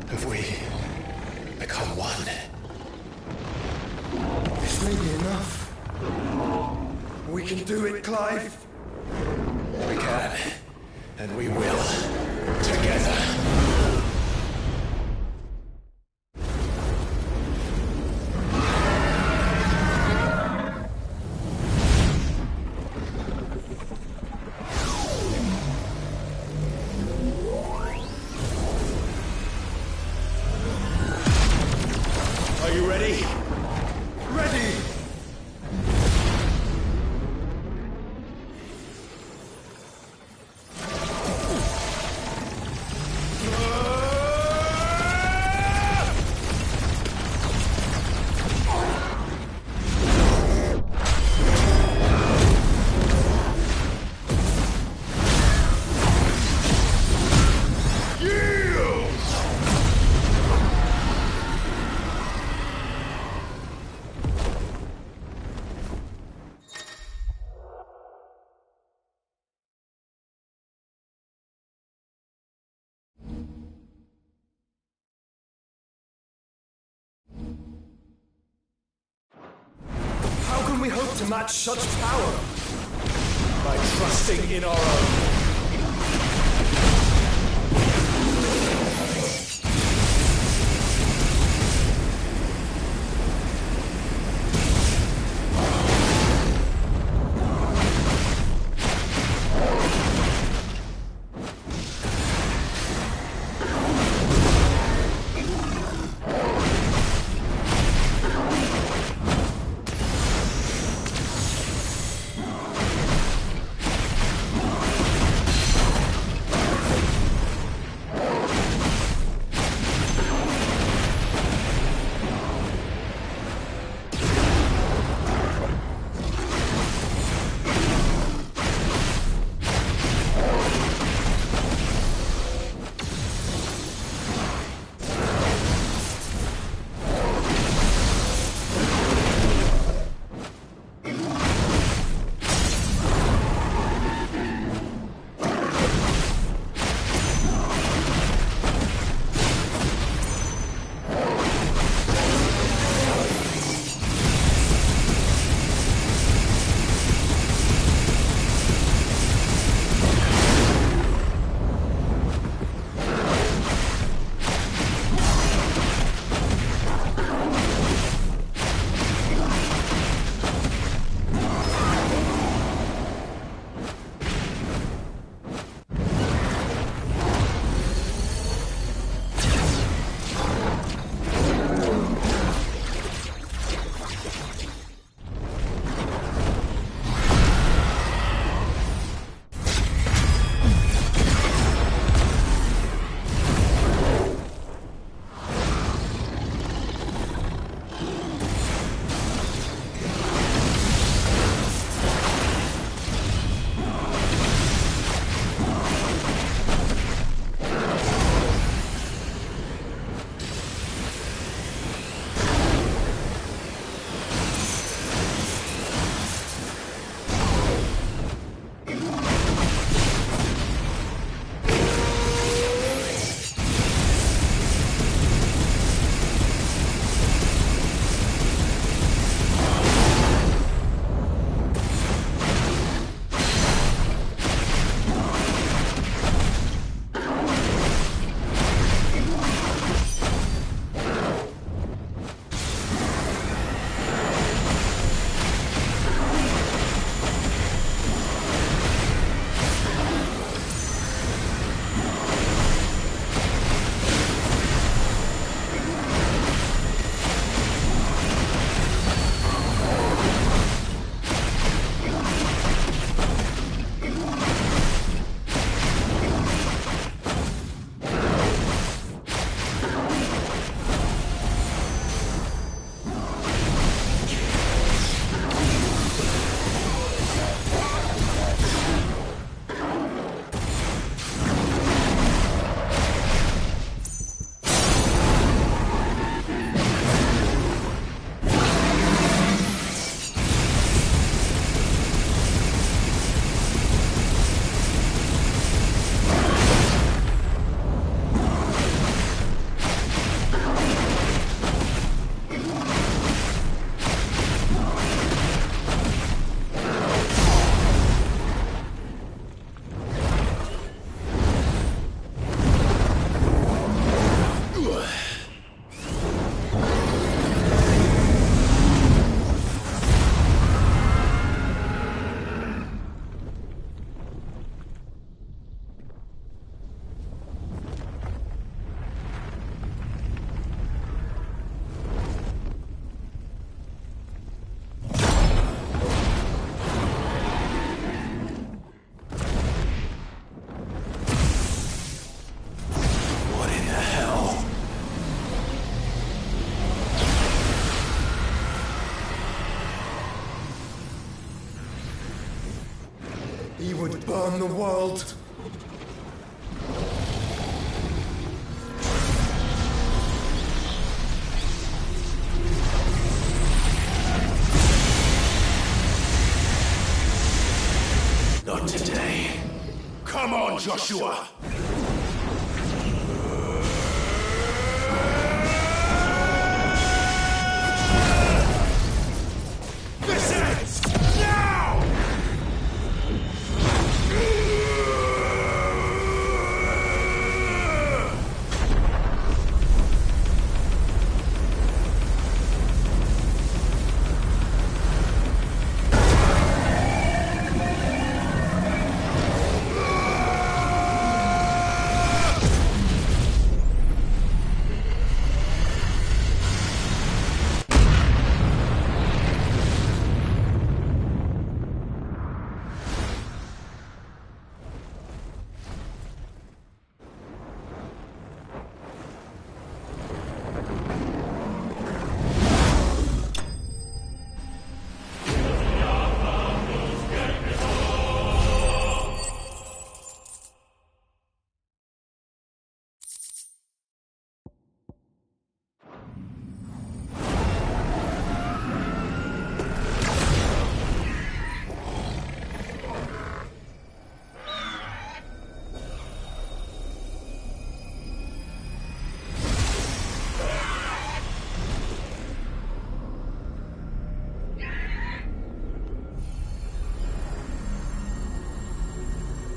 Have we become one? This may be enough. We can do it, Clive. We can, and we will, together. Are you ready? Ready! How can we hope to match such power? By trusting in our own. would burn the world. Not today. Come on, Joshua! This ends now!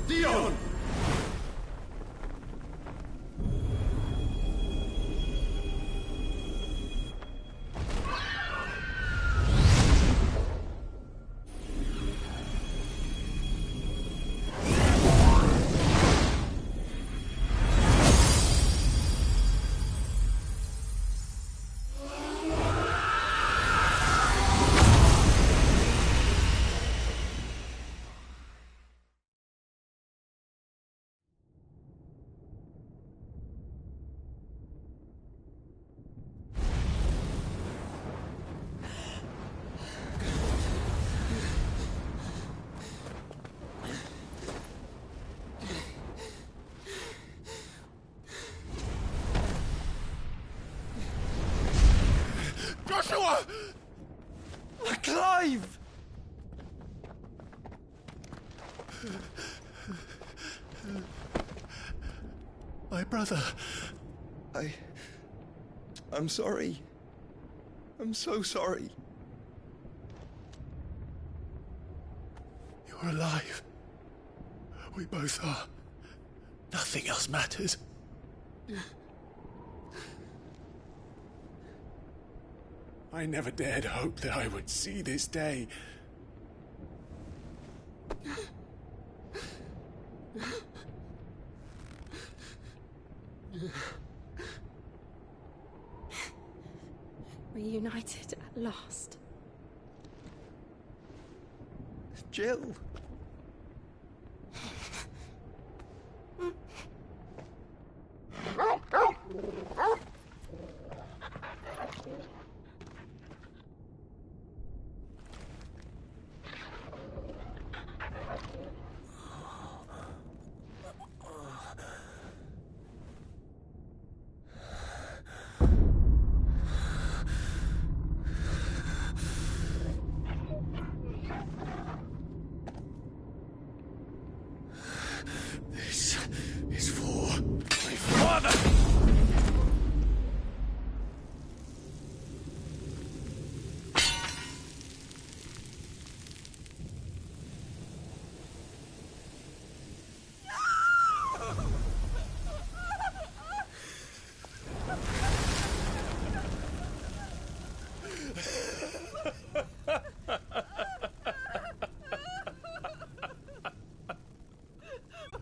Dion! Joshua! Clive! My brother. I'm sorry. I'm so sorry. You're alive. We both are. Nothing else matters. I never dared hope that I would see this day. Reunited at last. Jill.